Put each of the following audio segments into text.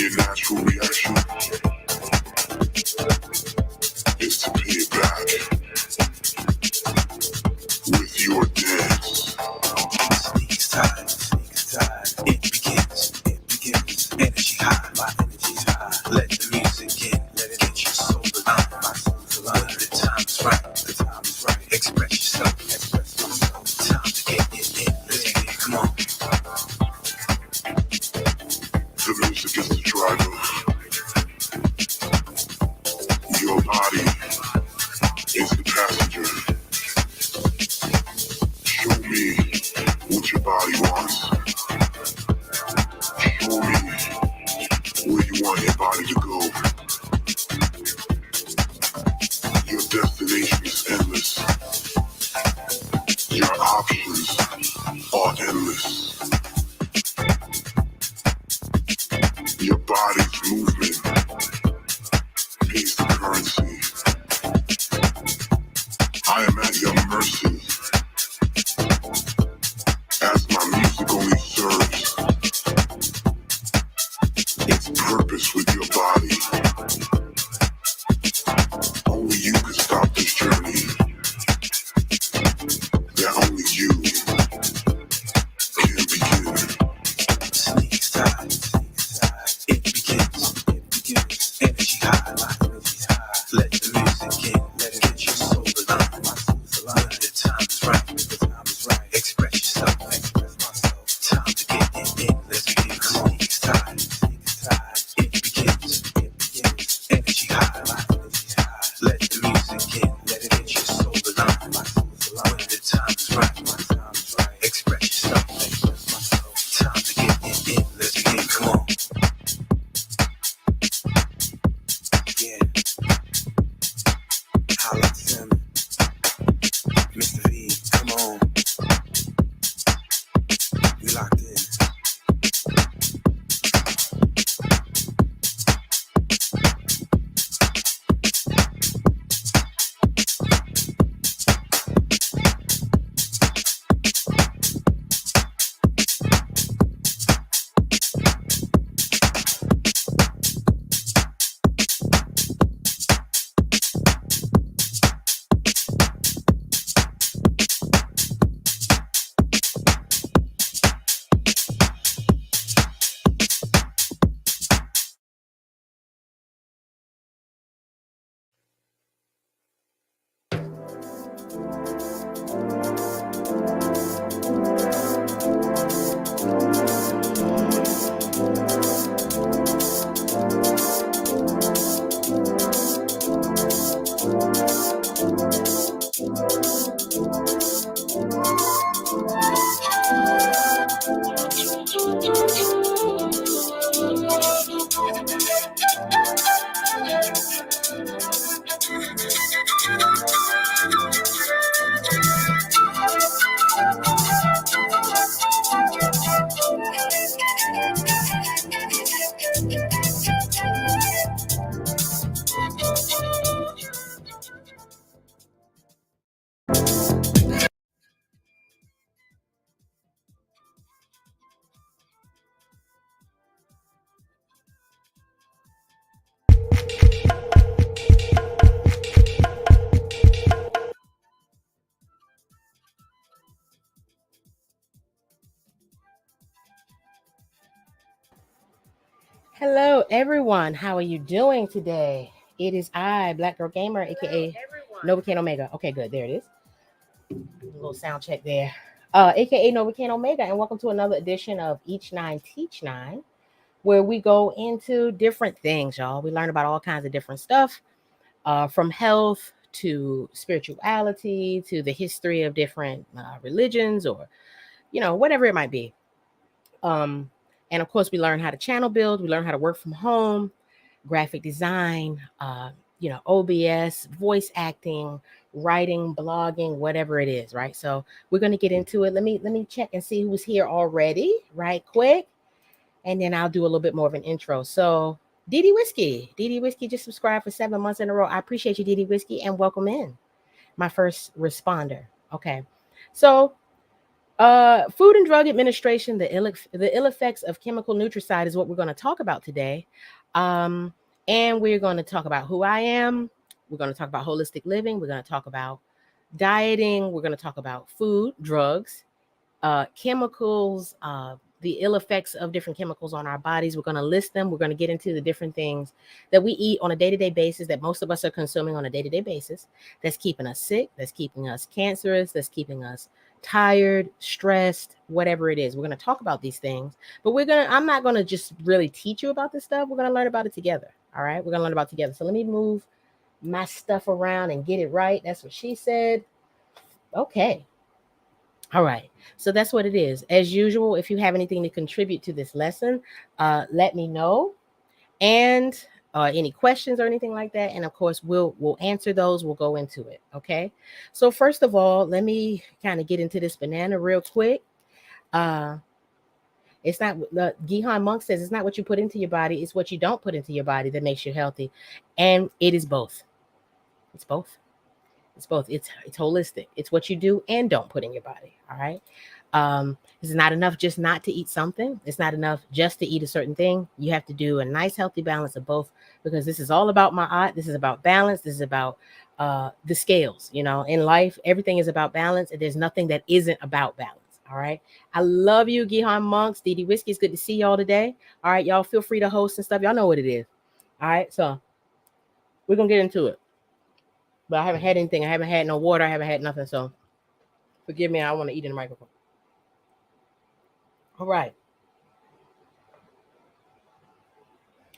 Your natural reaction is to pay it back with your dance. Sneaks time, it begins, energy high, my energy's high. Let the music in, let it get your soul alive, my soul's alive. The time is right, express yourself, time to get it in, let's get it, come on. The music is the driver. Your body is the passenger. Show me what your body wants. Show me where you want your body to go. Your destination is endless. Your options are endless. Your body's movement pays the currency. I am at your mercy as my music only serves its purpose with your body. Only you can stop this journey that only you can begin. Sneaks time, it begins, energy high, my energy's high. Let the music in, let it get your soul alive, my soul's alive. The time is right, express yourself, time to get it in, let's get it. Sneaks time, it begins, energy high, my energy's high. Let the music in, let it get your soul alive, my soul's alive. The time is right, express yourself, time to get it in, let's get it, come on. Yeah, holla at Simon, Mr. V, come on, we locked in. Hello, everyone. How are you doing today? It is I, Black Girl Gamer, aka Novocaine Omega. Okay, good. There it is. A little sound check there. AKA Novocaine Omega, and welcome to another edition of Each Nine Teach Nine, where we go into different things, y'all. We learn about all kinds of different stuff, from health to spirituality to the history of different religions, or whatever it might be. And of course, we learn how to channel build. We learn how to work from home, graphic design, OBS, voice acting, writing, blogging, whatever it is, right? So we're going to get into it. Let me check and see who's here already, right quick, and then I'll do a little bit more of an intro. So DD Whiskey just subscribed for 7 months in a row. I appreciate you, DD Whiskey, and welcome in, my first responder. Okay, so Food and Drug Administration, the ill effects of chemical nutricide is what we're going to talk about today. Um, and we're going to talk about who I am. We're going to talk about holistic living. We're going to talk about dieting. We're going to talk about food, drugs, chemicals, the ill effects of different chemicals on our bodies. We're going to list them. We're going to get into the different things that we eat on a day-to-day basis, that most of us are consuming on a day-to-day basis, that's keeping us sick, that's keeping us cancerous, that's keeping us tired, stressed, whatever it is. We're going to talk about these things, but I'm not going to just really teach you about this stuff. We're going to learn about it together. All right. We're going to learn about it together. So let me move my stuff around and get it right. That's what she said. Okay. All right. So that's what it is. As usual, if you have anything to contribute to this lesson, let me know. And any questions or anything like that. And of course, we'll answer those. We'll go into it. Okay. So first of all, let me kind of get into this banana real quick. It's not, the Gihan Monk says, it's not what you put into your body, it's what you don't put into your body that makes you healthy. And it is both. It's both. It's both. It's holistic. It's what you do and don't put in your body. All right. It's not enough just not to eat something. It's not enough just to eat a certain thing. You have to do a nice, healthy balance of both, because this is all about ma'at. This is about balance. This is about the scales. You know, in life, everything is about balance, and there's nothing that isn't about balance. All right. I love you, Gihan Monks. Didi Whiskey, it's good to see y'all today. All right. Y'all feel free to host and stuff. Y'all know what it is. All right. So we're going to get into it. But I haven't had anything. I haven't had no water. I haven't had nothing. So forgive me. I want to eat in the microphone. All right.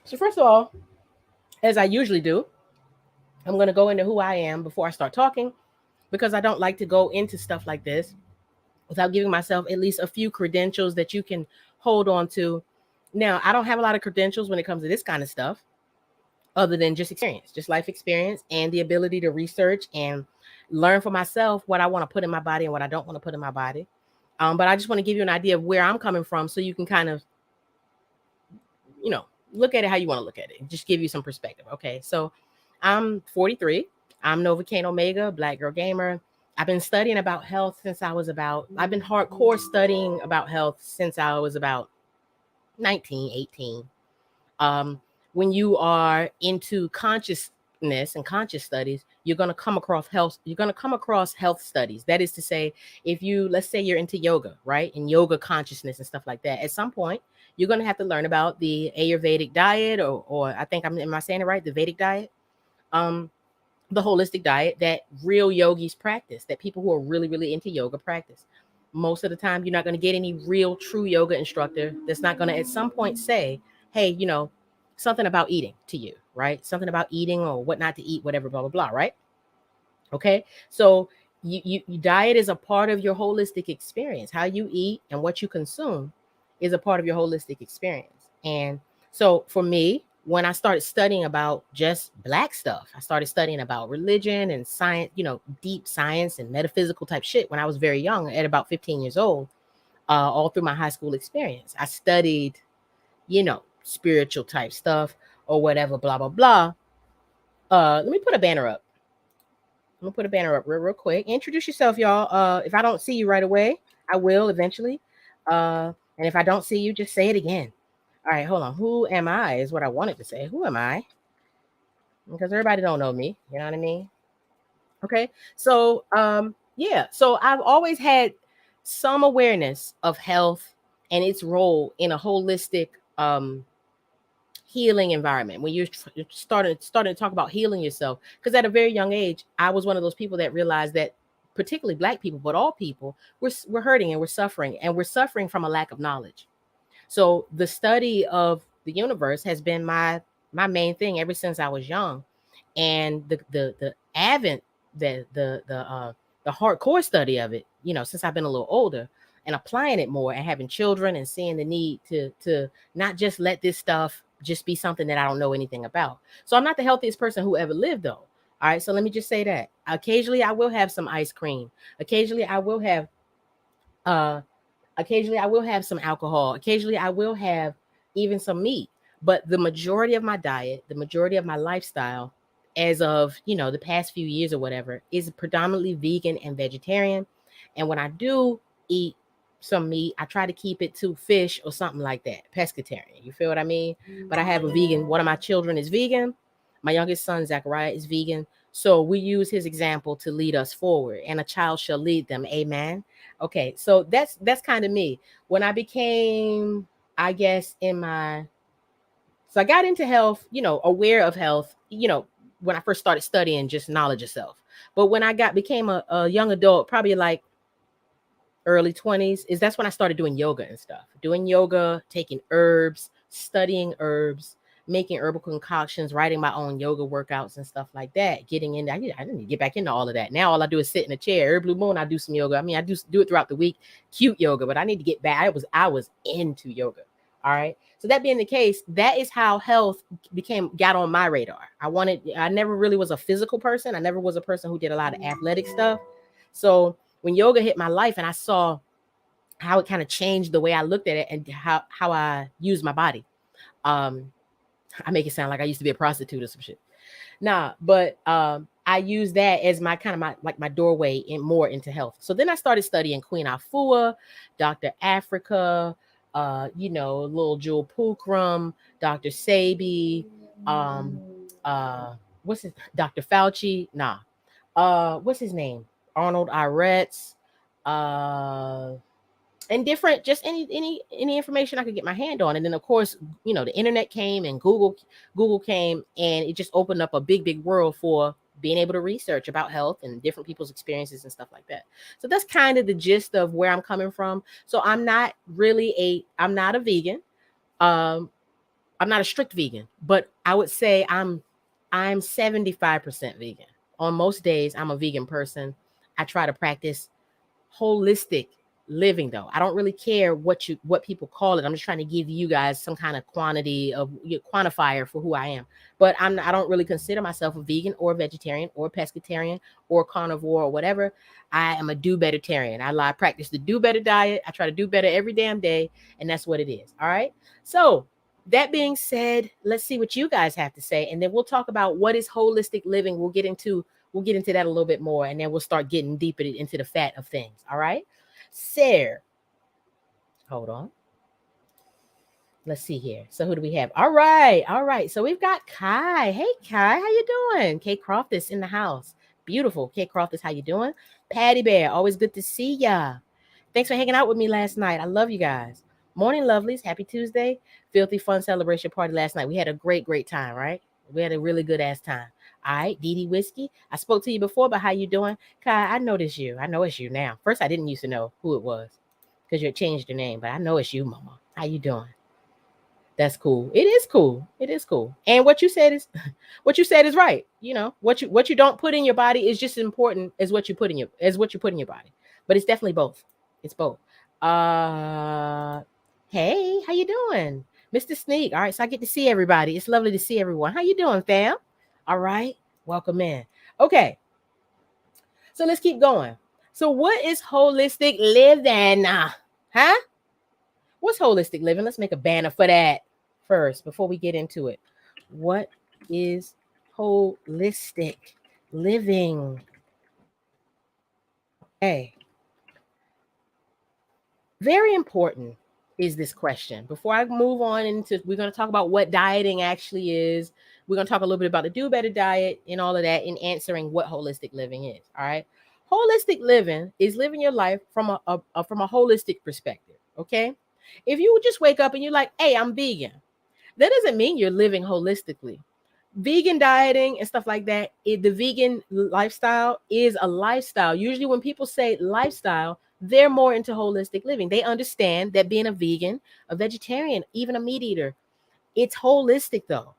So first of all, as I usually do, I'm going to go into who I am before I start talking, because I don't like to go into stuff like this without giving myself at least a few credentials that you can hold on to. Now, I don't have a lot of credentials when it comes to this kind of stuff, other than just experience, just life experience, and the ability to research and learn for myself what I want to put in my body and what I don't want to put in my body. But I just want to give you an idea of where I'm coming from, so you can kind of, look at it how you want to look at it. Just give you some perspective. Okay. So I'm 43. I'm Novocaine Omega, Black Girl Gamer. I've been studying about health since I've been hardcore studying about health since I was about 19, 18. When you are into consciousness and conscious studies, you're going to come across health studies. That is to say, let's say you're into yoga, right? And yoga consciousness and stuff like that. At some point, you're going to have to learn about the Ayurvedic diet, or I think am I saying it right? The Vedic diet, the holistic diet that real yogis practice, that people who are really, really into yoga practice. Most of the time, you're not going to get any real true yoga instructor that's not going to at some point say, hey, something about eating to you, right? Something about eating or what not to eat, whatever, blah, blah, blah, right? Okay. So diet is a part of your holistic experience. How you eat and what you consume is a part of your holistic experience. And so for me, when I started studying about just Black stuff, I started studying about religion and science, deep science and metaphysical type shit when I was very young, at about 15 years old, all through my high school experience. I studied, spiritual type stuff or whatever, blah, blah, blah. Let me put a banner up. I'm gonna put a banner up real quick. Introduce yourself, y'all. If I don't see you right away, I will eventually. And if I don't see you, just say it again. All right, hold on. Who am I is what I wanted to say. Who am I? Because everybody don't know me. You know what I mean? Okay. So yeah. So I've always had some awareness of health and its role in a holistic healing environment. When you're starting to talk about healing yourself, because at a very young age, I was one of those people that realized that particularly Black people, but all people, we're hurting and we're suffering from a lack of knowledge. So the study of the universe has been my main thing ever since I was young, and the advent the hardcore study of it, since I've been a little older, and applying it more and having children and seeing the need to not just let this stuff just be something that I don't know anything about. So I'm not the healthiest person who ever lived, though. All right, so let me just say that occasionally I will have some ice cream. Occasionally I will have some alcohol. Occasionally I will have even some meat. But the majority of my diet, the majority of my lifestyle, as of the past few years or whatever, is predominantly vegan and vegetarian. And when I do eat some meat. I try to keep it to fish or something like that. Pescatarian. You feel what I mean? But I have a vegan. One of my children is vegan. My youngest son, Zachariah, is vegan. So we use his example to lead us forward, and a child shall lead them. Amen. Okay, so that's kind of me. When I became, I guess, so I got into health, aware of health, when I first started studying just knowledge of self. But when I became a young adult, probably like early 20s, that's when I started doing yoga and stuff. Doing yoga, taking herbs, studying herbs, making herbal concoctions, writing my own yoga workouts and stuff like that. Getting into, I didn't get back into all of that. Now all I do is sit in a chair. Every blue moon, I do some yoga. I mean, I do it throughout the week, cute yoga, but I need to get back. I was into yoga. All right. So that being the case, that is how health got on my radar. I never really was a physical person. I never was a person who did a lot of athletic stuff. So when yoga hit my life and I saw how it kind of changed the way I looked at it and how I used my body. I make it sound like I used to be a prostitute or some shit. Nah, but I use that as my kind of my doorway more into health. So then I started studying Queen Afua, Dr. Africa, Lil Jewel Pookrum, Dr. Sabi, what's his Dr. Fauci? Nah. What's his name? Arnold Iretz, and different, just any information I could get my hand on. And then of course, the internet came and Google came, and it just opened up a big world for being able to research about health and different people's experiences and stuff like that. So that's kind of the gist of where I'm coming from. So I'm not a vegan. I'm not a strict vegan, but I would say I'm 75% vegan. On most days, I'm a vegan person. I try to practice holistic living, though. I don't really care what people call it. I'm just trying to give you guys some kind of quantifier for who I am. But I don't really consider myself a vegan or a vegetarian or a pescatarian or carnivore or whatever. I am a do-bettertarian. I practice the do-better diet. I try to do better every damn day, and that's what it is. All right? So that being said, let's see what you guys have to say, and then we'll talk about what is holistic living. We'll get into that a little bit more, and then we'll start getting deeper into the fat of things. All right? Sarah. Hold on. Let's see here. So who do we have? All right. So we've got Kai. Hey, Kai, how you doing? Kay Croft is in the house. Beautiful. Kay Croft is how you doing? Patty Bear, always good to see ya. Thanks for hanging out with me last night. I love you guys. Morning, lovelies. Happy Tuesday. Filthy fun celebration party last night. We had a great time, right? We had a really good ass time. All right, Dee Whiskey. I spoke to you before about how you doing. Kai, I noticed you. I know it's you now. First, I didn't used to know who it was because you had changed your name, but I know it's you, mama. How you doing? That's cool. It is cool. And what you said is right. What you don't put in your body is just as important as what you put in your body. But it's definitely both. It's both. Hey, how you doing? Mr. Sneak. All right, so I get to see everybody. It's lovely to see everyone. How you doing, fam? All right, welcome in. Okay, so let's keep going. So what is holistic living? Huh? What's holistic living? Let's make a banner for that first before we get into it. What is holistic living? Okay. Very important is this question. Before I move on we're going to talk about what dieting actually is. We're going to talk a little bit about the Do Better diet and all of that in answering what holistic living is. All right. Holistic living is living your life from a holistic perspective. Okay. If you just wake up and you're like, hey, I'm vegan, that doesn't mean you're living holistically. Vegan dieting and stuff like that, the vegan lifestyle is a lifestyle. Usually when people say lifestyle, they're more into holistic living. They understand that being a vegan, a vegetarian, even a meat eater, it's holistic though,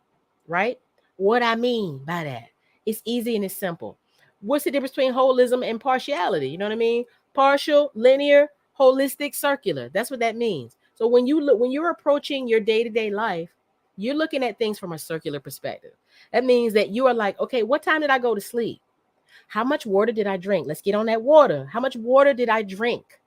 right? What I mean by that, it's easy and it's simple. What's the difference between holism and partiality? You know what I mean? Partial, linear, holistic, circular. That's what that means. So when you're approaching your day-to-day life, you're looking at things from a circular perspective. That means that you are like, okay, what time did I go to sleep? How much water did I drink? Let's get on that water. How much water did I drink?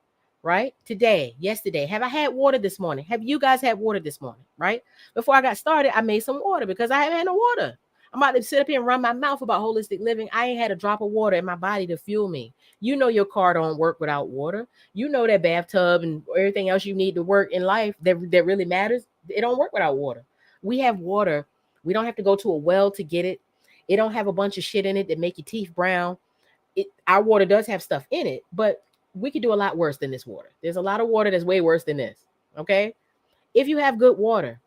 Right? Today, yesterday. Have I had water this morning? Have you guys had water this morning? Right? Before I got started, I made some water because I haven't had no water. I'm about to sit up here and run my mouth about holistic living. I ain't had a drop of water in my body to fuel me. You know your car don't work without water. You know that bathtub and everything else you need to work in life that really matters, it don't work without water. We have water. We don't have to go to a well to get it. It don't have a bunch of shit in it that make your teeth brown. Our water does have stuff in it, but we could do a lot worse than this water. There's a lot of water that's way worse than this. Okay? If you have good water,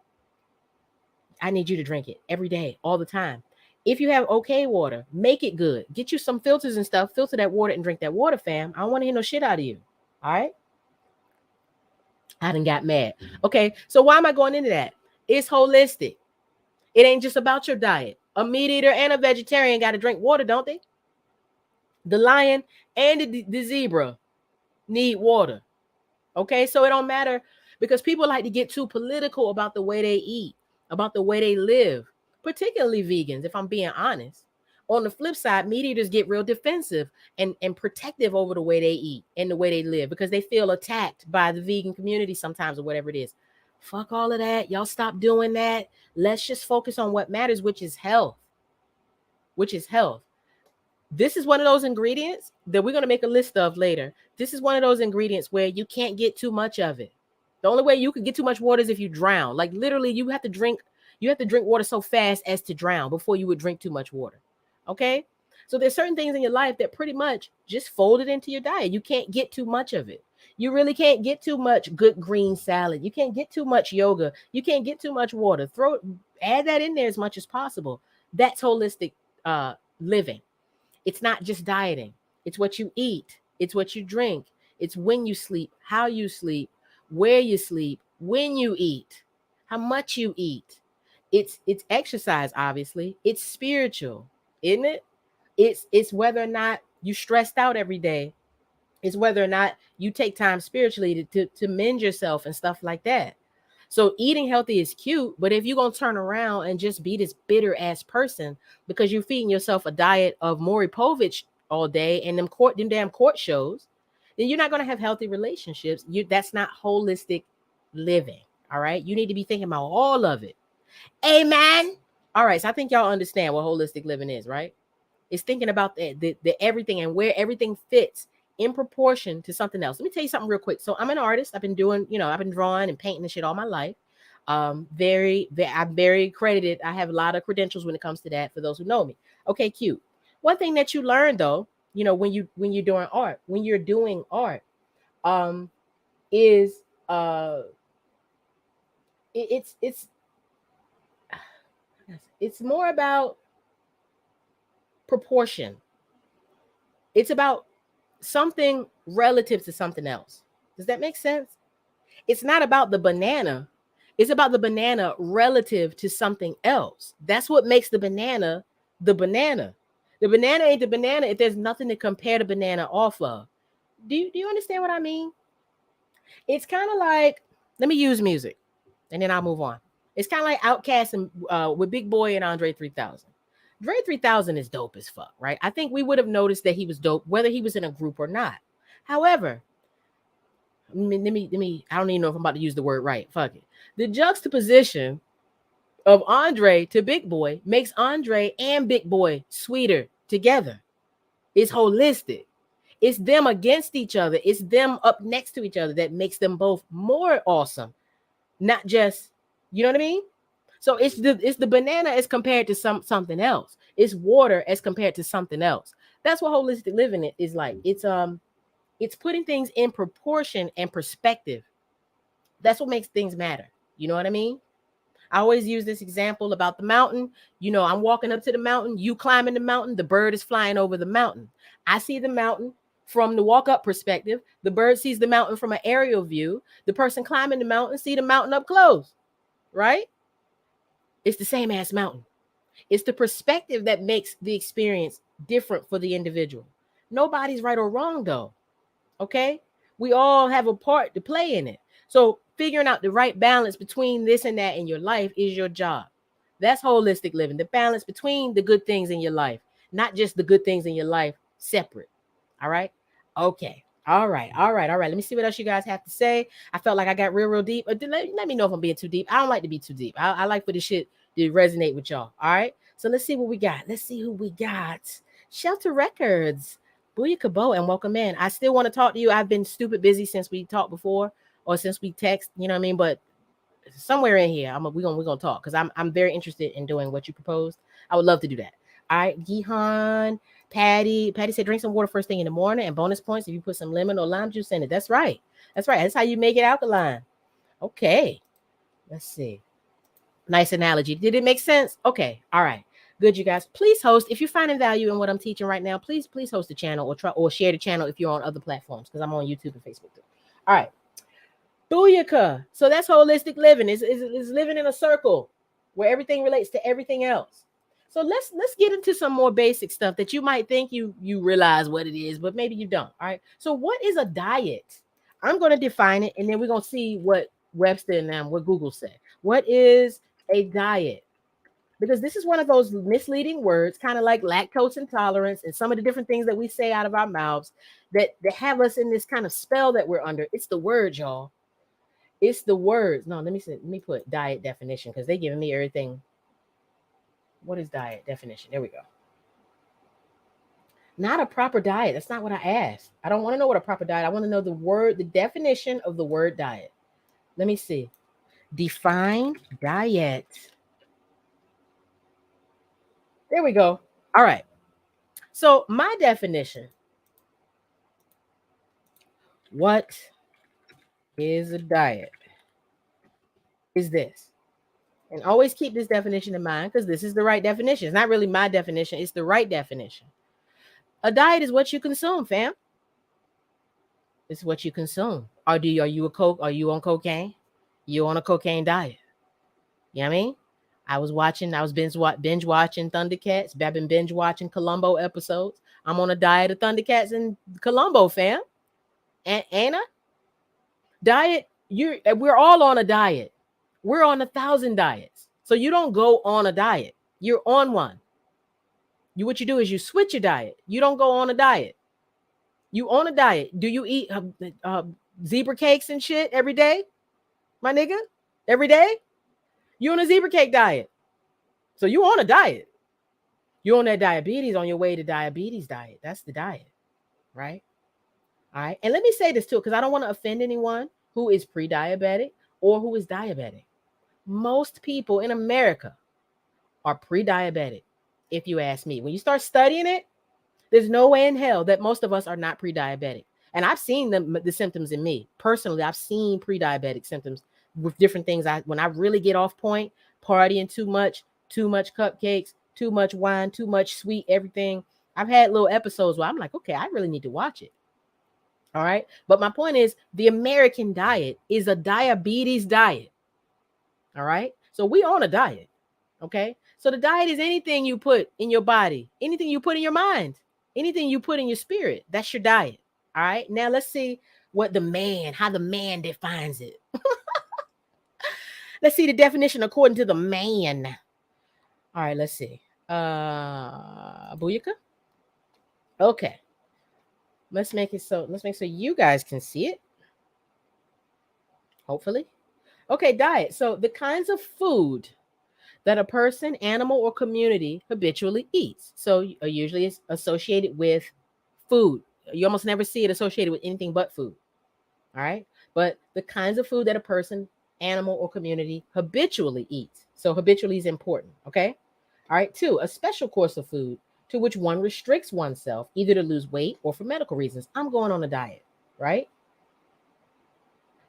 I need you to drink it every day, all the time. If you have okay water, make it good. Get you some filters and stuff, filter that water and drink that water, fam. I don't want to hear no shit out of you. All right? I done got mad. Okay, so why am I going into that? It's holistic. It ain't just about your diet. A meat eater and a vegetarian got to drink water, don't they? The lion and the zebra need water. Okay, so it don't matter because people like to get too political about the way they eat, about the way they live, particularly vegans, if I'm being honest. On the flip side, meat eaters get real defensive and protective over the way they eat and the way they live because they feel attacked by the vegan community sometimes or whatever it is. Fuck all of that. Y'all stop doing that. Let's just focus on what matters, which is health. Which is health. This is one of those ingredients that we're going to make a list of later. This is one of those ingredients where you can't get too much of it. The only way you could get too much water is if you drown. Like literally you have to drink water so fast as to drown before you would drink too much water. Okay? So there's certain things in your life that pretty much just fold it into your diet. You can't get too much of it. You really can't get too much good green salad. You can't get too much yoga. You can't get too much water. Add that in there as much as possible. That's holistic living. It's not just dieting. It's what you eat. It's what you drink. It's when you sleep, how you sleep, where you sleep, when you eat, how much you eat. It's exercise, obviously. It's spiritual, isn't it? It's whether or not you stressed out every day. It's whether or not you take time spiritually to mend yourself and stuff like that. So eating healthy is cute, but if you're gonna turn around and just be this bitter ass person because you're feeding yourself a diet of Maury Povich all day and them damn court shows, then you're not gonna have healthy relationships. That's not holistic living. All right. You need to be thinking about all of it. Amen. All right. So I think y'all understand what holistic living is, right? It's thinking about the everything and where everything fits in proportion to something else. Let me tell you something real quick. So I'm an artist. I've been doing, I've been drawing and painting and shit all my life. I'm very credited. I have a lot of credentials when it comes to that for those who know me. Okay, cute. One thing that you learn though, when you're doing art, is it's more about proportion. It's about something relative to something else. Does that make sense? It's not about the banana. It's about the banana relative to something else. That's what makes the banana the banana. The banana ain't the banana if there's nothing to compare the banana off of. Do you understand what I mean? It's kind of like, let me use music and then I'll move on. It's kind of like Outkast and with Big Boy and Andre 3000. Dre 3000 is dope as fuck, right? I think we would have noticed that he was dope whether he was in a group or not. However, let me I don't even know if I'm about to use the word right. Fuck it. The juxtaposition of Andre to Big Boy makes Andre and Big Boy sweeter together. It's holistic. It's them against each other. It's them up next to each other that makes them both more awesome. Not just, you know what I mean? So it's the banana as compared to something else. It's water as compared to something else. That's what holistic living is like. It's putting things in proportion and perspective. That's what makes things matter. You know what I mean? I always use this example about the mountain. I'm walking up to the mountain, you climbing the mountain, the bird is flying over the mountain. I see the mountain from the walk up perspective. The bird sees the mountain from an aerial view. The person climbing the mountain see the mountain up close, right? It's the same ass mountain. It's the perspective that makes the experience different for the individual. Nobody's right or wrong though. Okay? We all have a part to play in it. So figuring out the right balance between this and that in your life is your job. That's holistic living. The balance between the good things in your life, not just the good things in your life separate. All right? Okay. All right. Let me see what else you guys have to say. I felt like I got real deep. Let me know if I'm being too deep. I don't like to be too deep. I like for the shit did resonate with y'all. All right. So let's see what we got. Let's see who we got. Shelter Records. Booyah Kabo and welcome in. I still want to talk to you. I've been stupid busy since we talked before or since we text, you know what I mean? But somewhere in here, we're gonna talk because I'm very interested in doing what you proposed. I would love to do that. All right, Gihan, Patty. Patty said drink some water first thing in the morning and bonus points if you put some lemon or lime juice in it. That's right. That's right. That's how you make it alkaline. Okay. Let's see. Nice analogy. Did it make sense? Okay. All right. Good, you guys. Please host if you're finding value in what I'm teaching right now. Please host the channel or share the channel if you're on other platforms because I'm on YouTube and Facebook too. All right. Booyaka. So that's holistic living. Is living in a circle where everything relates to everything else. So let's get into some more basic stuff that you might think you realize what it is, but maybe you don't. All right. So what is a diet? I'm going to define it, and then we're going to see what Webster and what Google said. What is a diet? Because this is one of those misleading words, kind of like lactose intolerance and some of the different things that we say out of our mouths that have us in this kind of spell that we're under. It's the word, y'all. It's the words. No, let me put diet definition because they're giving me everything. What is diet definition? There we go. Not a proper diet. That's not what I asked. I don't want to know what a proper diet. I want to know the definition of the word diet. Let me see. Define diet. There we go. All right. So my definition. What is a diet? Is this. And always keep this definition in mind because this is the right definition. It's not really my definition. It's the right definition. A diet is what you consume, fam. It's what you consume. Are you on cocaine? You on a cocaine diet? You know what I mean? I was binge watching Thundercats. I've been binge watching Columbo episodes. I'm on a diet of Thundercats and Columbo, fam. Anna? Diet, we're all on a diet. We're on 1,000 diets. So you don't go on a diet. You're on one. What you do is you switch your diet. You don't go on a diet. You on a diet. Do you eat zebra cakes and shit every day? My nigga? Every day? You on a zebra cake diet. So you on a diet. You're on that diabetes on your way to diabetes diet. That's the diet, right? All right. And let me say this too, because I don't want to offend anyone who is pre-diabetic or who is diabetic. Most people in America are pre-diabetic, if you ask me. When you start studying it, there's no way in hell that most of us are not pre-diabetic. And I've seen the symptoms in me. Personally, I've seen pre-diabetic symptoms with different things. When I really get off point, partying too much cupcakes, too much wine, too much sweet, everything. I've had little episodes where I'm like, okay, I really need to watch it. All right. But my point is the American diet is a diabetes diet. All right. So we on a diet. Okay. So the diet is anything you put in your body, anything you put in your mind, anything you put in your spirit. That's your diet. All right. Now let's see how the man defines it. Let's see the definition according to the man. All right. Let's see. Booyaka. Okay. Let's make so you guys can see it. Hopefully. Okay, diet. So the kinds of food that a person, animal, or community habitually eats. So usually it's associated with food. You almost never see it associated with anything but food. All right. But the kinds of food that a person, animal, or community habitually eats. So habitually is important. Okay. All right. 2, a special course of food to which one restricts oneself either to lose weight or for medical reasons. I'm going on a diet. Right.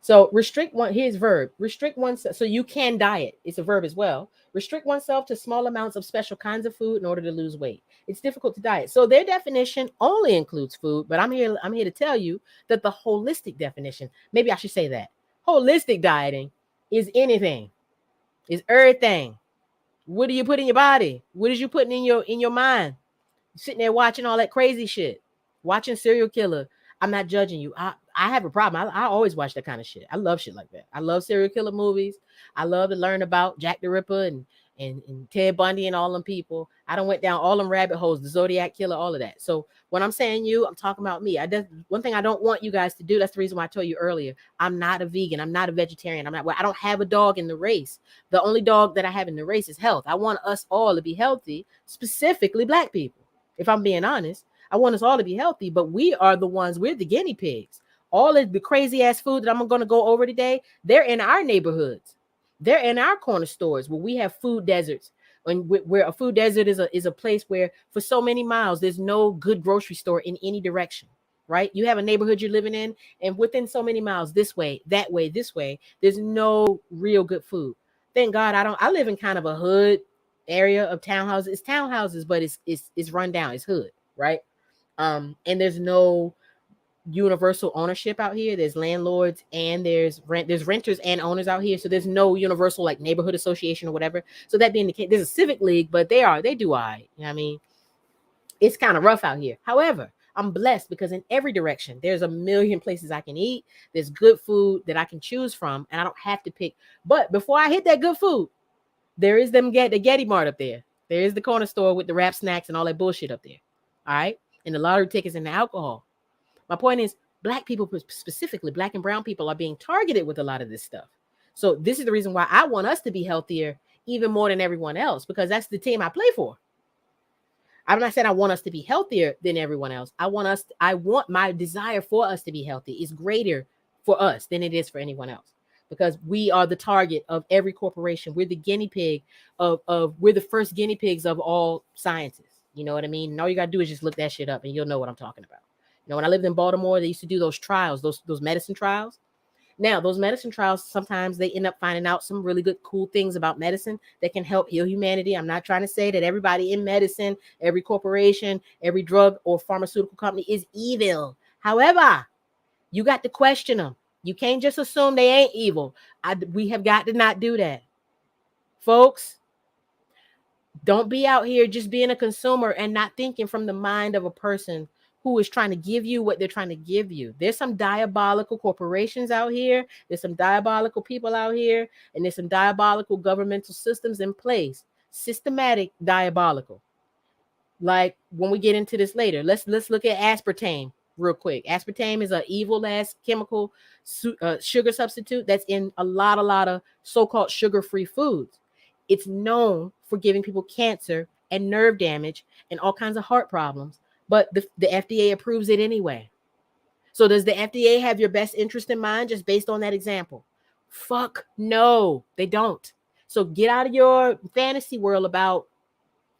So here's verb, restrict oneself. So you can diet. It's a verb as well. Restrict oneself to small amounts of special kinds of food in order to lose weight. It's difficult to diet. So their definition only includes food, but I'm here to tell you that the holistic definition, maybe I should say that. Holistic dieting is anything. Is everything. What do you put in your body? What is you putting in your mind? You're sitting there watching all that crazy shit. Watching serial killer. I'm not judging you. I have a problem. I always watch that kind of shit. I love shit like that. I love serial killer movies. I love to learn about Jack the Ripper and and Ted Bundy and all them people. I done went down all them rabbit holes, the Zodiac killer, all of that. So when I'm saying you, I'm talking about me. One thing I don't want you guys to do. That's the reason why I told you earlier. I'm not a vegan. I'm not a vegetarian. I don't have a dog in the race. The only dog that I have in the race is health. I want us all to be healthy, specifically Black people. If I'm being honest, I want us all to be healthy, but we're the guinea pigs. All of the crazy ass food that I'm going to go over today, they're in our neighborhoods. They're in our corner stores where we have food deserts. And where a food desert is a place where for so many miles there's no good grocery store in any direction, right? You have a neighborhood you're living in, and within so many miles, this way, that way, this way, there's no real good food. Thank God I live in kind of a hood area of townhouses. It's townhouses, but it's run down. It's hood, right? And there's no universal ownership out here. There's landlords and there's renters and owners out here. So there's no universal like neighborhood association or whatever. So that being the case, there's a civic league, but they do all right. You know what I mean? It's kind of rough out here. However, I'm blessed because in every direction, there's a million places I can eat. There's good food that I can choose from, and I don't have to pick. But before I hit that good food, there is the Getty Mart up there. There is the corner store with the wrap snacks and all that bullshit up there. All right. And the lottery tickets and the alcohol. My point is, Black people, specifically Black and brown people, are being targeted with a lot of this stuff. So this is the reason why I want us to be healthier even more than everyone else, because that's the team I play for. I'm not saying I want us to be healthier than everyone else. My desire for us to be healthy is greater for us than it is for anyone else, because we are the target of every corporation. We're the guinea pig we're the first guinea pigs of all sciences. You know what I mean? And all you got to do is just look that shit up and you'll know what I'm talking about. You know, when I lived in Baltimore, they used to do those trials, those medicine trials. Now, those medicine trials, sometimes they end up finding out some really good, cool things about medicine that can help heal humanity. I'm not trying to say that everybody in medicine, every corporation, every drug or pharmaceutical company is evil. However, you got to question them. You can't just assume they ain't evil. We have got to not do that. Folks, don't be out here just being a consumer and not thinking from the mind of a person who is trying to give you what they're trying to give you. There's some diabolical corporations out here. There's some diabolical people out here. And there's some diabolical governmental systems in place. Systematic diabolical. Like when we get into this later, let's look at aspartame real quick. Aspartame is an evil ass chemical sugar substitute that's in a lot of so-called sugar-free foods. It's known for giving people cancer and nerve damage and all kinds of heart problems. But the FDA approves it anyway. So does the FDA have your best interest in mind just based on that example? Fuck no, they don't. So get out of your fantasy world about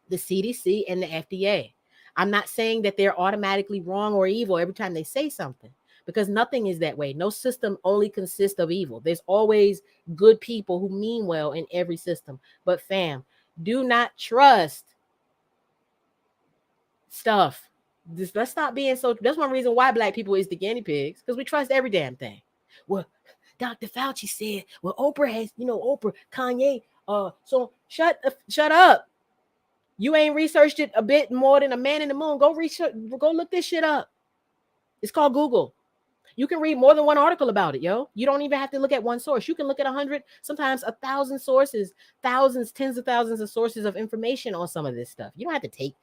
the CDC and the FDA. I'm not saying that they're automatically wrong or evil every time they say something, because nothing is that way. No system only consists of evil. There's always good people who mean well in every system. But fam, do not trust stuff. Let's stop being so. That's one reason why Black people is the guinea pigs, because we trust every damn thing. Well, Dr. Fauci said, well, Oprah has, Oprah, Kanye. So shut up. You ain't researched it a bit more than a man in the moon. Go look this shit up. It's called Google. You can read more than one article about it, yo. You don't even have to look at one source. You can look at 100, sometimes 1,000 sources, thousands, tens of thousands of sources of information on some of this stuff. You don't have to take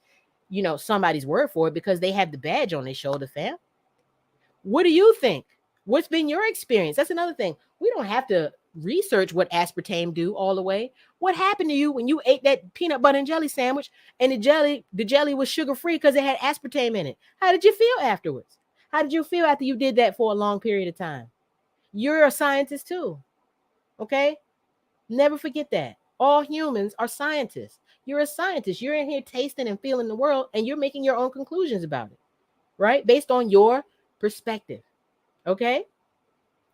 somebody's word for it because they have the badge on their shoulder, fam. What do you think? What's been your experience? That's another thing. We don't have to research what aspartame do all the way. What happened to you when you ate that peanut butter and jelly sandwich and the jelly was sugar-free because it had aspartame in it? How did you feel afterwards? How did you feel after you did that for a long period of time? You're a scientist too, okay? Never forget that. All humans are scientists. You're a scientist. You're in here tasting and feeling the world, and you're making your own conclusions about it, right? Based on your perspective, okay?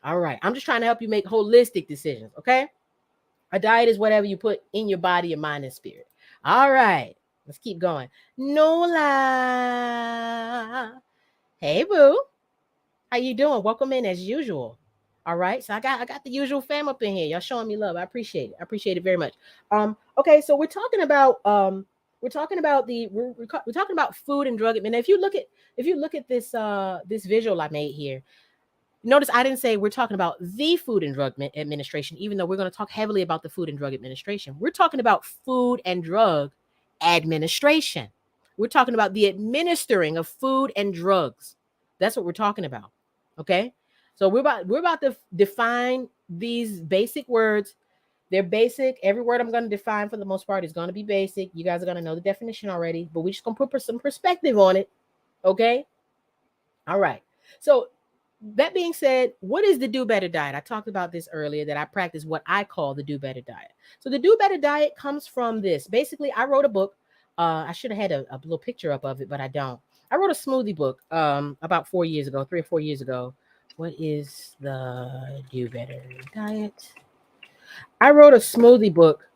All right. I'm just trying to help you make holistic decisions, okay? A diet is whatever you put in your body, your mind, and spirit. All right. Let's keep going. Nola. Hey, boo. How you doing? Welcome in as usual. All right. So I got the usual fam up in here. Y'all showing me love. I appreciate it. I appreciate it very much. Okay, so we're talking about we're talking about food and drug. And if you look at this this visual I made here, Notice I didn't say we're talking about the Food and Drug Administration, even though we're going to talk heavily about the Food and Drug Administration. We're talking about Food and Drug Administration. We're talking about the administering of food and drugs. That's what we're talking about. Okay? So we're about to define these basic words. They're basic. Every word I'm going to define for the most part is going to be basic. You guys are going to know the definition already, but we're just going to put some perspective on it. Okay? All right. So that being said, what is the Do Better diet? I talked about this earlier, that I practice what I call the Do Better diet. So the Do Better diet comes from this. Basically, I wrote a book. I should have had a little picture up of it, but I don't. I wrote a smoothie book about 4 years ago, 3 or 4 years ago. What is the Do Better diet? I wrote a smoothie book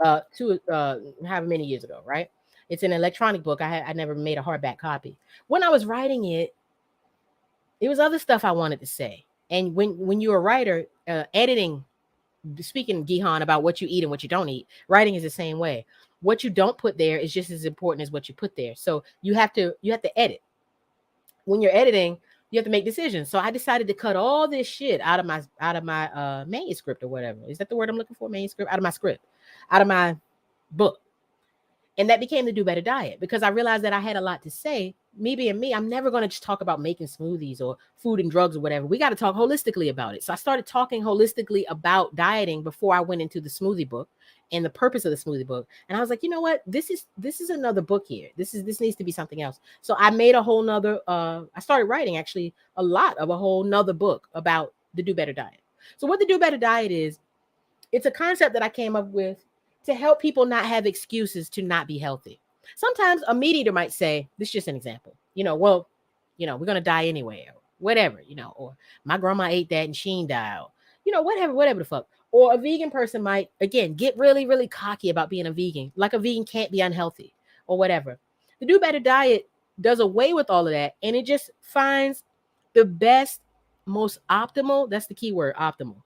however many years ago, right? It's an electronic book. I never made a hardback copy. When I was writing it, it was other stuff I wanted to say. And when you're a writer, editing, speaking Gihan about what you eat and what you don't eat, writing is the same way. What you don't put there is just as important as what you put there. So you have to edit. When you're editing, you have to make decisions. So I decided to cut all this shit out of my manuscript or whatever. Is that the word I'm looking for? Manuscript? Out of my script, out of my book. And that became the Do Better diet, because I realized that I had a lot to say. Me being me, I'm never going to just talk about making smoothies or food and drugs or whatever. We got to talk holistically about it. So I started talking holistically about dieting before I went into the smoothie book and the purpose of the smoothie book. And I was like, you know what? This is another book here. This needs to be something else. So I made a whole nother, I started writing actually a lot of a whole nother book about the Do Better diet. So what the Do Better diet is, it's a concept that I came up with to help people not have excuses to not be healthy. Sometimes a meat eater might say, this is just an example, we're going to die anyway, or whatever, or my grandma ate that and she ain't die, or, whatever the fuck. Or a vegan person might, again, get really, really cocky about being a vegan, like a vegan can't be unhealthy or whatever. The Do Better diet does away with all of that, and it just finds the best, most optimal, that's the key word, optimal,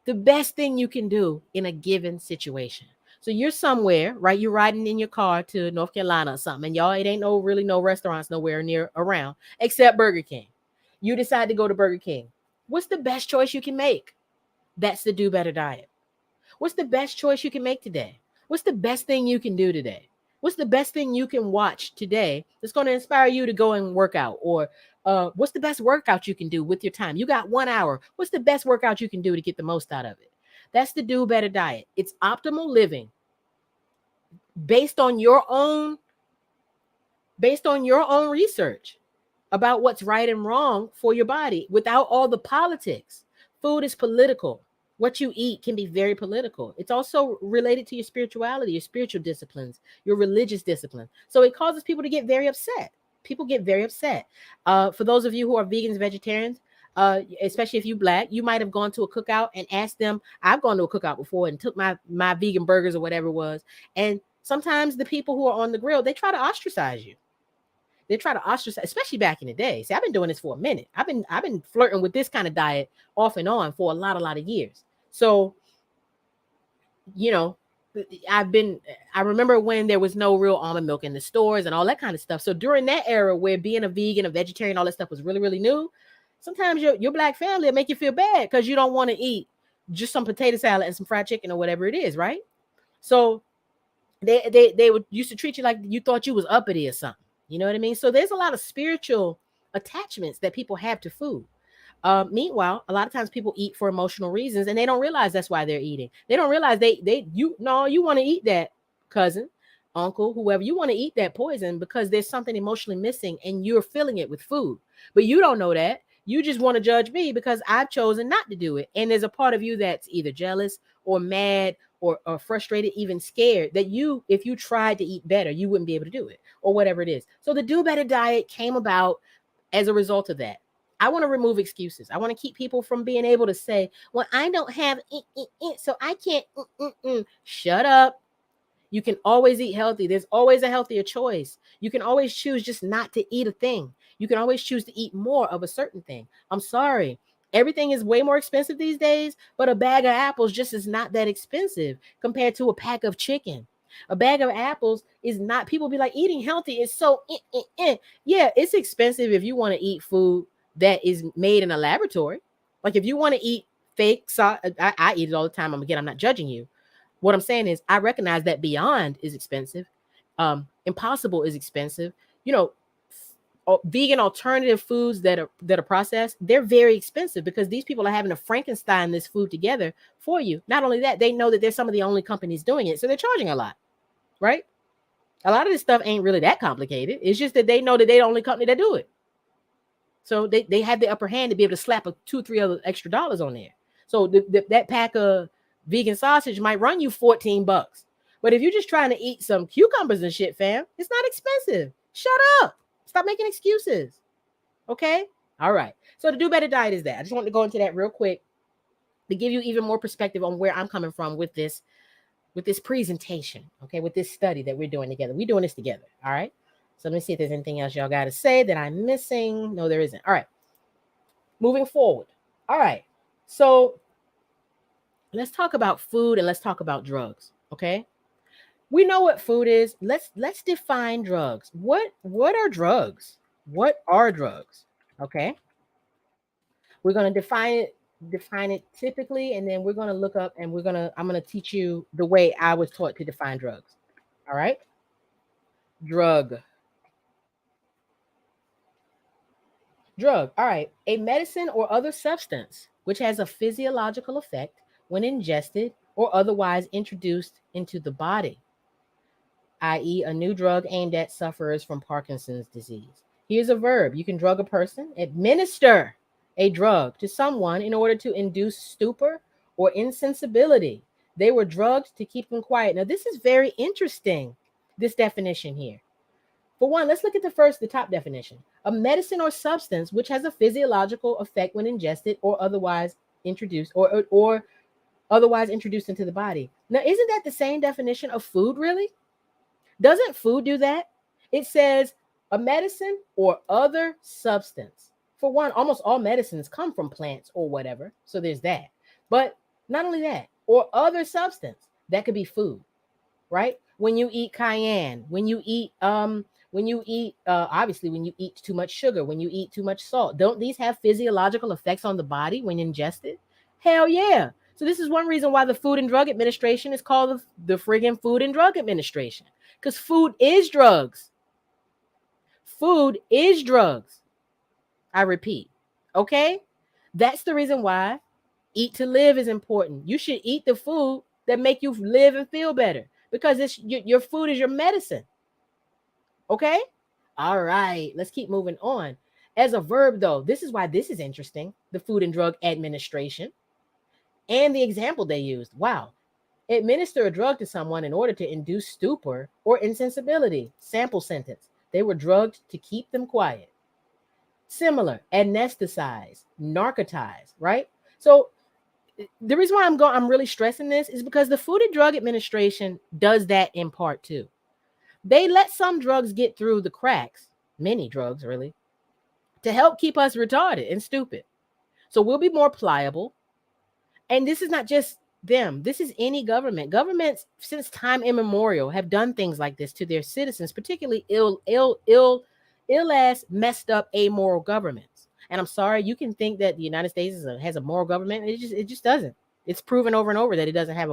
the best thing you can do in a given situation. So you're somewhere, right? You're riding in your car to North Carolina or something, and y'all, it ain't really no restaurants nowhere near around except Burger King. You decide to go to Burger King. What's the best choice you can make? That's the Do Better diet. What's the best choice you can make today? What's the best thing you can do today? What's the best thing you can watch today that's going to inspire you to go and work out? Or what's the best workout you can do with your time? You got 1 hour. What's the best workout you can do to get the most out of it? That's the Do Better diet. It's optimal living based on your own research about what's right and wrong for your body, without all the politics. Food is political. What you eat can be very political. It's also related to your spirituality, your spiritual disciplines, your religious discipline. So it causes people to get very upset. People get very upset. For those of you who are vegans, vegetarians, especially if you're Black, you might have gone to a cookout and asked them. I've gone to a cookout before and took my vegan burgers or whatever it was. And sometimes the people who are on the grill, they try to ostracize you. They try to ostracize, especially back in the day. See, I've been doing this for a minute. I've been flirting with this kind of diet off and on for a lot of years. So, I remember when there was no real almond milk in the stores and all that kind of stuff. So during that era where being a vegan, a vegetarian, all that stuff was really, really new, sometimes your Black family will make you feel bad because you don't want to eat just some potato salad and some fried chicken or whatever it is, right? So they would used to treat you like you thought you was uppity or something. You know what I mean? So there's a lot of spiritual attachments that people have to food. Meanwhile, a lot of times people eat for emotional reasons, and they don't realize that's why they're eating. They don't realize you want to eat that, cousin, uncle, whoever, you want to eat that poison because there's something emotionally missing and you're filling it with food. But you don't know that. You just want to judge me because I've chosen not to do it. And there's a part of you that's either jealous or mad or frustrated, even scared that if you tried to eat better, you wouldn't be able to do it or whatever it is. So the Do Better diet came about as a result of that. I want to remove excuses. I want to keep people from being able to say, well, I don't have so I can't. Shut up. You can always eat healthy. There's always a healthier choice. You can always choose just not to eat a thing. You can always choose to eat more of a certain thing. I'm sorry. Everything is way more expensive these days, but a bag of apples just is not that expensive compared to a pack of chicken. A bag of apples is not, people be like, eating healthy is so, yeah, it's expensive if you want to eat food that is made in a laboratory. Like if you want to eat fake sauce, I eat it all the time. I'm not judging you. What I'm saying is I recognize that Beyond is expensive. Impossible is expensive. You know, vegan alternative foods that are processed, they're very expensive because these people are having to Frankenstein this food together for you. Not only that, they know that they're some of the only companies doing it, so they're charging a lot, right? A lot of this stuff ain't really that complicated. It's just that they know that they're the only company that do it. So they have the upper hand to be able to slap a two, three other extra dollars on there. So that pack of vegan sausage might run you $14. But if you're just trying to eat some cucumbers and shit, fam, it's not expensive. Shut up. Stop making excuses. Okay? All right. So the Do Better diet is that. I just wanted to go into that real quick to give you even more perspective on where I'm coming from with this presentation, okay, with this study that we're doing together. We're doing this together. All right. So let me see if there's anything else y'all got to say that I'm missing. No, there isn't. All right. Moving forward. All right. So let's talk about food and let's talk about drugs. Okay. We know what food is. Let's define drugs. What are drugs? What are drugs? Okay. We're gonna define it typically, and then we're gonna look up and I'm gonna teach you the way I was taught to define drugs. All right. Drug. Drug. All right. A medicine or other substance which has a physiological effect when ingested or otherwise introduced into the body, i.e., a new drug aimed at sufferers from Parkinson's disease. Here's a verb. You can drug a person, administer a drug to someone in order to induce stupor or insensibility. They were drugged to keep them quiet. Now, this is very interesting, this definition here. For one, let's look at the top definition. A medicine or substance which has a physiological effect when ingested or otherwise introduced or otherwise introduced into the body. Now, isn't that the same definition of food, really? Doesn't food do that? It says a medicine or other substance. For one, almost all medicines come from plants or whatever. So there's that. But not only that, or other substance, that could be food, right? When you eat cayenne, when you eat obviously when you eat too much sugar, when you eat too much salt, don't these have physiological effects on the body when ingested? Hell yeah. So this is one reason why the Food and Drug Administration is called the friggin' Food and Drug Administration. Because food is drugs. Food is drugs. I repeat. Okay? That's the reason why eat to live is important. You should eat the food that make you live and feel better. Because your food is your medicine. Okay? All right. Let's keep moving on. As a verb, though, this is why this is interesting. The Food and Drug Administration. And the example they used. Wow. Administer a drug to someone in order to induce stupor or insensibility. Sample sentence. They were drugged to keep them quiet. Similar. Anesthetize. Narcotize. Right? So the reason why I'm really stressing this is because the Food and Drug Administration does that in part too. They let some drugs get through the cracks, many drugs really, to help keep us retarded and stupid. So we'll be more pliable. And this is not just them. This is any government. Governments since time immemorial have done things like this to their citizens, particularly ill-ass, messed up, amoral governments. And I'm sorry, you can think that the United States has a moral government. It just doesn't. It's proven over and over that it doesn't have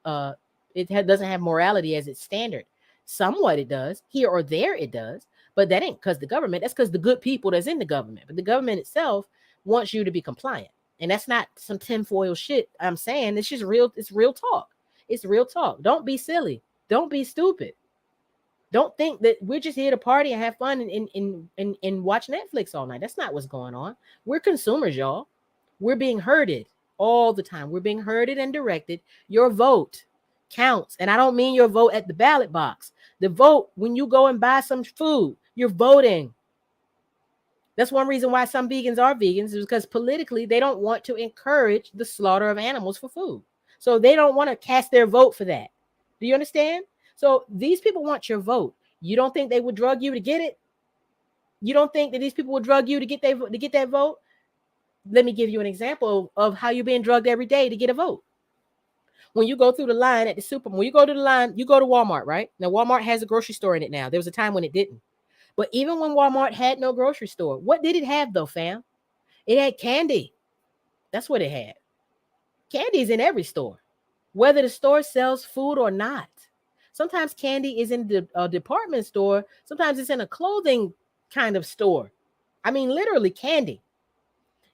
doesn't have morality as its standard. Somewhat it does. Here or there it does. But that ain't because the government. That's because the good people that's in the government. But the government itself wants you to be compliant. And that's not some tinfoil shit I'm saying. It's just real. It's real talk. It's real talk. Don't be silly. Don't be stupid. Don't think that we're just here to party and have fun and watch Netflix all night. That's not what's going on. We're consumers, y'all. We're being herded all the time. We're being herded and directed. Your vote counts. And I don't mean your vote at the ballot box. The vote when you go and buy some food, you're voting. That's one reason why some vegans are vegans, is because politically they don't want to encourage the slaughter of animals for food. So they don't want to cast their vote for that. Do you understand? So these people want your vote. You don't think they would drug you to get it? You don't think that these people would drug you to get that vote? Let me give you an example of how you're being drugged every day to get a vote. When you go through the line at the supermarket, when you go to the line, you go to Walmart, right? Now, Walmart has a grocery store in it now. There was a time when it didn't. But even when Walmart had no grocery store, what did it have though, fam? It had candy. That's what it had. Candy is in every store, whether the store sells food or not. Sometimes candy is in a department store. Sometimes it's in a clothing kind of store. I mean, literally candy.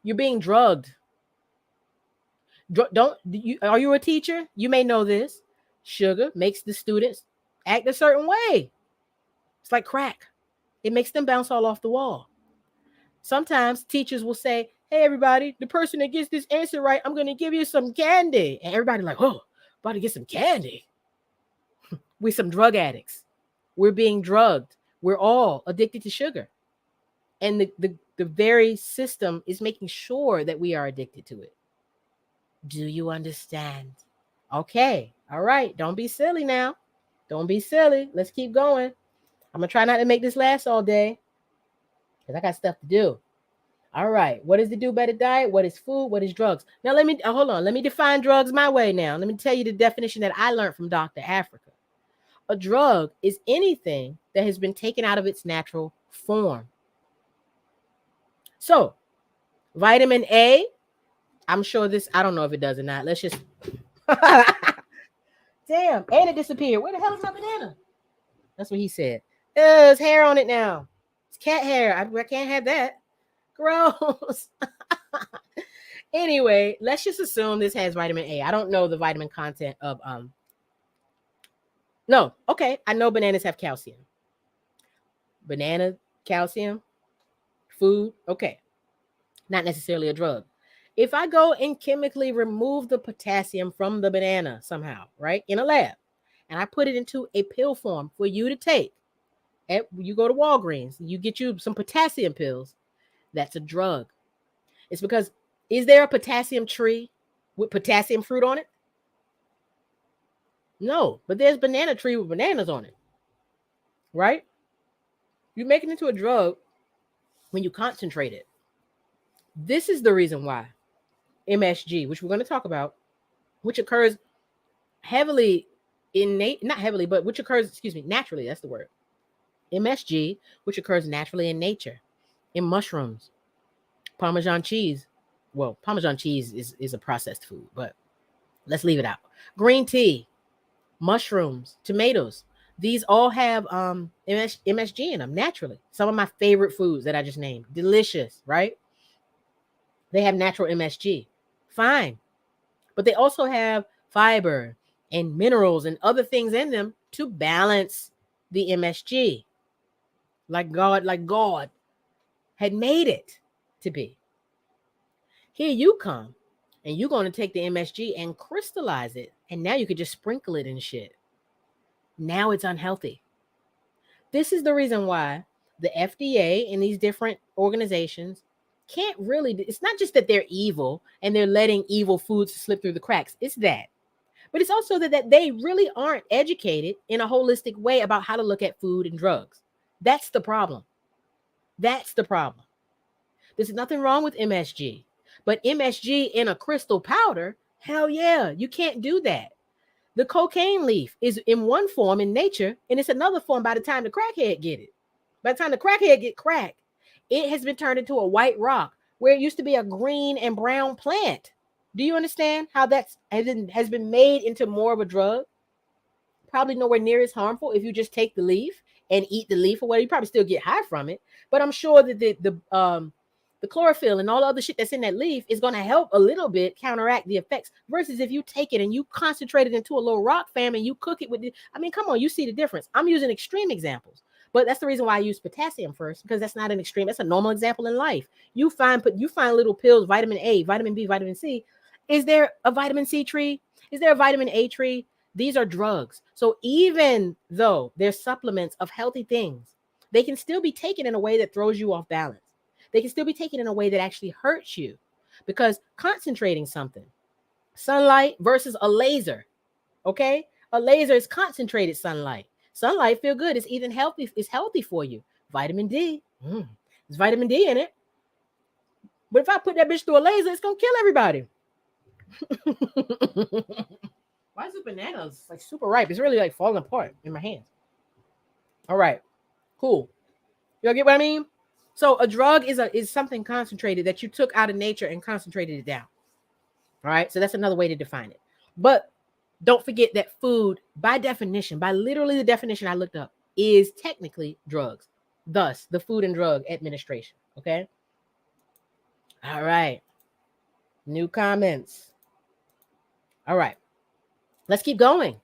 You're being drugged. Are you a teacher? You may know this. Sugar makes the students act a certain way. It's like crack. It makes them bounce all off the wall. Sometimes teachers will say, "Hey, everybody, the person that gets this answer right, I'm going to give you some candy." And everybody like, "Oh, about to get some candy." We're some drug addicts. We're being drugged. We're all addicted to sugar. And the very system is making sure that we are addicted to it. Do you understand? Okay. All right. Don't be silly now. Don't be silly. Let's keep going. I'm going to try not to make this last all day because I got stuff to do. All right. What is the do better diet? What is food? What is drugs? Now, hold on. Let me define drugs my way now. Let me tell you the definition that I learned from Dr. Africa. A drug is anything that has been taken out of its natural form. So, vitamin A, I'm sure this, I don't know if it does or not. Let's just, damn, and it disappeared. Where the hell is my banana? That's what he said. There's hair on it now. It's cat hair. I can't have that. Gross. Anyway, let's just assume this has vitamin A. I don't know the vitamin content of, no, okay. I know bananas have calcium. Banana, calcium, food, okay. Not necessarily a drug. If I go and chemically remove the potassium from the banana somehow, right, in a lab, and I put it into a pill form for you to take, you go to Walgreens, you get you some potassium pills, that's a drug. It's because, is there a potassium tree with potassium fruit on it? No, but there's banana tree with bananas on it, right? You make it into a drug when you concentrate it. This is the reason why MSG, which we're going to talk about, which occurs heavily not heavily, but which occurs, naturally, that's the word. MSG, which occurs naturally in nature, in mushrooms, Parmesan cheese. Well, Parmesan cheese is a processed food, but let's leave it out. Green tea, mushrooms, tomatoes. These all have MSG in them naturally. Some of my favorite foods that I just named. Delicious, right? They have natural MSG. Fine. But they also have fiber and minerals and other things in them to balance the MSG. Like God had made it to be. Here you come, and you're going to take the MSG and crystallize it, and now you could just sprinkle it in shit. Now it's unhealthy. This is the reason why the FDA and these different organizations can't really, it's not just that they're evil and they're letting evil foods slip through the cracks. It's that. But it's also that they really aren't educated in a holistic way about how to look at food and drugs. That's the problem. That's the problem. There's nothing wrong with MSG. But MSG in a crystal powder, hell yeah, you can't do that. The cocaine leaf is in one form in nature, and it's another form by the time the crackhead get it. By the time the crackhead get crack, it has been turned into a white rock where it used to be a green and brown plant. Do you understand how that has been made into more of a drug? Probably nowhere near as harmful if you just take the leaf and eat the leaf or whatever. You probably still get high from it, but I'm sure that the chlorophyll and all the other shit that's in that leaf is going to help a little bit counteract the effects versus if you take it and you concentrate it into a little rock fam and you cook it with come on, you see the difference. I'm using extreme examples, but that's the reason why I use potassium first, because that's not an extreme. That's a normal example in life. You find little pills, vitamin A, vitamin B, vitamin C. Is there a vitamin C tree? Is there a vitamin A tree? These are drugs. So even though they're supplements of healthy things, they can still be taken in a way that throws you off balance. They can still be taken in a way that actually hurts you, because concentrating something, sunlight versus a laser, okay? A laser is concentrated sunlight. Sunlight feel good. It's even healthy. It's healthy for you. Vitamin D, there's vitamin D in it. But if I put that bitch through a laser, it's gonna kill everybody. Why is the bananas like super ripe? It's really like falling apart in my hands. All right, cool. You get what I mean? So a drug is something concentrated that you took out of nature and concentrated it down. All right. So that's another way to define it. But don't forget that food, by definition, by literally the definition I looked up, is technically drugs. Thus, the Food and Drug Administration. Okay. All right. New comments. All right. Let's keep going.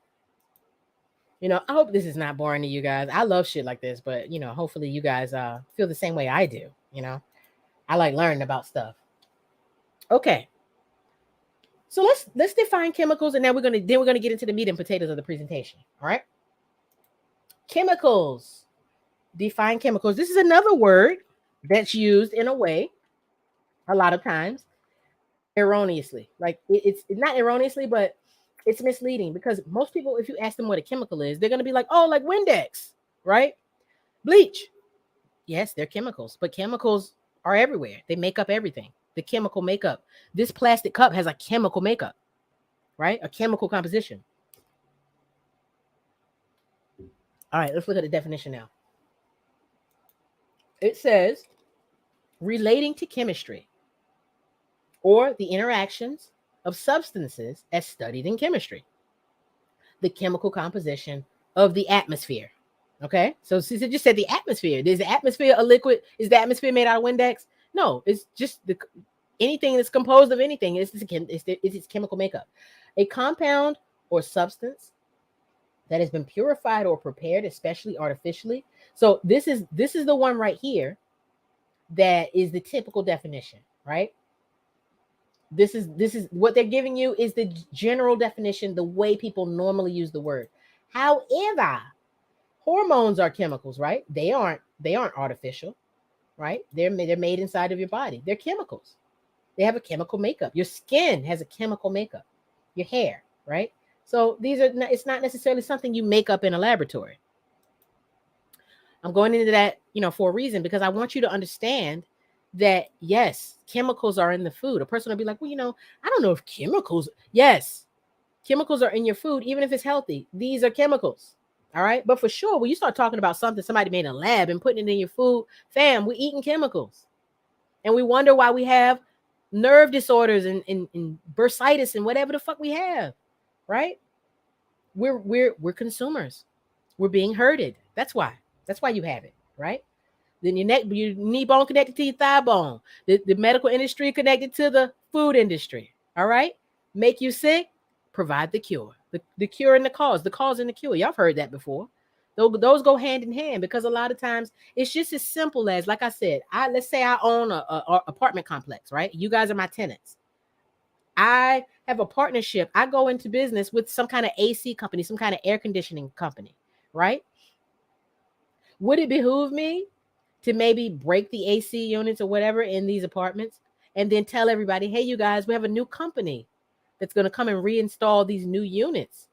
I hope this is not boring to you guys. I love shit like this, but hopefully you guys feel the same way I do. I like learning about stuff. Okay. So let's define chemicals, and now we're gonna get into the meat and potatoes of the presentation. All right. Chemicals. Define chemicals. This is another word that's used in a way, a lot of times, erroneously. Like it's not erroneously, but it's misleading because most people, if you ask them what a chemical is, they're gonna be like, oh, like Windex, right? Bleach. Yes, they're chemicals, but chemicals are everywhere. They make up everything. The chemical makeup. This plastic cup has a chemical makeup, right? A chemical composition. All right, let's look at the definition now. It says relating to chemistry or the interactions of substances as studied in chemistry. The chemical composition of the atmosphere. Okay, so since it just said the atmosphere, is the atmosphere a liquid? Is the atmosphere made out of Windex? No, it's just anything that's composed of anything. It's its chemical makeup. A compound or substance that has been purified or prepared, especially artificially. So this is the one right here that is the typical definition, right? This is what they're giving you is the general definition, the way people normally use the word. However, hormones are chemicals, right? They aren't artificial, right? They're made inside of your body. They're chemicals. They have a chemical makeup. Your skin has a chemical makeup. Your hair, right? So it's not necessarily something you make up in a laboratory. I'm going into that, for a reason, because I want you to understand that, yes, chemicals are in the food. A person will be like, well, I don't know if chemicals. Yes, chemicals are in your food, even if it's healthy. These are chemicals. All right. But for sure, when you start talking about something somebody made in a lab and putting it in your food, fam, we're eating chemicals. And we wonder why we have nerve disorders and bursitis and whatever the fuck we have. Right? We're consumers. We're being herded. That's why you have it. Right? Then your knee bone connected to your thigh bone. The medical industry connected to the food industry. All right? Make you sick, provide the cure. The cure and the cause and the cure. Y'all have heard that before. Those go hand in hand because a lot of times it's just as simple as, like I said, let's say I own a apartment complex, right? You guys are my tenants. I have a partnership. I go into business with some kind of AC company, some kind of air conditioning company, right? Would it behoove me to maybe break the AC units or whatever in these apartments and then tell everybody, hey, you guys, we have a new company that's going to come and reinstall these new units,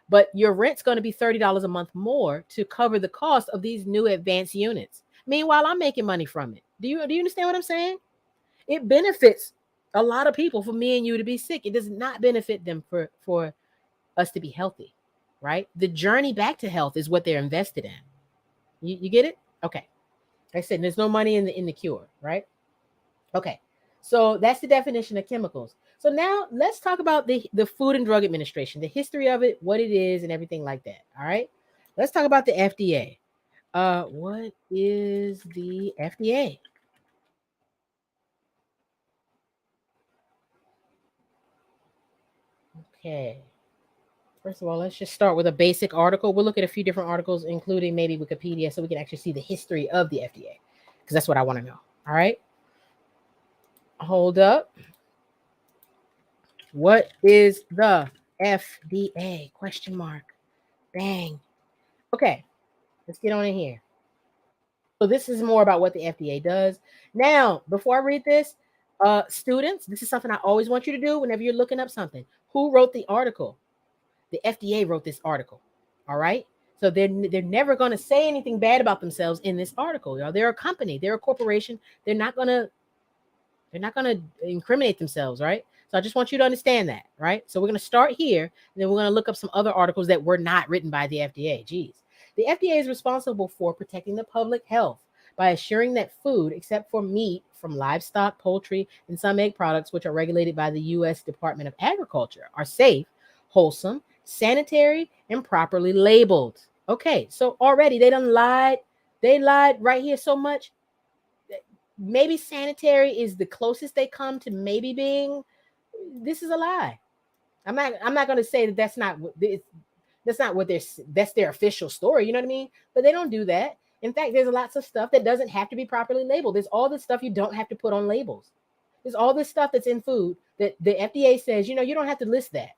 but your rent's going to be $30 a month more to cover the cost of these new advanced units. Meanwhile, I'm making money from it. Do you understand what I'm saying? It benefits a lot of people for me and you to be sick. It does not benefit them for us to be healthy, right? The journey back to health is what they're invested in. You get it? Okay. Like I said, there's no money in the cure, right? Okay. So that's the definition of chemicals. So now let's talk about the Food and Drug Administration, the history of it, what it is, and everything like that. All right. Let's talk about the FDA. What is the FDA? Okay. First of all, let's just start with a basic article. We'll look at a few different articles, including maybe Wikipedia, so we can actually see the history of the FDA, because that's what I want to know. All right. Hold up. What is the FDA? Question mark. Bang. Okay. Let's get on in here. So this is more about what the FDA does. Now, before I read this, students, this is something I always want you to do whenever you're looking up something. Who wrote the article? The FDA wrote this article. All right. So they're never going to say anything bad about themselves in this article. Y'all, they're a company, they're a corporation. They're not going to incriminate themselves, right? So I just want you to understand that, right? So we're going to start here, and then we're going to look up some other articles that were not written by the FDA. Geez. The FDA is responsible for protecting the public health by assuring that food, except for meat from livestock, poultry, and some egg products, which are regulated by the U.S. Department of Agriculture, are safe, wholesome, sanitary, and properly labeled. Okay, so already they done lied. They lied right here so much. Maybe sanitary is the closest they come to maybe being. This is a lie. I'm not going to say that that's not what that's their official story, you know what I mean? But they don't do that. In fact, there's lots of stuff that doesn't have to be properly labeled. There's all this stuff you don't have to put on labels. There's all this stuff that's in food that the FDA says, you don't have to list that.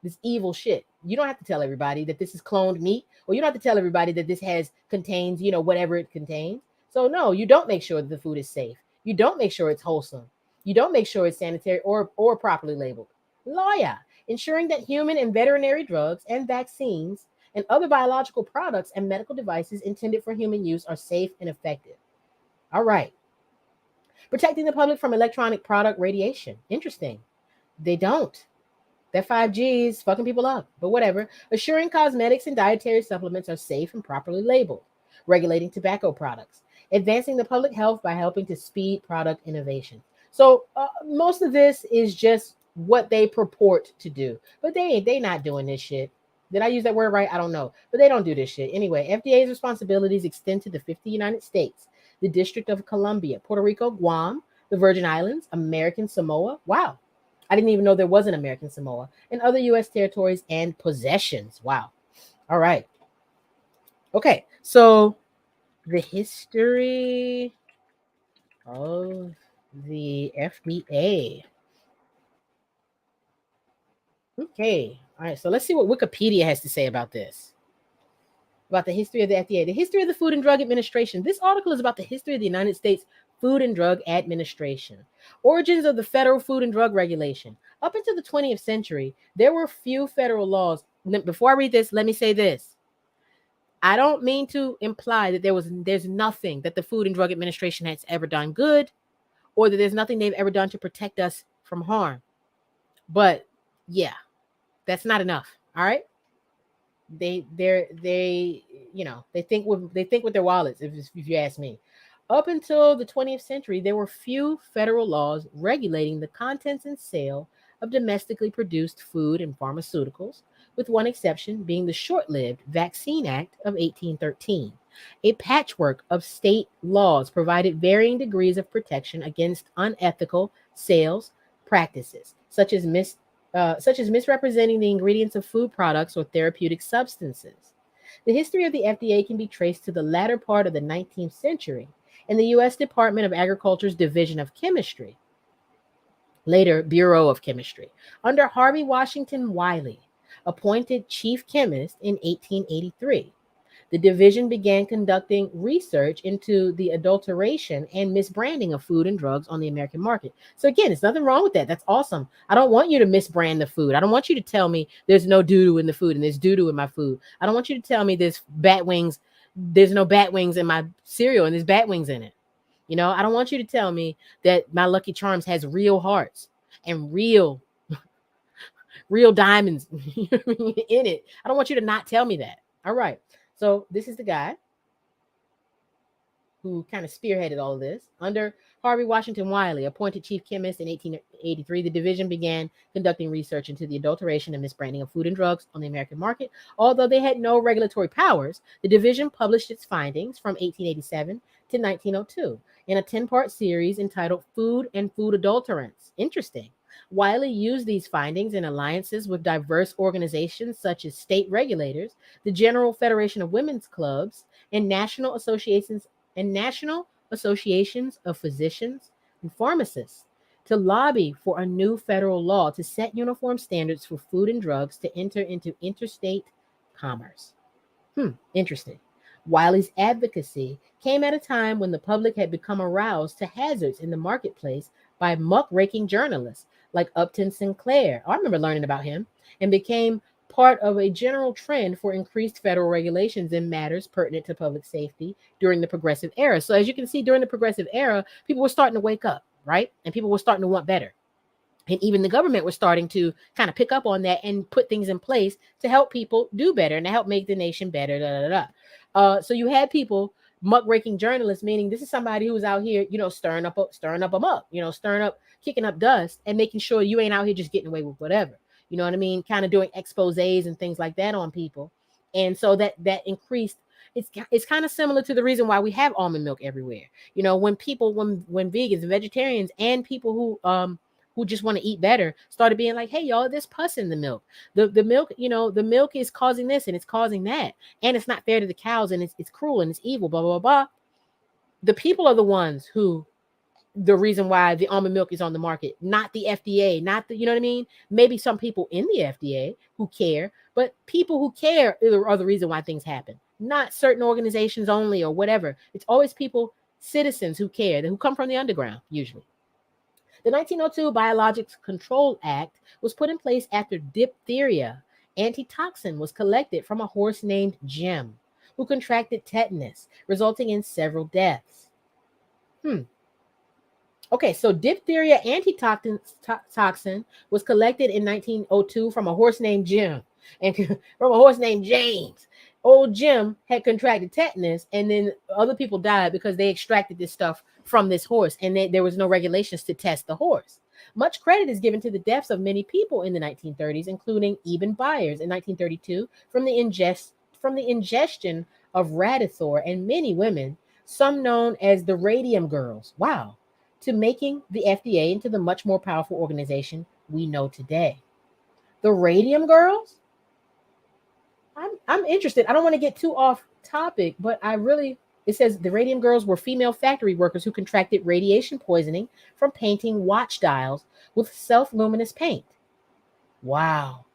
This evil shit. You don't have to tell everybody that this is cloned meat, or you don't have to tell everybody that this has contains, whatever it contains. So no, you don't make sure that the food is safe. You don't make sure it's wholesome. You don't make sure it's sanitary or properly labeled. Lawyer, ensuring that human and veterinary drugs and vaccines and other biological products and medical devices intended for human use are safe and effective. All right. Protecting the public from electronic product radiation. Interesting. They don't. That 5G is fucking people up, but whatever. Assuring cosmetics and dietary supplements are safe and properly labeled. Regulating tobacco products. Advancing the public health by helping to speed product innovation. So most of this is just what they purport to do, but they not doing this shit. Did I use that word right? I don't know, but they don't do this shit. Anyway, FDA's responsibilities extend to the 50 United States, the District of Columbia, Puerto Rico, Guam, the Virgin Islands, American Samoa. Wow. I didn't even know there was an American Samoa, and other U.S. territories and possessions. Wow. All right. Okay. So the history of the FDA. Okay. All right. So let's see what Wikipedia has to say about this. About the history of the FDA. The history of the Food and Drug Administration. This article is about the history of the United States Food and Drug Administration. Origins of the federal food and drug regulation. Up until the 20th century, there were few federal laws. Before I read this, let me say this. I don't mean to imply that there's nothing that the Food and Drug Administration has ever done good, or that there's nothing they've ever done to protect us from harm. But yeah, that's not enough. All right. They think with their wallets, if you ask me. Up until the 20th century, there were few federal laws regulating the contents and sale of domestically produced food and pharmaceuticals, with one exception being the short-lived Vaccine Act of 1813. A patchwork of state laws provided varying degrees of protection against unethical sales practices, such as misrepresenting the ingredients of food products or therapeutic substances. The history of the FDA can be traced to the latter part of the 19th century and the U.S. Department of Agriculture's Division of Chemistry, later Bureau of Chemistry, under Harvey Washington Wiley, appointed chief chemist in 1883. The division began conducting research into the adulteration and misbranding of food and drugs on the American market. So again, there's nothing wrong with that. That's awesome. I don't want you to misbrand the food. I don't want you to tell me there's no doo-doo in the food and there's doo-doo in my food. I don't want you to tell me there's no bat wings in my cereal and there's bat wings in it. I don't want you to tell me that my Lucky Charms has real hearts and real diamonds in it. I don't want you to not tell me that. All right. So this is the guy who kind of spearheaded all of this. Under Harvey Washington Wiley, appointed chief chemist in 1883, the division began conducting research into the adulteration and misbranding of food and drugs on the American market. Although they had no regulatory powers, the division published its findings from 1887 to 1902 in a 10-part series entitled Food and Food Adulterants. Interesting. Wiley used these findings in alliances with diverse organizations such as state regulators, the General Federation of Women's Clubs, and national associations of physicians and pharmacists to lobby for a new federal law to set uniform standards for food and drugs to enter into interstate commerce. Interesting. Wiley's advocacy came at a time when the public had become aroused to hazards in the marketplace by muckraking journalists like Upton Sinclair. I remember learning about him, and became part of a general trend for increased federal regulations in matters pertinent to public safety during the Progressive Era. So as you can see, during the Progressive Era, people were starting to wake up, right? And people were starting to want better. And even the government was starting to kind of pick up on that and put things in place to help people do better and to help make the nation better. So you had people muckraking journalist, meaning this is somebody who's out here, stirring up a muck, kicking up dust and making sure you ain't out here just getting away with whatever. You know what I mean? Kind of doing exposés and things like that on people. And so that increased. It's kind of similar to the reason why we have almond milk everywhere. When people, when vegans and vegetarians and people who just want to eat better started being like, hey y'all, there's pus in the milk. The milk, the milk is causing this and it's causing that, and it's not fair to the cows, and it's cruel and it's evil, blah blah blah. The people are the ones who, the reason why the almond milk is on the market, not the FDA, not the, you know what I mean? Maybe some people in the FDA who care, but people who care are the reason why things happen, not certain organizations only or whatever. It's always people, citizens who care, who come from the underground usually. The 1902 Biologics Control Act was put in place after diphtheria antitoxin was collected from a horse named Jim, who contracted tetanus, resulting in several deaths. Okay, so diphtheria antitoxin was collected in 1902 from a horse named Jim and from a horse named James. Old Jim had contracted tetanus, and then other people died because they extracted this stuff from this horse, and there was no regulations to test the horse. Much credit is given to the deaths of many people in the 1930s, including Eben Byers in 1932 from the ingestion of Radithor, and many women, some known as the Radium Girls. Wow. To making the FDA into the much more powerful organization we know today. The Radium Girls? I'm interested. I don't want to get too off topic, but it says the Radium Girls were female factory workers who contracted radiation poisoning from painting watch dials with self-luminous paint. Wow.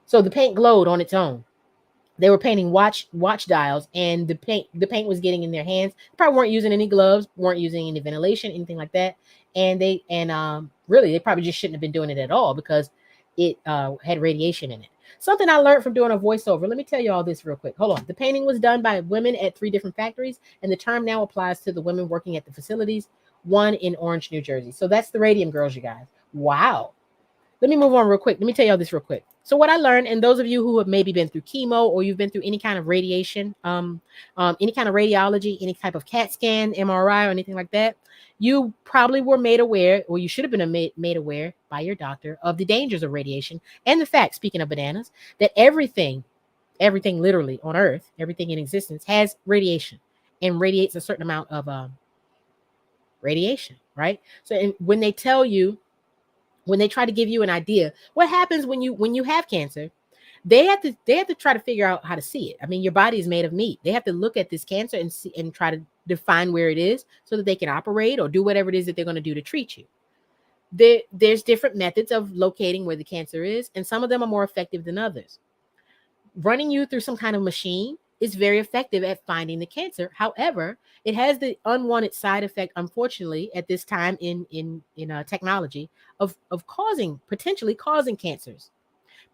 So the paint glowed on its own. They were painting watch dials, and the paint was getting in their hands. They probably weren't using any gloves, weren't using any ventilation, anything like that. And really, they probably just shouldn't have been doing it at all because it had radiation in it. Something I learned from doing a voiceover. Let me tell you all this real quick. Hold on. The painting was done by women at 3 different factories, and the term now applies to the women working at the facilities, one in Orange, New Jersey. So that's the Radium Girls, you guys. Wow. Let me move on real quick. Let me tell y'all this real quick. So what I learned, and those of you who have maybe been through chemo or you've been through any kind of radiation, any kind of radiology, any type of CAT scan, MRI, or anything like that, you probably were made aware, or you should have been made aware by your doctor of the dangers of radiation and the fact, speaking of bananas, that everything literally on Earth, everything in existence has radiation and radiates a certain amount of radiation, right? So when they try to give you an idea, what happens when you have cancer, they have to try to figure out how to see it. I mean, your body is made of meat. They have to look at this cancer and see and try to define where it is so that they can operate or do whatever it is that they're going to do to treat you. There's different methods of locating where the cancer is, and some of them are more effective than others. Running you through some kind of machine is very effective at finding the cancer. However, it has the unwanted side effect, unfortunately, at this time in technology of potentially causing cancers,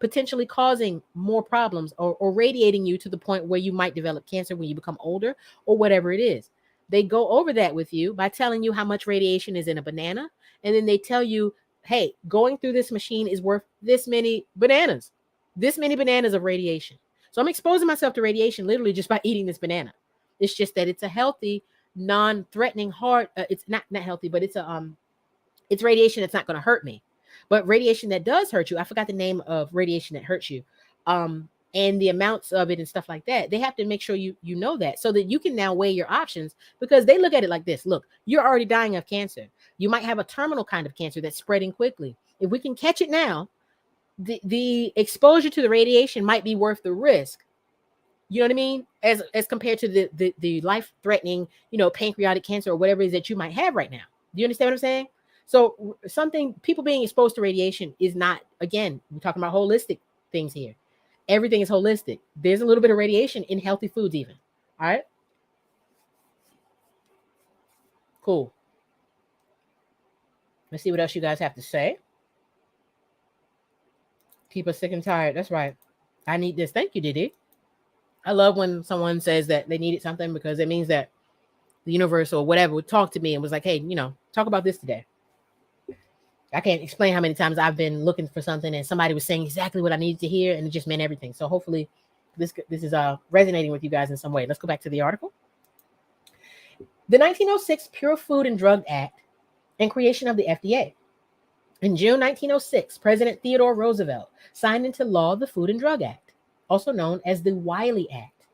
potentially causing more problems, or radiating you to the point where you might develop cancer when you become older or whatever it is. They go over that with you by telling you how much radiation is in a banana, and then they tell you, hey, going through this machine is worth this many bananas of radiation. So I'm exposing myself to radiation literally just by eating this banana. It's just that it's a healthy, non-threatening it's not healthy, but it's radiation that's not going to hurt me. But radiation that does hurt you, I forgot the name of radiation that hurts you, and the amounts of it and stuff like that. They have to make sure you know that, so that you can now weigh your options, because they look at it like this. Look, you're already dying of cancer. You might have a terminal kind of cancer that's spreading quickly. If we can catch it now, the exposure to the radiation might be worth the risk. You know what I mean? As compared to the life-threatening, pancreatic cancer or whatever it is that you might have right now. Do you understand what I'm saying? So people being exposed to radiation is not, again, we're talking about holistic things here. Everything is holistic. There's a little bit of radiation in healthy foods even. All right? Cool. Let's see what else you guys have to say. Keep us sick and tired. That's right. I need this. Thank you, Didi. I love when someone says that they needed something, because it means that the universe or whatever would talk to me and was like, hey, talk about this today. I can't explain how many times I've been looking for something and somebody was saying exactly what I needed to hear, and it just meant everything. So hopefully this is resonating with you guys in some way. Let's go back to the article. The 1906 Pure Food and Drug Act and creation of the FDA. In June 1906, President Theodore Roosevelt signed into law the Food and Drug Act, also known as the Wiley Act,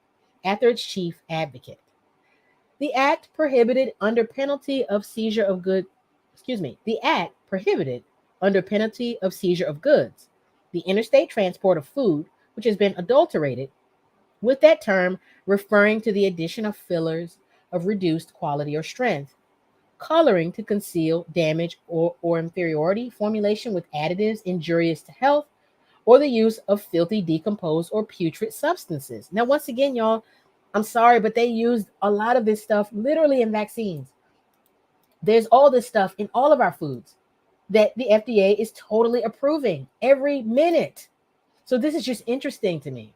after its chief advocate. The act prohibited under penalty of seizure of goods. The act prohibited under penalty of seizure of goods the interstate transport of food which has been adulterated, with that term referring to the addition of fillers of reduced quality or strength, coloring to conceal damage or inferiority, formulation with additives injurious to health, or the use of filthy, decomposed, or putrid substances. Now, once again, y'all, I'm sorry, but they used a lot of this stuff literally in vaccines. There's all this stuff in all of our foods that the FDA is totally approving every minute. So this is just interesting to me.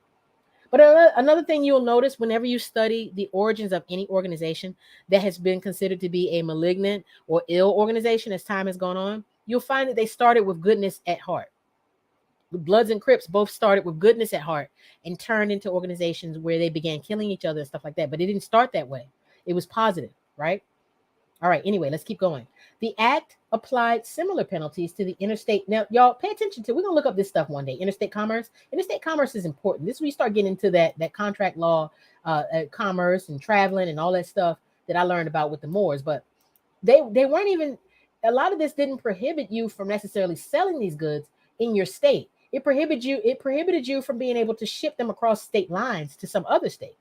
But another thing you'll notice whenever you study the origins of any organization that has been considered to be a malignant or ill organization as time has gone on, you'll find that they started with goodness at heart. The Bloods and Crips both started with goodness at heart and turned into organizations where they began killing each other and stuff like that. But it didn't start that way. It was positive, right? All right, anyway, let's keep going. The act applied similar penalties to the interstate. Now, y'all pay attention to, we're going to look up this stuff one day. Interstate commerce. Interstate commerce is important. This is where you start getting into that contract law, commerce and traveling and all that stuff that I learned about with the Moors. But they weren't even, a lot of this didn't prohibit you from necessarily selling these goods in your state. It prohibited you from being able to ship them across state lines to some other state.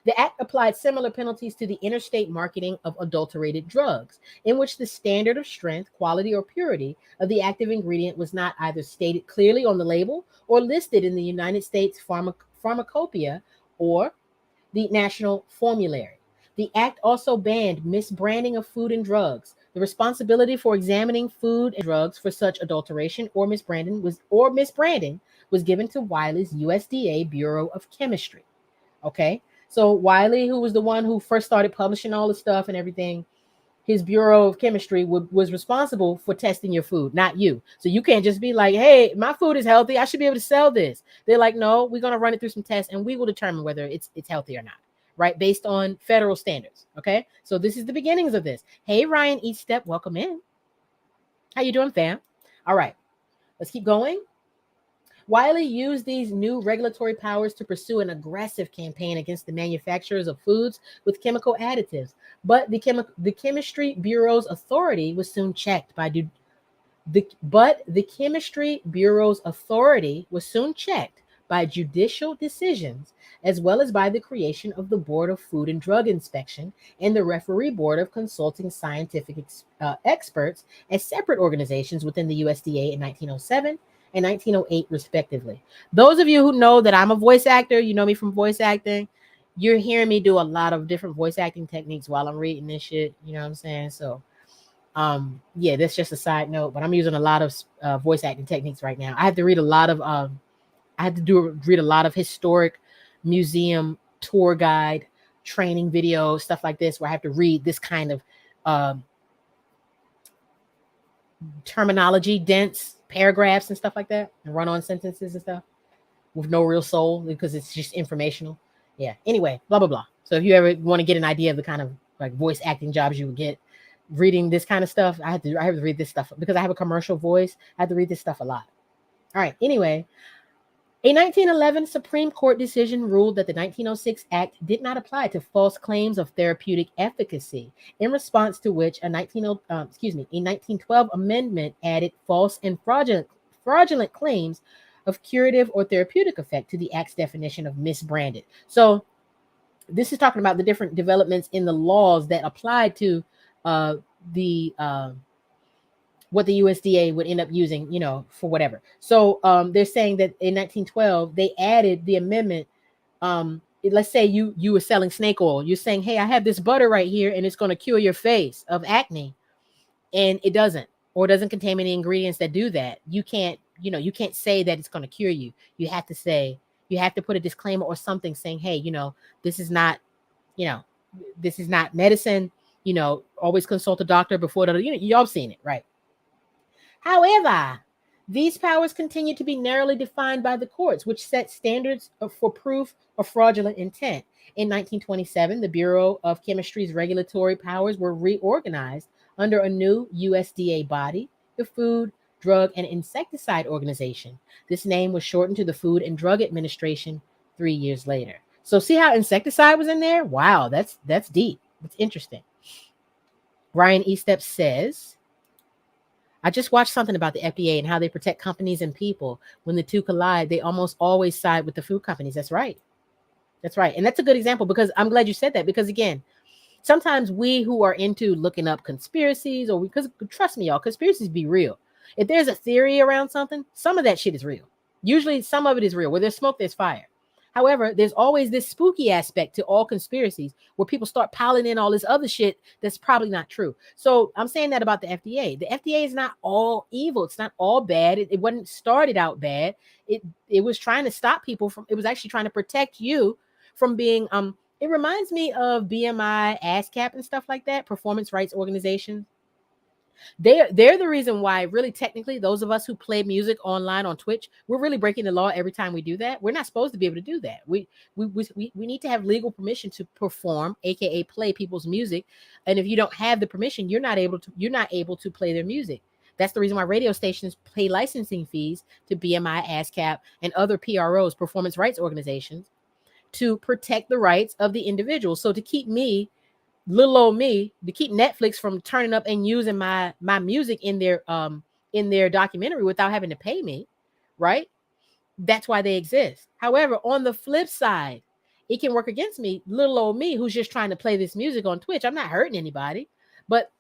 The act applied similar penalties to the interstate marketing of adulterated drugs, in which the standard of strength, quality, or purity of the active ingredient was not either stated clearly on the label or listed in the United States Pharmacopoeia or the National Formulary. The act also banned misbranding of food and drugs. The responsibility for examining food and drugs for such adulteration or misbranding was given to Wiley's USDA Bureau of Chemistry. Okay, so Wiley, who was the one who first started publishing all the stuff and everything, his Bureau of Chemistry was responsible for testing your food, not you. So you can't just be like, hey, my food is healthy, I should be able to sell this. They're like, no, we're going to run it through some tests and we will determine whether it's healthy or not, right? Based on federal standards. Okay, so this is the beginnings of this. Hey, Ryan Each Step, welcome in. How you doing, fam? All right, let's keep going. Wiley used these new regulatory powers to pursue an aggressive campaign against the manufacturers of foods with chemical additives, but the Chemistry Bureau's authority was soon checked by judicial decisions, as well as by the creation of the Board of Food and Drug Inspection and the Referee Board of Consulting Scientific Experts as separate organizations within the USDA in 1907 and 1908, respectively. Those of you who know that I'm a voice actor, you know me from voice acting, you're hearing me do a lot of different voice acting techniques while I'm reading this shit. You know what I'm saying? So, yeah, that's just a side note, but I'm using a lot of voice acting techniques right now. I have to read a lot of historic museum tour guide training videos, stuff like this, where I have to read this kind of terminology dense paragraphs and stuff like that, and run on sentences and stuff with no real soul because it's just informational. Yeah. Anyway, blah blah blah. So if you ever want to get an idea of the kind of like voice acting jobs you would get reading this kind of stuff, I have to read this stuff because I have a commercial voice. I have to read this stuff a lot. All right. Anyway, a 1911 Supreme Court decision ruled that the 1906 Act did not apply to false claims of therapeutic efficacy, in response to which a 1912 amendment added false and fraudulent claims of curative or therapeutic effect to the Act's definition of misbranded. So this is talking about the different developments in the laws that applied to what the USDA would end up using, for whatever. So they're saying that in 1912, they added the amendment. Let's say you were selling snake oil. You're saying, hey, I have this butter right here and it's going to cure your face of acne. And it doesn't, or doesn't contain any ingredients that do that. You can't say that it's going to cure you. You have to put a disclaimer or something saying, hey, this is not medicine. Always consult a doctor before y'all seen it, right? However, These powers continue to be narrowly defined by the courts, which set standards for proof of fraudulent intent. In 1927, the Bureau of Chemistry's regulatory powers were reorganized under a new USDA body, the Food, Drug, and Insecticide Organization. This name was shortened to the Food and Drug Administration 3 years later. So see how insecticide was in there? Wow, that's deep. That's interesting. Ryan Estep says, I just watched something about the FDA and how they protect companies and people. When the two collide, they almost always side with the food companies. That's right. That's right. And that's a good example because I'm glad you said that because, again, sometimes we who are into looking up conspiracies or because trust me, y'all, conspiracies be real. If there's a theory around something, some of that shit is real. Usually some of it is real. Where there's smoke, there's fire. However, there's always this spooky aspect to all conspiracies where people start piling in all this other shit that's probably not true. So I'm saying that about the FDA. The FDA is not all evil. It's not all bad. It wasn't started out bad. It was trying to stop people from, it was actually trying to protect you from being, it reminds me of BMI, ASCAP and stuff like that, performance rights organizations. They're the reason why, really, technically, those of us who play music online on Twitch, we're really breaking the law every time we do that. We're not supposed to be able to do that. We need to have legal permission to perform, aka play people's music. And if you don't have the permission, you're not able to play their music. That's the reason why radio stations pay licensing fees to BMI, ASCAP, and other PROs, performance rights organizations, to protect the rights of the individual. So to keep me, little old me, to keep Netflix from turning up and using my music in their documentary without having to pay me, right? That's why they exist. However, on the flip side, it can work against me, little old me, who's just trying to play this music on Twitch. I'm not hurting anybody, but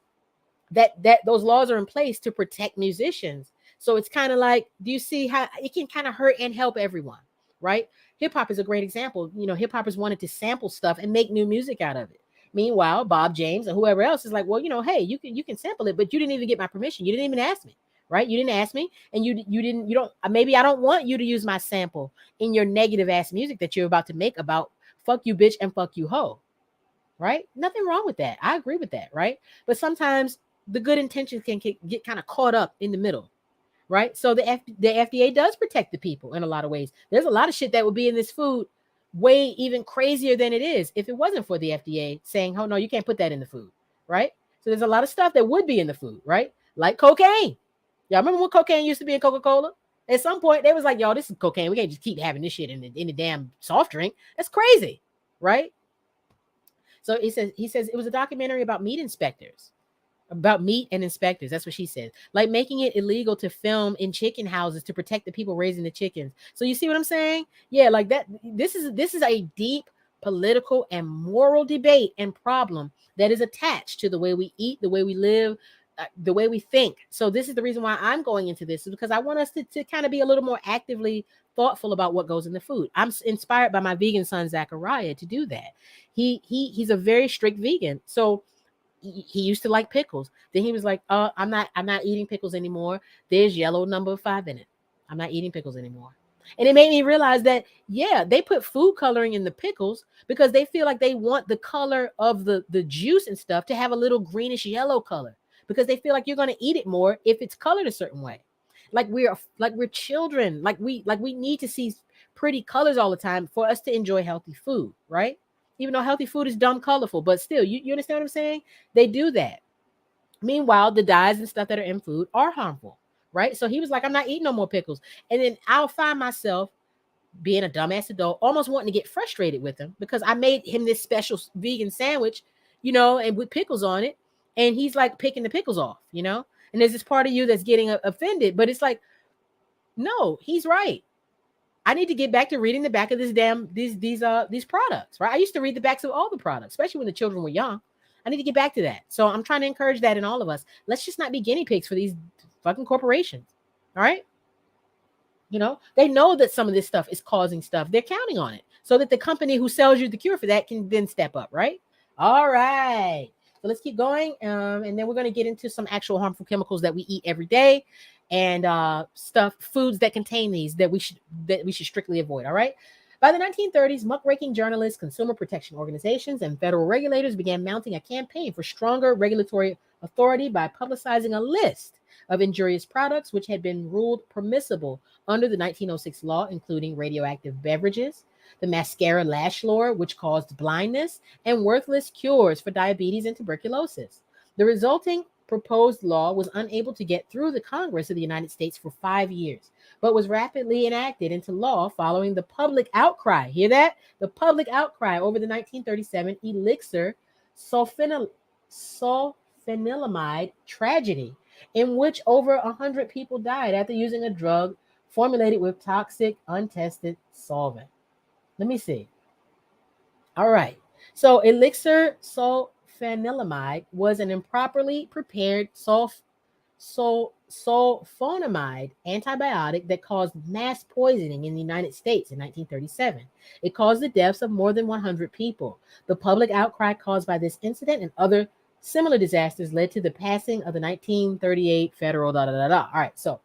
that those laws are in place to protect musicians. So it's kind of like, do you see how it can kind of hurt and help everyone, right? Hip hop is a great example. Hip hoppers wanted to sample stuff and make new music out of it. Meanwhile, Bob James and whoever else is like, well, hey, you can sample it, but you didn't even get my permission. You didn't even ask me, right? You didn't ask me, and you don't. Maybe I don't want you to use my sample in your negative ass music that you're about to make about fuck you bitch and fuck you hoe, right? Nothing wrong with that. I agree with that, right? But sometimes the good intentions can get kind of caught up in the middle, right? So the FDA does protect the people in a lot of ways. There's a lot of shit that would be in this food way even crazier than it is if it wasn't for the FDA saying, oh, no, you can't put that in the food, right? So there's a lot of stuff that would be in the food, right? Like cocaine. Y'all remember when cocaine used to be in Coca-Cola? At some point, they was like, y'all, this is cocaine. We can't just keep having this shit in the damn soft drink. That's crazy, right? So he says it was a documentary about meat inspectors. About meat and inspectors. That's what she said. Like making it illegal to film in chicken houses to protect the people raising the chickens. So you see what I'm saying? Yeah, like that. This is a deep political and moral debate and problem that is attached to the way we eat, the way we live, the way we think. So this is the reason why I'm going into this, is because I want us to kind of be a little more actively thoughtful about what goes in the food. I'm inspired by my vegan son, Zachariah, to do that. He's a very strict vegan. So he used to like pickles. Then he was like, I'm not eating pickles anymore. There's yellow number 5 in it. I'm not eating pickles anymore. And it made me realize that, yeah, they put food coloring in the pickles because they feel like they want the color of the juice and stuff to have a little greenish yellow color, because they feel like you're going to eat it more if it's colored a certain way. Like we're children. Like we need to see pretty colors all the time for us to enjoy healthy food, right? Even though healthy food is dumb colorful, but still, you understand what I'm saying? They do that. Meanwhile, the dyes and stuff that are in food are harmful, right? So he was like, I'm not eating no more pickles. And then I'll find myself being a dumbass adult, almost wanting to get frustrated with him because I made him this special vegan sandwich, and with pickles on it. And he's like picking the pickles off, And there's this part of you that's getting offended, but it's like, no, he's right. I need to get back to reading the back of these products, right? I used to read the backs of all the products, especially when the children were young. I need to get back to that. So I'm trying to encourage that in all of us. Let's just not be guinea pigs for these fucking corporations. All right. They know that some of this stuff is causing stuff. They're counting on it so that the company who sells you the cure for that can then step up, right? All right. So let's keep going. And then we're going to get into some actual harmful chemicals that we eat every day, and foods that contain these that we should strictly avoid. All right. By the 1930s, muckraking journalists, consumer protection organizations, and federal regulators began mounting a campaign for stronger regulatory authority by publicizing a list of injurious products which had been ruled permissible under the 1906 law, including radioactive beverages, the mascara lash lure, which caused blindness, and worthless cures for diabetes and tuberculosis. The resulting proposed law was unable to get through the Congress of the United States for 5 years, but was rapidly enacted into law following the public outcry. Hear that? The public outcry over the 1937 elixir sulfanilamide tragedy, in which over 100 people died after using a drug formulated with toxic, untested solvent. Let me see. All right. So elixir sulfanilamide was an improperly prepared sulfonamide antibiotic that caused mass poisoning in the United States in 1937. It caused the deaths of more than 100 people. The public outcry caused by this incident and other similar disasters led to the passing of the 1938 federal da da da da. All right, so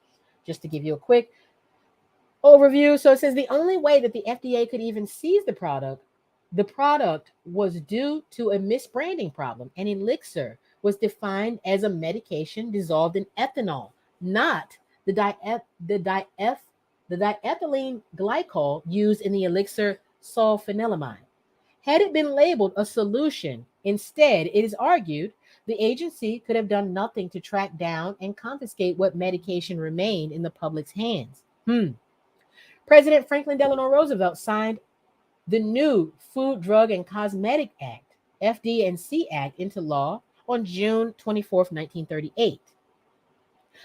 just to give you a quick overview. So it says the only way that the FDA could even seize the product was due to a misbranding problem. An elixir was defined as a medication dissolved in ethanol, not the diethylene glycol used in the elixir sulfanilamide. Had it been labeled a solution instead, it is argued the agency could have done nothing to track down and confiscate what medication remained in the public's hands. President Franklin Delano Roosevelt signed the new Food, Drug, and Cosmetic Act, FD&C Act, into law on June 24th, 1938.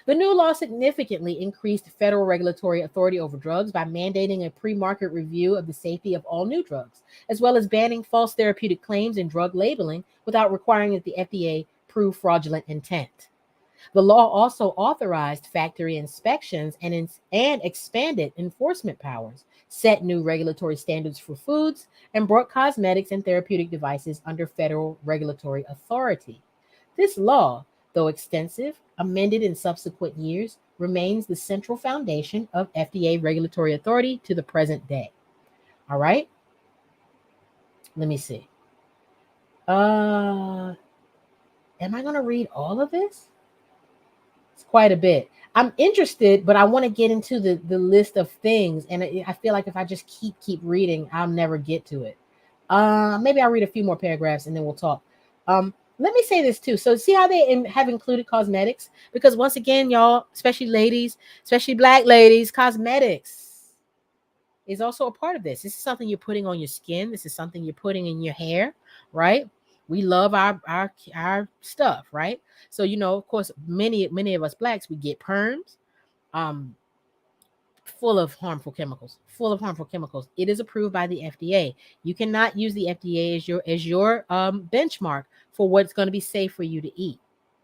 The new law significantly increased federal regulatory authority over drugs by mandating a pre-market review of the safety of all new drugs, as well as banning false therapeutic claims in drug labeling without requiring that the FDA prove fraudulent intent. The law also authorized factory inspections and expanded enforcement powers, set new regulatory standards for foods, and brought cosmetics and therapeutic devices under federal regulatory authority. This law, though extensive, amended in subsequent years, remains the central foundation of FDA regulatory authority to the present day. All right? Let me see. Am I going to read all of this? It's quite a bit. I'm interested, but I want to get into the list of things, and I feel like if I just keep reading, I'll never get to it. Maybe I'll read a few more paragraphs and then we'll talk. Let me say this too. So see how they have included cosmetics? Because once again, y'all, especially ladies, especially Black ladies, cosmetics is also a part of this. This is something you're putting on your skin. This is something you're putting in your hair, right? We love our stuff, right? So, you know, of course, many of us Blacks, we get perms, full of harmful chemicals. It is approved by the FDA. You cannot use the FDA as your benchmark for what's going to be safe for you to eat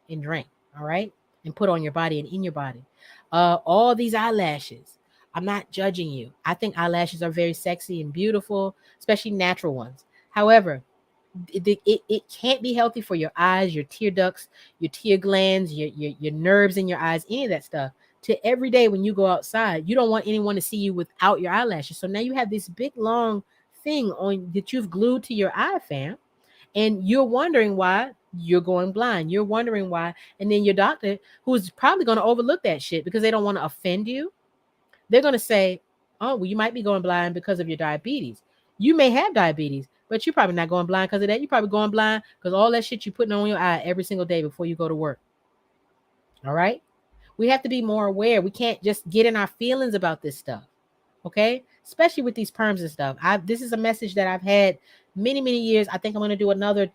and drink. All right, and put on your body and in your body. All these eyelashes. I'm not judging you. I think eyelashes are very sexy and beautiful, especially natural ones. However, it can't be healthy for your eyes, your tear ducts, your tear glands, your nerves in your eyes, any of that stuff. To every day when you go outside, you don't want anyone to see you without your eyelashes. So now you have this big long thing on that you've glued to your eye, fam, and you're wondering why you're going blind. You're wondering why, and then your doctor, who's probably going to overlook that shit because they don't want to offend you, they're going to say, "Oh, well, you might be going blind because of your diabetes. You may have diabetes, but you're probably not going blind because of that. You're probably going blind because all that shit you're putting on your eye every single day before you go to work." All right? We have to be more aware. We can't just get in our feelings about this stuff. Okay? Especially with these perms and stuff. This is a message that I've had many years. I think I'm going to do another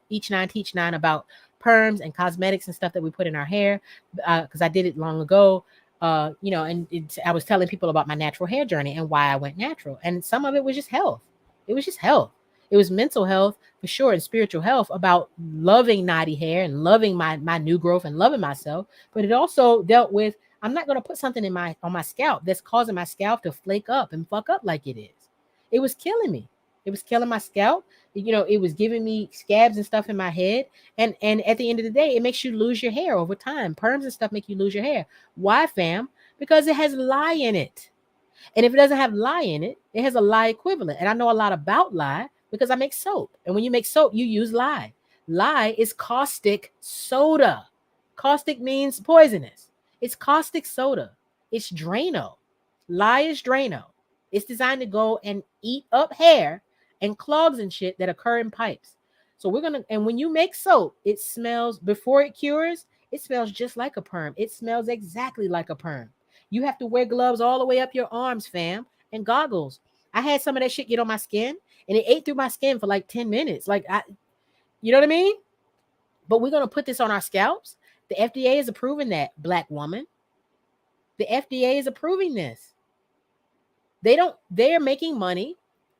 Each Nine Teach Nine about perms and cosmetics and stuff that we put in our hair because I did it long ago. And I was telling people about my natural hair journey and why I went natural. And some of it was just health. It was just health. It was mental health for sure and spiritual health about loving knotty hair and loving my new growth and loving myself. But it also dealt with, I'm not going to put something on my scalp that's causing my scalp to flake up and fuck up like it is. It was killing me. It was killing my scalp. It was giving me scabs and stuff in my head. And at the end of the day, it makes you lose your hair over time. Perms and stuff make you lose your hair. Why, fam? Because it has lye in it. And if it doesn't have lye in it, it has a lye equivalent. And I know a lot about lye because I make soap. And when you make soap, you use lye. Lye is caustic soda. Caustic means poisonous. It's caustic soda. It's Drano. Lye is Drano. It's designed to go and eat up hair and clogs and shit that occur in pipes. So we're gonna, and when you make soap, it smells before it cures, it smells just like a perm. It smells exactly like a perm. You have to wear gloves all the way up your arms, fam, and goggles. I had some of that shit get on my skin, and it ate through my skin for like 10 minutes. You know what I mean? But we're gonna put this on our scalps. The FDA is approving that, black woman. The FDA is approving this. They are making money.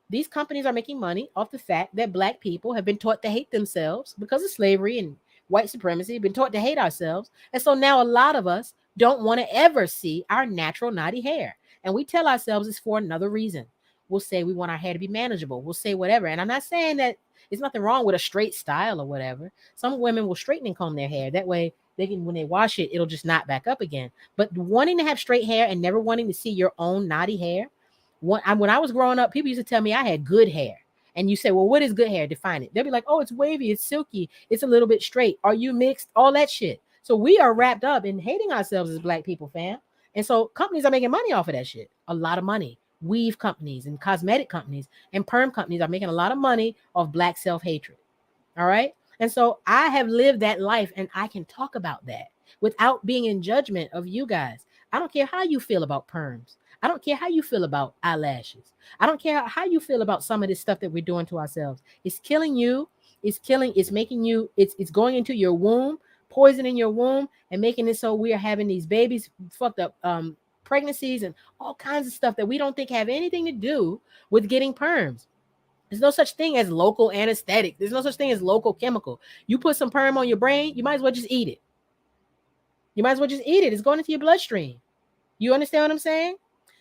These companies are making money off the fact that black people have been taught to hate themselves because of slavery and white supremacy, been taught to hate ourselves. And so now a lot of us don't want to ever see our natural knotty hair. And we tell ourselves it's for another reason. We'll say we want our hair to be manageable. We'll say whatever. And I'm not saying that there's nothing wrong with a straight style or whatever. Some women will straighten and comb their hair. That way they can, when they wash it, it'll just knot back up again. But wanting to have straight hair and never wanting to see your own knotty hair, when I was growing up, people used to tell me I had good hair. And you say, well, what is good hair? Define it. They'll be like, oh, it's wavy, it's silky, it's a little bit straight. Are you mixed? All that shit. So we are wrapped up in hating ourselves as black people, fam. And so companies are making money off of that shit. A lot of money. Weave companies and cosmetic companies and perm companies are making a lot of money off black self-hatred. All right. And so I have lived that life and I can talk about that without being in judgment of you guys. I don't care how you feel about perms. I don't care how you feel about eyelashes. I don't care how you feel about some of this stuff that we're doing to ourselves. It's killing you. It's making you, it's going into your womb, poisoning your womb and making it so we are having these babies fucked up pregnancies and all kinds of stuff that we don't think have anything to do with getting perms. There's no such thing as local anesthetic. There's no such thing as local chemical. You put some perm on your brain, you might as well just eat it. You might as well just eat it. It's going into your bloodstream. You understand what I'm saying?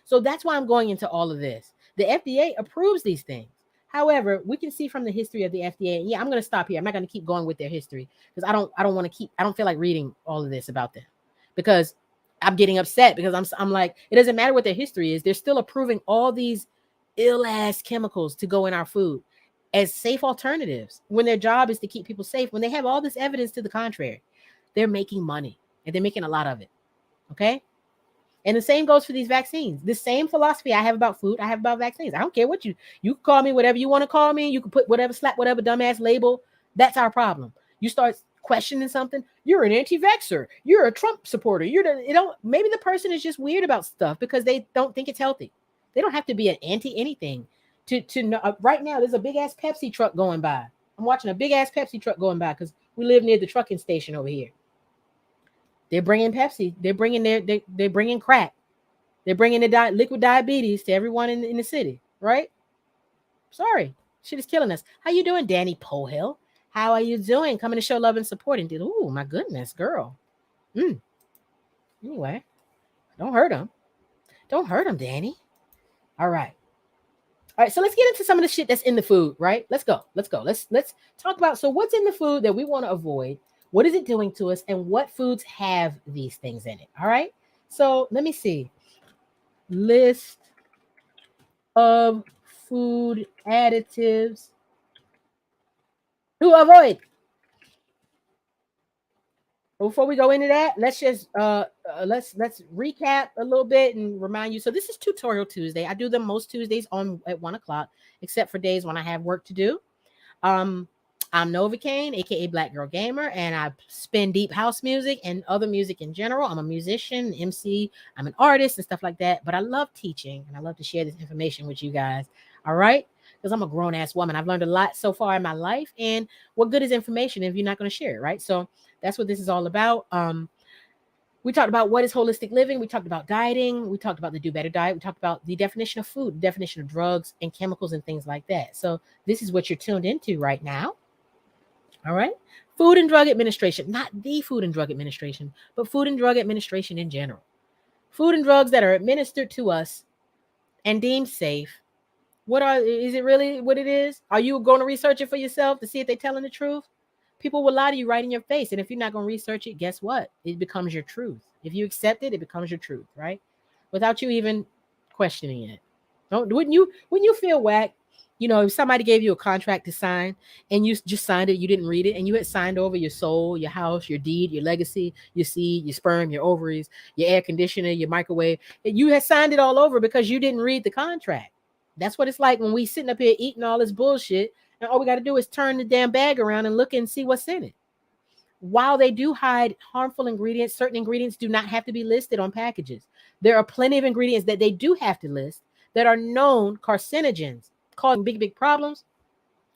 So that's why I'm going into all of this. The FDA approves these things. However, we can see from the history of the FDA. Yeah, I'm going to stop here. I'm not going to keep going with their history because I don't feel like reading all of this about them because I'm getting upset because I'm like, it doesn't matter what their history is. They're still approving all these ill-ass chemicals to go in our food as safe alternatives when their job is to keep people safe. When they have all this evidence to the contrary, they're making money and they're making a lot of it. Okay. And the same goes for these vaccines. The same philosophy I have about food, I have about vaccines. I don't care what you can call me whatever you want to call me. You can put whatever, slap whatever dumbass label. That's our problem. You start questioning something, you're an anti-vaxxer, you're a Trump supporter. Maybe the person is just weird about stuff because they don't think it's healthy. They don't have to be an anti anything to know. Right now, there's a big ass Pepsi truck going by. I'm watching a big ass Pepsi truck going by because we live near the trucking station over here. They're bringing Pepsi. They're bringing crack. They're bringing the liquid diabetes to everyone in the city, right? Sorry, shit is killing us. How you doing, Danny Pohill? How are you doing? Coming to show love and support. And oh my goodness, girl. Anyway, don't hurt him. Don't hurt him, Danny. All right. So let's get into some of the shit that's in the food, right? Let's go. Let's talk about, so what's in the food that we want to avoid? What is it doing to us? And what foods have these things in it? All right. So let me see. List of food additives to avoid. Before we go into that, let's just let's recap a little bit and remind you. So this is Tutorial Tuesday. I do them most Tuesdays at 1:00, except for days when I have work to do. I'm Novocaine, aka Black Girl Gamer, and I spin deep house music and other music in general. I'm a musician, MC, I'm an artist and stuff like that. But I love teaching and I love to share this information with you guys. All right. Because I'm a grown-ass woman. I've learned a lot so far in my life. And what good is information if you're not going to share it, right? So that's what this is all about. We talked about what is holistic living. We talked about dieting. We talked about the Do Better diet. We talked about the definition of food, the definition of drugs and chemicals and things like that. So this is what you're tuned into right now. All right. Food and Drug Administration, not the Food and Drug Administration, but Food and Drug Administration in general. Food and drugs that are administered to us and deemed safe. Is it really what it is? Are you going to research it for yourself to see if they're telling the truth? People will lie to you right in your face. And if you're not going to research it, guess what? It becomes your truth. If you accept it, it becomes your truth, right? Without you even questioning it. Wouldn't you feel whack You know, if somebody gave you a contract to sign and you just signed it, you didn't read it, and you had signed over your soul, your house, your deed, your legacy, your seed, your sperm, your ovaries, your air conditioner, your microwave, and you had signed it all over because you didn't read the contract. That's what it's like when we sitting up here eating all this bullshit, and all we got to do is turn the damn bag around and look and see what's in it. While they do hide harmful ingredients, certain ingredients do not have to be listed on packages. There are plenty of ingredients that they do have to list that are known carcinogens, causing big problems.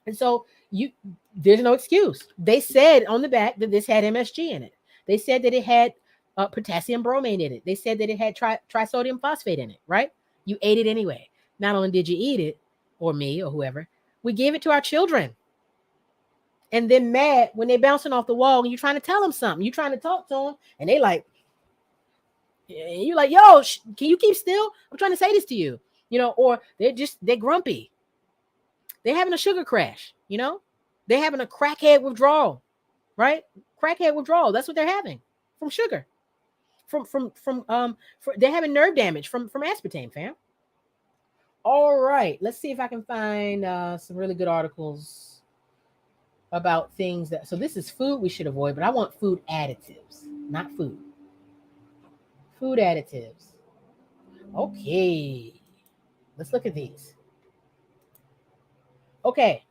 And so you there's no excuse. They said on the back that this had MSG in it. They said that it had potassium bromate in it. They said that it had trisodium phosphate in it, right? You ate it anyway. Not only did you eat it, or me, or whoever, we gave it to our children. And then mad when they're bouncing off the wall and you're trying to tell them something. You're trying to talk to them, and they like, you're like, yo, can you keep still? I'm trying to say this to you, or they're grumpy. They're having a sugar crash, they're having a crackhead withdrawal, right? Crackhead withdrawal. That's what they're having from sugar, they're having nerve damage from aspartame, fam. All right, let's see if I can find some really good articles about things that. So this is food we should avoid, but I want food additives, not food. Food additives. Okay, let's look at these. Okay.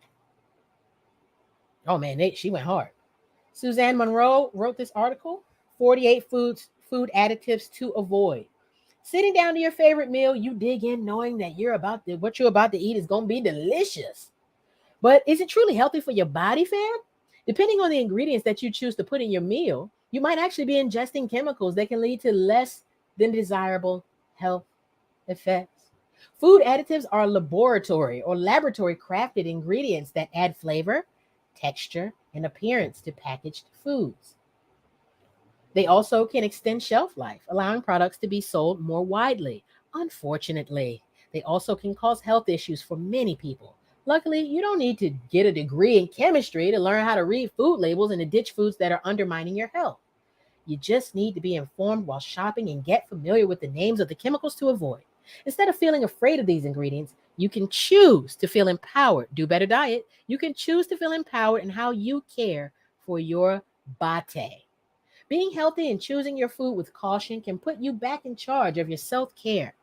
Oh man, she went hard. Suzanne Monroe wrote this article: 48 food additives to avoid. Sitting down to your favorite meal, you dig in knowing that what you're about to eat is going to be delicious. But is it truly healthy for your body, fam? Depending on the ingredients that you choose to put in your meal, you might actually be ingesting chemicals that can lead to less than desirable health effects. Food additives are laboratory crafted ingredients that add flavor, texture, and appearance to packaged foods. They also can extend shelf life, allowing products to be sold more widely. Unfortunately, they also can cause health issues for many people. Luckily, you don't need to get a degree in chemistry to learn how to read food labels and to ditch foods that are undermining your health. You just need to be informed while shopping and get familiar with the names of the chemicals to avoid. Instead of feeling afraid of these ingredients, you can choose to feel empowered. Do Better Diet. You can choose to feel empowered in how you care for your body. Being healthy and choosing your food with caution can put you back in charge of your self-care.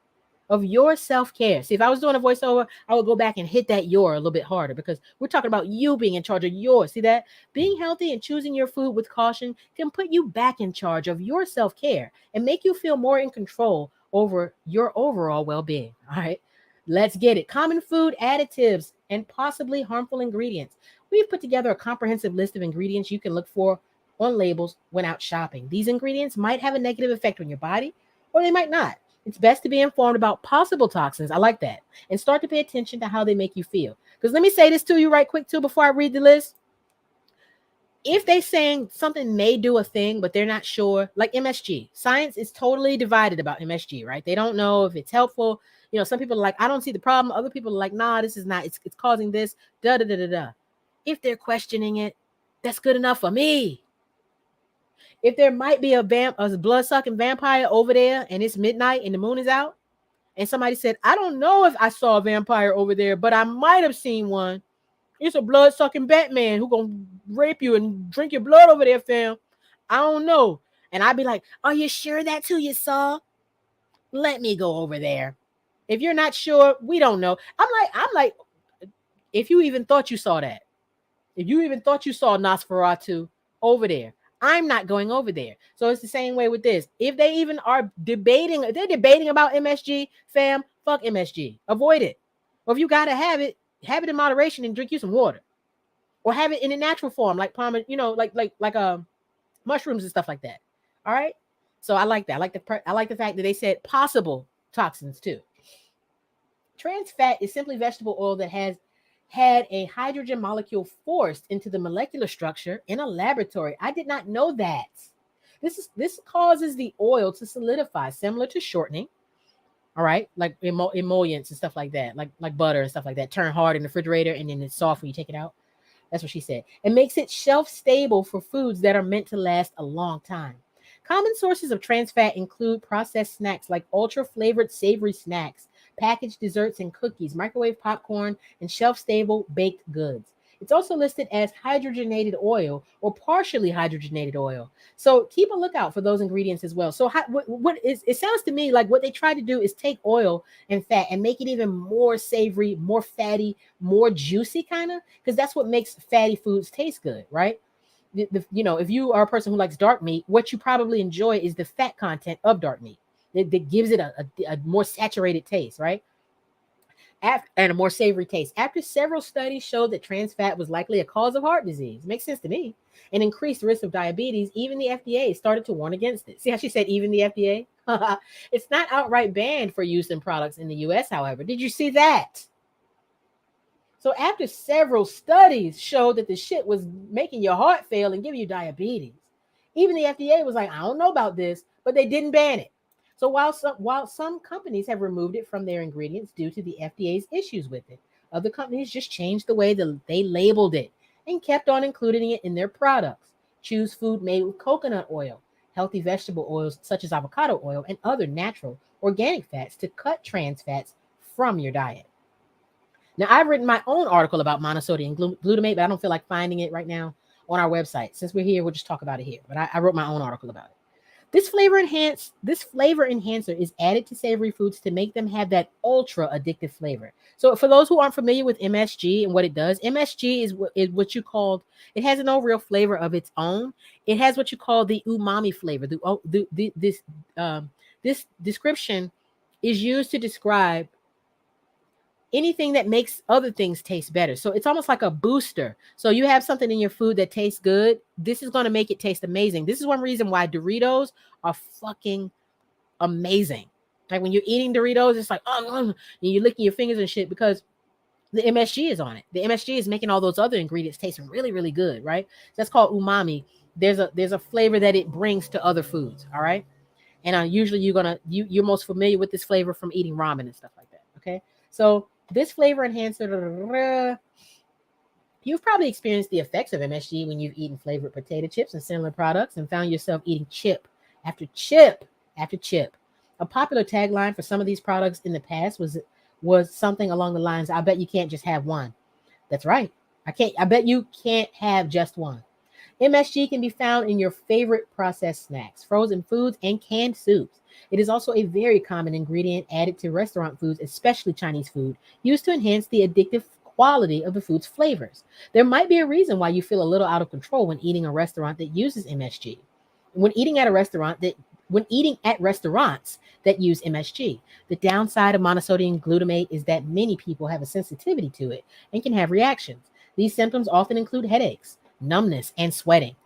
See, if I was doing a voiceover, I would go back and hit that your a little bit harder because we're talking about you being in charge of yours. See that? Being healthy and choosing your food with caution can put you back in charge of your self-care and make you feel more in control over your overall well-being. All right, let's get it. Common food additives and possibly harmful ingredients. We've put together a comprehensive list of ingredients you can look for on labels when out shopping. These ingredients might have a negative effect on your body, or they might not. It's best to be informed about possible toxins. I like that. And start to pay attention to how they make you feel. Because let me say this to you right quick, too, before I read the list. If they're saying something may do a thing, but they're not sure, like MSG, science is totally divided about MSG, right? They don't know if it's helpful. Some people are like, I don't see the problem. Other people are like, nah, this is not, it's causing this, da da da da da. If they're questioning it, that's good enough for me. If there might be a blood-sucking vampire over there and it's midnight and the moon is out, and somebody said, I don't know if I saw a vampire over there, but I might have seen one. It's a blood-sucking Batman who gonna rape you and drink your blood over there, fam. I don't know. And I'd be like, are you sure that's who you saw? Let me go over there. If you're not sure, we don't know. I'm like, if you even thought you saw that, if you even thought you saw Nosferatu over there, I'm not going over there. So it's the same way with this. If they even are debating, they're debating about MSG, fam, fuck MSG. Avoid it. Or if you gotta have it in moderation and drink you some water. Or have it in a natural form, like mushrooms and stuff like that. All right. So I like that. I like the fact that they said possible toxins too. Trans fat is simply vegetable oil that has had a hydrogen molecule forced into the molecular structure in a laboratory. I did not know that. This causes the oil to solidify, similar to shortening. All right, like emollients and stuff like that, like butter and stuff like that, turn hard in the refrigerator and then it's soft when you take it out. That's what she said. It makes it shelf stable for foods that are meant to last a long time. Common sources of trans fat include processed snacks like ultra flavored savory snacks, packaged desserts and cookies, microwave popcorn, and shelf-stable baked goods. It's also listed as hydrogenated oil or partially hydrogenated oil. So keep a lookout for those ingredients as well. So what is it sounds to me like what they try to do is take oil and fat and make it even more savory, more fatty, more juicy kind of, because that's what makes fatty foods taste good, right? If you are a person who likes dark meat, what you probably enjoy is the fat content of dark meat. That gives it a more saturated taste, right? And a more savory taste. After several studies showed that trans fat was likely a cause of heart disease, makes sense to me, and increased risk of diabetes, even the FDA started to warn against it. See how she said even the FDA? It's not outright banned for use in products in the US, however. Did you see that? So after several studies showed that the shit was making your heart fail and give you diabetes, even the FDA was like, I don't know about this, but they didn't ban it. So while some companies have removed it from their ingredients due to the FDA's issues with it, other companies just changed the way that they labeled it and kept on including it in their products. Choose food made with coconut oil, healthy vegetable oils such as avocado oil, and other natural organic fats to cut trans fats from your diet. Now, I've written my own article about monosodium glutamate, but I don't feel like finding it right now on our website. Since we're here, we'll just talk about it here. But I wrote my own article about it. This flavor enhancer is added to savory foods to make them have that ultra addictive flavor. So for those who aren't familiar with MSG and what it does, MSG is what you call, it has no real flavor of its own. It has what you call the umami flavor. This description is used to describe anything that makes other things taste better. So it's almost like a booster. So you have something in your food that tastes good. This is going to make it taste amazing. This is one reason why Doritos are fucking amazing. Like when you're eating Doritos, it's like, and you're licking your fingers and shit because the MSG is on it. The MSG is making all those other ingredients taste really, really good, right? That's called umami. There's a flavor that it brings to other foods, all right? And usually you're most familiar with this flavor from eating ramen and stuff like that, okay? So this flavor enhancer, you've probably experienced the effects of MSG when you've eaten flavored potato chips and similar products and found yourself eating chip after chip after chip. A popular tagline for some of these products in the past was something along the lines, I bet you can't just have one. That's right. I bet you can't have just one. MSG can be found in your favorite processed snacks, frozen foods, and canned soups. It is also a very common ingredient added to restaurant foods, especially Chinese food, used to enhance the addictive quality of the food's flavors. There might be a reason why you feel a little out of control when eating a restaurant that uses MSG. When eating at restaurants that use MSG, the downside of monosodium glutamate is that many people have a sensitivity to it and can have reactions. These symptoms often include headaches, numbness, and sweating.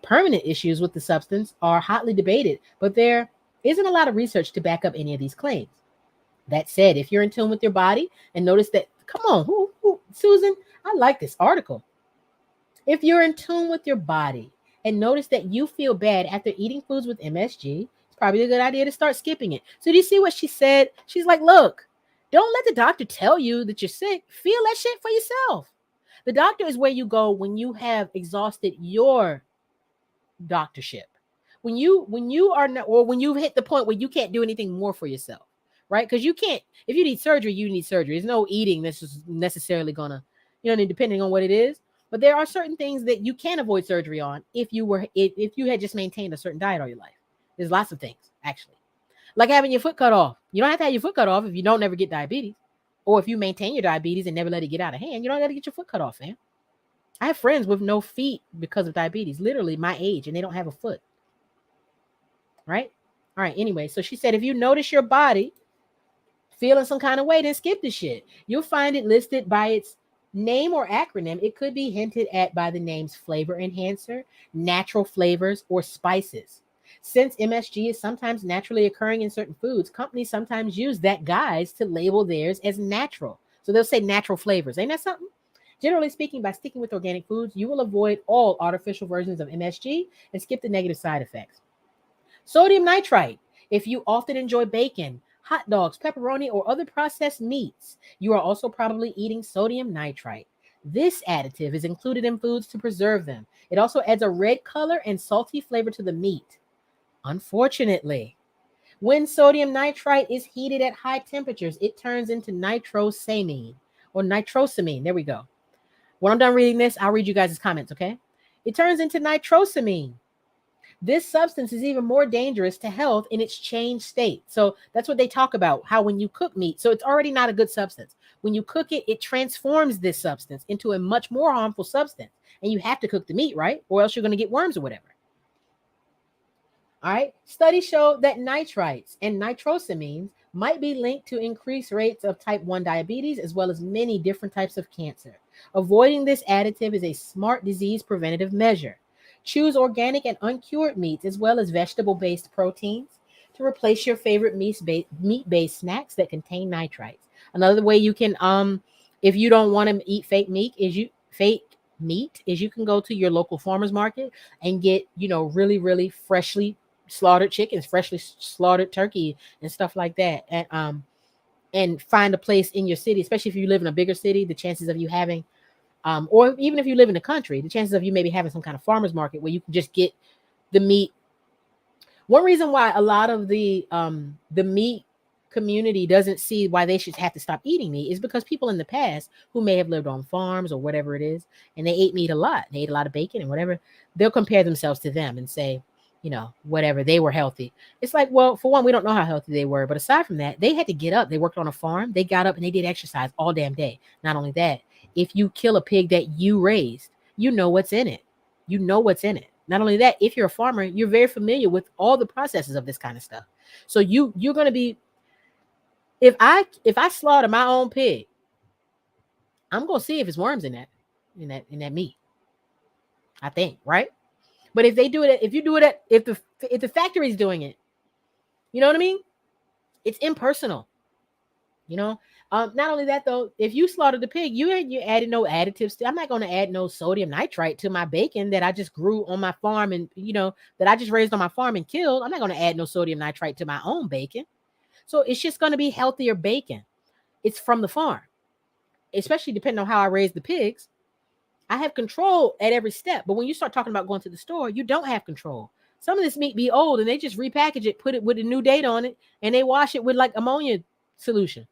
Permanent issues with the substance are hotly debated, but there isn't a lot of research to back up any of these claims. That said, if you're in tune with your body and notice that, come on, Susan, I like this article. If you're in tune with your body and notice that you feel bad after eating foods with MSG, it's probably a good idea to start skipping it. So do you see what she said? She's like, look, don't let the doctor tell you that you're sick. Feel that shit for yourself. The doctor is where you go when you have exhausted your doctorship. When you are not, or when you've hit the point where you can't do anything more for yourself, right? Because you can't, if you need surgery, you need surgery. There's no eating that's just necessarily gonna, depending on what it is. But there are certain things that you can avoid surgery on if you had just maintained a certain diet all your life. There's lots of things, actually. Like having your foot cut off. You don't have to have your foot cut off if you don't ever get diabetes. Or if you maintain your diabetes and never let it get out of hand, you don't got to get your foot cut off, man. I have friends with no feet because of diabetes, literally my age, and they don't have a foot. Right? All right, anyway, so she said, if you notice your body feeling some kind of way, then skip the shit. You'll find it listed by its name or acronym. It could be hinted at by the names flavor enhancer, natural flavors, or spices. Since MSG is sometimes naturally occurring in certain foods, companies sometimes use that guise to label theirs as natural. So they'll say natural flavors. Ain't that something? Generally speaking, by sticking with organic foods, you will avoid all artificial versions of MSG and skip the negative side effects. Sodium nitrite. If you often enjoy bacon, hot dogs, pepperoni, or other processed meats, you are also probably eating sodium nitrite. This additive is included in foods to preserve them. It also adds a red color and salty flavor to the meat. Unfortunately, When sodium nitrite is heated at high temperatures, it turns into nitrosamine or nitrosamine. There we go. When I'm done reading this, I'll read you guys' comments, okay? It turns into nitrosamine. This substance is even more dangerous to health in its changed state. So that's what they talk about, how when you cook meat, so it's already not a good substance. When you cook it, it transforms this substance into a much more harmful substance. And you have to cook the meat, right? Or else you're going to get worms or whatever. All right. Studies show that nitrites and nitrosamines might be linked to increased rates of type 1 diabetes as well as many different types of cancer. Avoiding this additive is a smart disease preventative measure. Choose organic and uncured meats as well as vegetable-based proteins to replace your favorite meat-based snacks that contain nitrites. Another way you can, if you don't want to eat fake meat, is you can go to your local farmers market and get, really, really freshly slaughtered chickens, freshly slaughtered turkey, and stuff like that, and find a place in your city, especially if you live in a bigger city. The chances of you having or even if you live in the country, the chances of you maybe having some kind of farmer's market where you can just get the meat. One reason why a lot of the meat community doesn't see why they should have to stop eating meat is because people in the past who may have lived on farms or whatever it is, and they ate meat a lot, they ate a lot of bacon and whatever, they'll compare themselves to them and say, whatever, they were healthy. It's like, well, for one, we don't know how healthy they were, but aside from that, they had to get up. They worked on a farm. They got up and they did exercise all damn day. Not only that, if you kill a pig that you raised, you know what's in it. You know what's in it. Not only that, if you're a farmer, you're very familiar with all the processes of this kind of stuff. So you're going to be, if I slaughter my own pig, I'm going to see if it's worms in that meat. I think, right? But if they do it, if the factory's doing it, you know what I mean? It's impersonal. Not only that though, if you slaughtered the pig, you added no additives. I'm not going to add no sodium nitrite to my bacon that I just grew on my farm and that I just raised on my farm and killed. I'm not going to add no sodium nitrite to my own bacon. So it's just going to be healthier bacon. It's from the farm, especially depending on how I raise the pigs. I have control at every step. But when you start talking about going to the store, you don't have control. Some of this meat be old and they just repackage it, put it with a new date on it, and they wash it with like ammonia solution.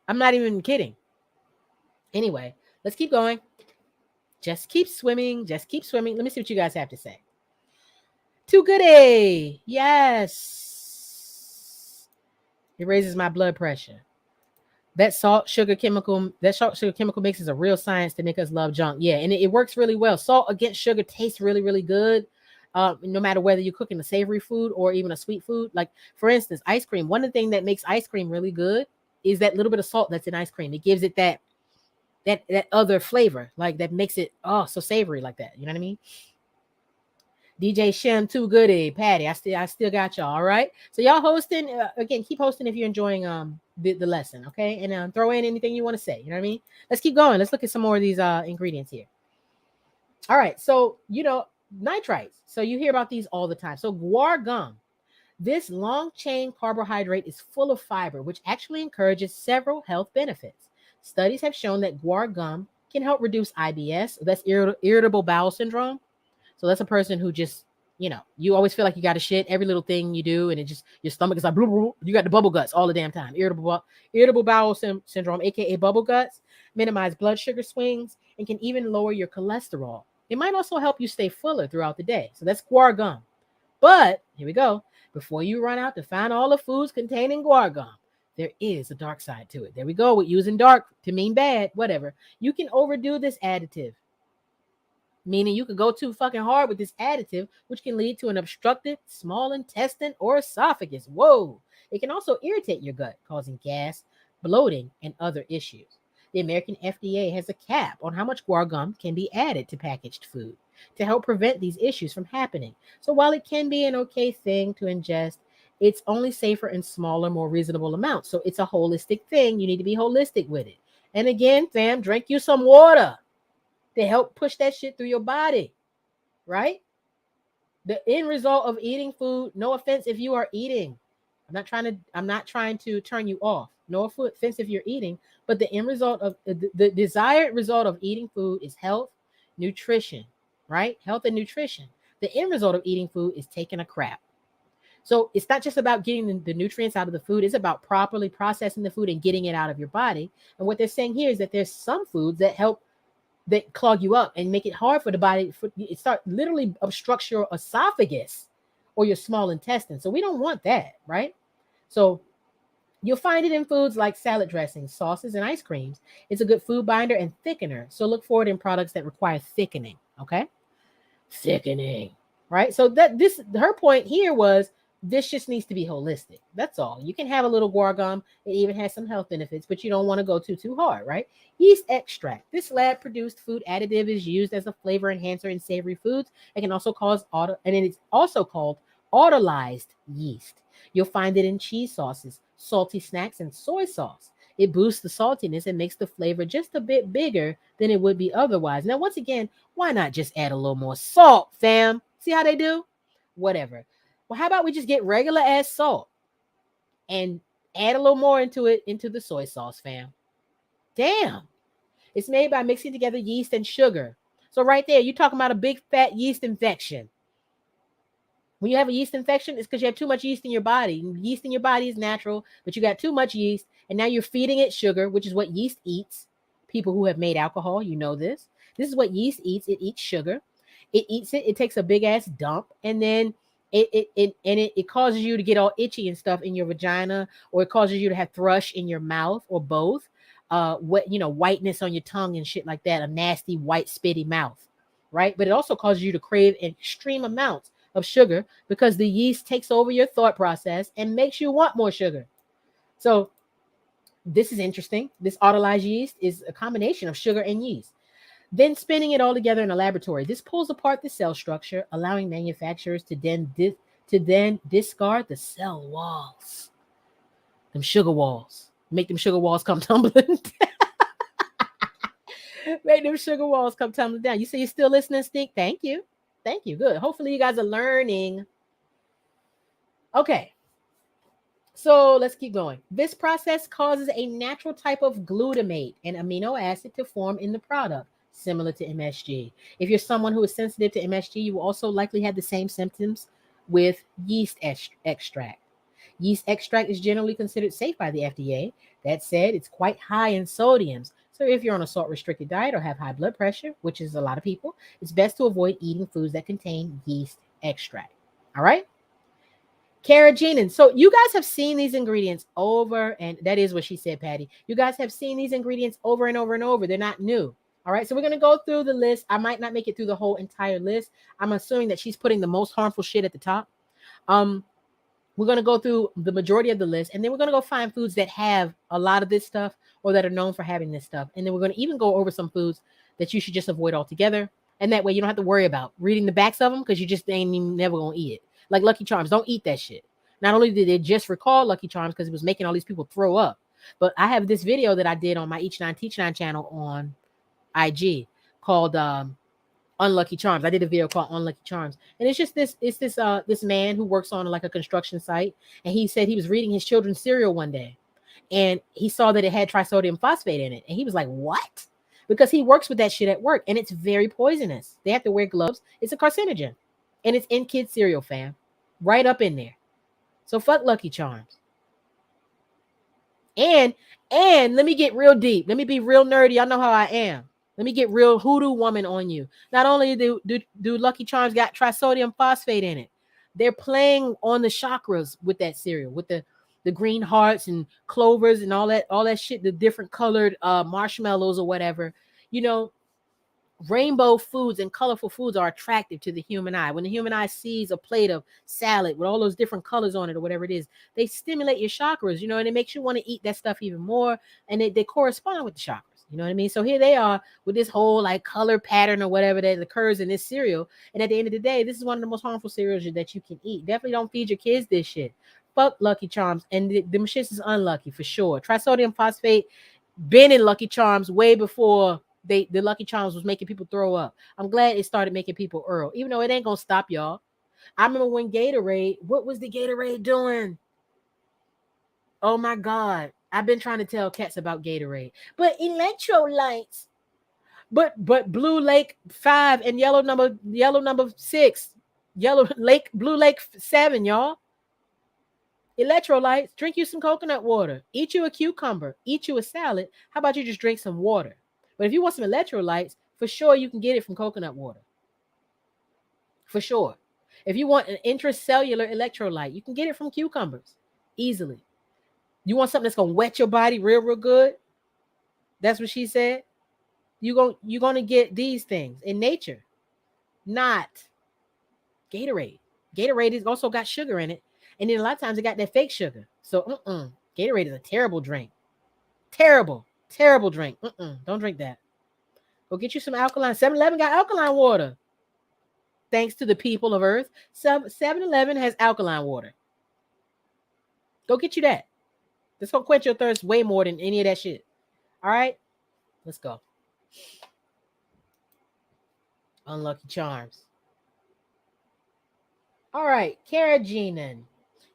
I'm not even kidding. Anyway, let's keep going. Just keep swimming. Just keep swimming. Let me see what you guys have to say. Too goody. Yes. It raises my blood pressure. That salt sugar chemical mix is a real science to make us love junk. Yeah, and it works really well. Salt against sugar tastes really, really good. No matter whether you're cooking a savory food or even a sweet food. Like, for instance, ice cream. One of the things that makes ice cream really good is that little bit of salt that's in ice cream. It gives it that other flavor, like that makes it so savory like that. You know what I mean? DJ Shem, too goody. Patty, I still got y'all. All right. So y'all hosting again. Keep hosting if you're enjoying the lesson. Okay, and throw in anything you want to say. You know what I mean? Let's keep going. Let's look at some more of these ingredients here. All right. So nitrites. So you hear about these all the time. So guar gum. This long chain carbohydrate is full of fiber, which actually encourages several health benefits. Studies have shown that guar gum can help reduce IBS. That's irritable bowel syndrome. So that's a person who just, you always feel like you got to shit every little thing you do, and it just, your stomach is like, blah, blah, blah. You got the bubble guts all the damn time. Irritable bowel syndrome, aka bubble guts, minimize blood sugar swings, and can even lower your cholesterol. It might also help you stay fuller throughout the day. So that's guar gum. But here we go. Before you run out to find all the foods containing guar gum, there is a dark side to it. There we go with using dark to mean bad, whatever. You can overdo this additive. Meaning you could go too fucking hard with this additive, which can lead to an obstructed small intestine or esophagus. Whoa. It can also irritate your gut, causing gas, bloating, and other issues. The American FDA has a cap on how much guar gum can be added to packaged food to help prevent these issues from happening. So while it can be an okay thing to ingest, it's only safer in smaller, more reasonable amounts. So it's a holistic thing. You need to be holistic with it. And again, fam, drink you some water to help push that shit through your body, right? The end result of eating food, no offense if you are eating. I'm not trying to turn you off. No offense if you're eating, but the end result of the desired result of eating food is health, nutrition, right? Health and nutrition. The end result of eating food is taking a crap. So it's not just about getting the nutrients out of the food, it's about properly processing the food and getting it out of your body. And what they're saying here is that there's some foods that help, that clog you up and make it hard for the body, for it start literally obstructs your esophagus or your small intestine. So we don't want that, right? So you'll find it in foods like salad dressings, sauces, and ice creams. It's a good food binder and thickener. So look for it in products that require thickening. Okay, thickening, right? So that this her point here was this just needs to be holistic. That's all. You can have a little guar gum. It even has some health benefits, but you don't want to go too hard, right? Yeast extract. This lab produced food additive is used as a flavor enhancer in savory foods. It can also cause and it's also called autolyzed yeast. You'll find it in cheese sauces, salty snacks, and soy sauce. It boosts the saltiness and makes the flavor just a bit bigger than it would be otherwise. Now, once again, why not just add a little more salt, fam? See how they do? Whatever. Well, how about we just get regular ass salt and add a little more into it, into the soy sauce, fam? Damn. It's made by mixing together yeast and sugar. So right there, you're talking about a big fat yeast infection. When you have a yeast infection, it's because you have too much yeast in your body. Yeast in your body is natural, but you got too much yeast, and now you're feeding it sugar, which is what yeast eats. People who have made alcohol, you know this. This is what yeast eats. It eats sugar. It eats it. It takes a big ass dump, and then it causes you to get all itchy and stuff in your vagina, or it causes you to have thrush in your mouth, or both. Whiteness on your tongue and shit like that. A nasty white spitty mouth, right? But it also causes you to crave extreme amounts of sugar because the yeast takes over your thought process and makes you want more sugar. So this is interesting. This autolyzed yeast is a combination of sugar and yeast. Then spinning it all together in a laboratory. This pulls apart the cell structure, allowing manufacturers to then discard the cell walls. Them sugar walls. Make them sugar walls come tumbling. Make them sugar walls come tumbling down. You say you're still listening, Stink? Thank you. Thank you. Good. Hopefully you guys are learning. Okay. So let's keep going. This process causes a natural type of glutamate, an amino acid, to form in the product, similar to MSG. If you're someone who is sensitive to MSG, you will also likely have the same symptoms with yeast extract. Yeast extract is generally considered safe by the FDA. That said, it's quite high in sodiums. So if you're on a salt-restricted diet or have high blood pressure, which is a lot of people, it's best to avoid eating foods that contain yeast extract. All right? Carrageenan. So you guys have seen these ingredients over, and that is what she said, Patty. You guys have seen these ingredients over and over and over. They're not new. All right, so we're going to go through the list. I might not make it through the whole entire list. I'm assuming that she's putting the most harmful shit at the top. We're going to go through the majority of the list, and then we're going to go find foods that have a lot of this stuff or that are known for having this stuff. And then we're going to even go over some foods that you should just avoid altogether. And that way you don't have to worry about reading the backs of them because you just ain't even never going to eat it. Like Lucky Charms, don't eat that shit. Not only did they just recall Lucky Charms because it was making all these people throw up, but I have this video that I did on my Each 9 Teach 9 channel on IG called Unlucky Charms. I did a video called Unlucky Charms, and it's just this man who works on like a construction site, and he said he was reading his children's cereal one day, and he saw that it had trisodium phosphate in it, and he was like, "What?" Because he works with that shit at work, and it's very poisonous. They have to wear gloves. It's a carcinogen, and it's in kids cereal, fam, right up in there. So fuck Lucky Charms. And let me get real deep. Let me be real nerdy. Y'all know how I am. Let me get real hoodoo woman on you. Not only do Lucky Charms got trisodium phosphate in it, they're playing on the chakras with that cereal, with the green hearts and clovers and all that shit, the different colored marshmallows or whatever. You know, rainbow foods and colorful foods are attractive to the human eye. When the human eye sees a plate of salad with all those different colors on it or whatever it is, they stimulate your chakras, you know, and it makes you want to eat that stuff even more. And they correspond with the chakras. You know what I mean? So here they are with this whole like color pattern or whatever that occurs in this cereal. And at the end of the day, this is one of the most harmful cereals that you can eat. Definitely don't feed your kids this shit. Fuck Lucky Charms. And the shits is unlucky for sure. Trisodium phosphate been in Lucky Charms way before the Lucky Charms was making people throw up. I'm glad it started making people earl, even though it ain't gonna stop y'all. I remember when Gatorade, what was the Gatorade doing? Oh my God. I've been trying to tell cats about Gatorade. But electrolytes. But Blue Lake 5 and yellow number 6. Blue Lake 7, y'all. Electrolytes, drink you some coconut water. Eat you a cucumber. Eat you a salad. How about you just drink some water? But if you want some electrolytes, for sure you can get it from coconut water. For sure. If you want an intracellular electrolyte, you can get it from cucumbers easily. You want something that's gonna wet your body real good? That's what she said. You're gonna get these things in nature, not Gatorade. Gatorade has also got sugar in it, and then a lot of times it got that fake sugar. So Gatorade is a terrible drink. Terrible drink. Don't drink that. Go get you some alkaline. 7-Eleven got alkaline water. Thanks to the people of Earth, 7-Eleven has alkaline water. Go get you that. That's gonna quench your thirst way more than any of that shit. All right, let's go. Unlucky Charms. All right, carrageenan.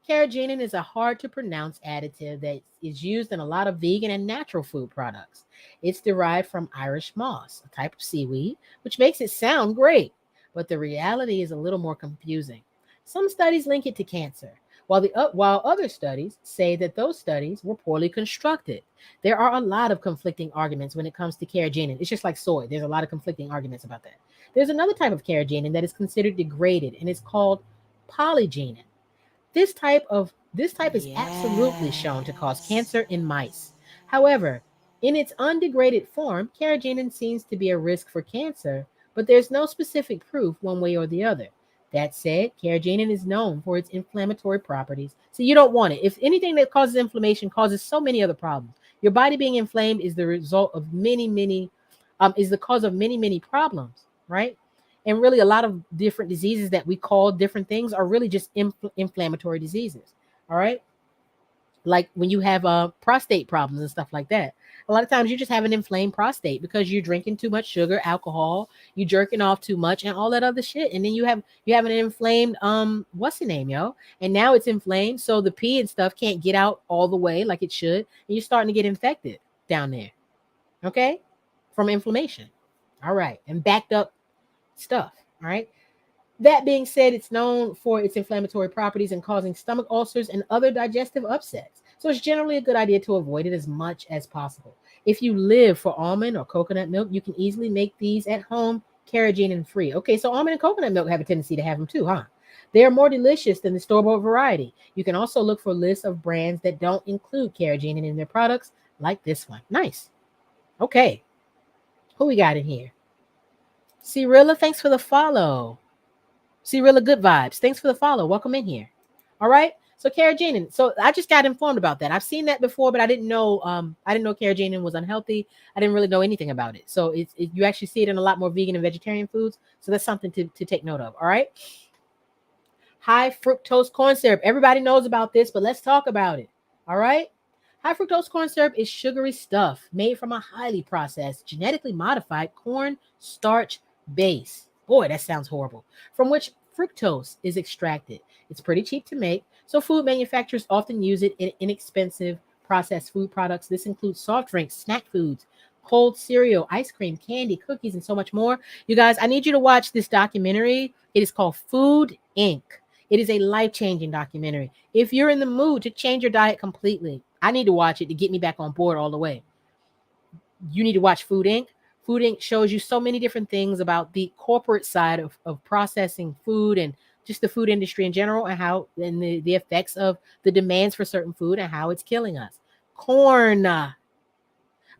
Carrageenan is a hard to pronounce additive that is used in a lot of vegan and natural food products. It's derived from Irish moss, a type of seaweed, which makes it sound great, but the reality is a little more confusing. Some studies link it to cancer, while other studies say that those studies were poorly constructed. There are a lot of conflicting arguments when it comes to carrageenan. It's just like soy. There's a lot of conflicting arguments about that. There's another type of carrageenan that is considered degraded, and it's called polygenin. This type is absolutely shown to cause cancer in mice. However, in its undegraded form, carrageenan seems to be a risk for cancer, but there's no specific proof one way or the other. That said, carrageenan is known for its inflammatory properties. So you don't want it. If anything that causes inflammation causes so many other problems. Your body being inflamed is the result of is the cause of many problems, right? And really, a lot of different diseases that we call different things are really just inflammatory diseases. All right. Like when you have prostate problems and stuff like that. A lot of times you just have an inflamed prostate because you're drinking too much sugar, alcohol, you jerking off too much, and all that other shit. And then you have an inflamed what's the name, yo? And now it's inflamed, so the pee and stuff can't get out all the way like it should, and you're starting to get infected down there. Okay, from inflammation. All right, and backed up stuff. All right. That being said, it's known for its inflammatory properties and causing stomach ulcers and other digestive upsets. So it's generally a good idea to avoid it as much as possible. If you live for almond or coconut milk, you can easily make these at home carrageenan free. Okay, so almond and coconut milk have a tendency to have them too, huh? They are more delicious than the store-bought variety. You can also look for lists of brands that don't include carrageenan in their products, like this one. Nice. Okay, who we got in here? Cirilla, thanks for the follow. Cirilla, good vibes. Thanks for the follow. Welcome in here. All right. So carrageenan. So I just got informed about that. I've seen that before, but I didn't know. Carrageenan was unhealthy. I didn't really know anything about it. So you actually see it in a lot more vegan and vegetarian foods. So that's something to take note of. All right. High fructose corn syrup. Everybody knows about this, but let's talk about it. All right. High fructose corn syrup is sugary stuff made from a highly processed, genetically modified corn starch base. Boy, that sounds horrible. From which fructose is extracted. It's pretty cheap to make, so food manufacturers often use it in inexpensive processed food products. This includes soft drinks, snack foods, cold cereal, ice cream, candy, cookies, and so much more. You guys, I need you to watch this documentary. It is called Food Inc. It is a life-changing documentary. If you're in the mood to change your diet completely, I need to watch it to get me back on board all the way. You need to watch Food Inc. Food Inc. shows you so many different things about the corporate side of processing food and just the food industry in general, and how and the effects of the demands for certain food and how it's killing us. Corn.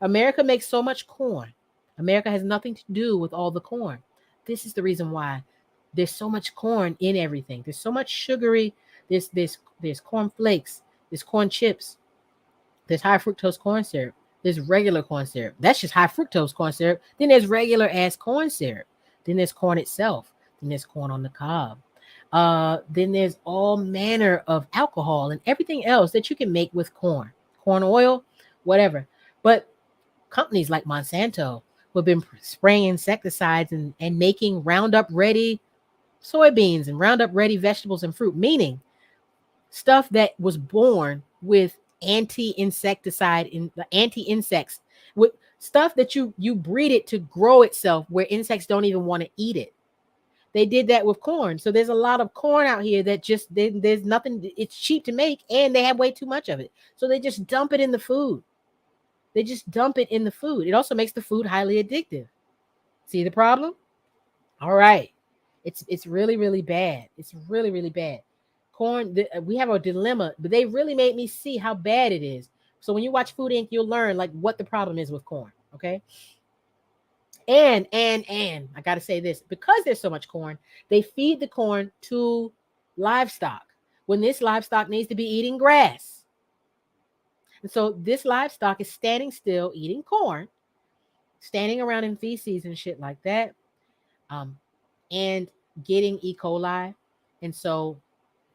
America makes so much corn. America has nothing to do with all the corn. This is the reason why there's so much corn in everything. There's so much sugary. There's corn flakes. There's corn chips. There's high fructose corn syrup. There's regular corn syrup. That's just high fructose corn syrup. Then there's regular ass corn syrup. Then there's corn itself. Then there's corn on the cob. Then there's all manner of alcohol and everything else that you can make with corn oil, whatever. But companies like Monsanto, who have been spraying insecticides and making Roundup ready soybeans and Roundup ready vegetables and fruit, meaning stuff that was born with anti-insecticide in the anti-insects, with stuff that you breed it to grow itself where insects don't even want to eat it. They did that with corn. So there's a lot of corn out here that just there's nothing. It's cheap to make, and they have way too much of it. So they just dump it in the food. They just dump it in the food. It also makes the food highly addictive. See the problem? All right. It's really really bad. It's really really bad. Corn. We have a dilemma, but they really made me see how bad it is. So when you watch Food Inc., you'll learn like what the problem is with corn. Okay. And I gotta say this, because there's so much corn, they feed the corn to livestock when this livestock needs to be eating grass. And so this livestock is standing still eating corn, standing around in feces and shit like that, um, and getting E. coli. And so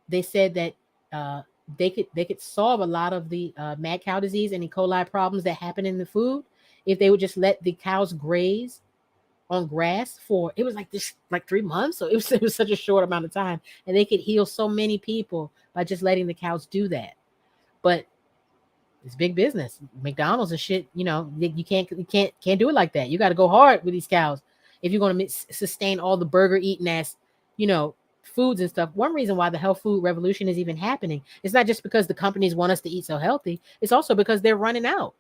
they said that uh, they could solve a lot of the mad cow disease and E. coli problems that happen in the food if they would just let the cows graze on grass for, it was like this like 3 months. So it was such a short amount of time, and they could heal so many people by just letting the cows do that. But it's big business. McDonald's and shit, you can't do it like that. You got to go hard with these cows if you're going to sustain all the burger eating ass, you know, foods and stuff. One reason why the health food revolution is even happening, it's not just because the companies want us to eat so healthy. It's also because they're running out.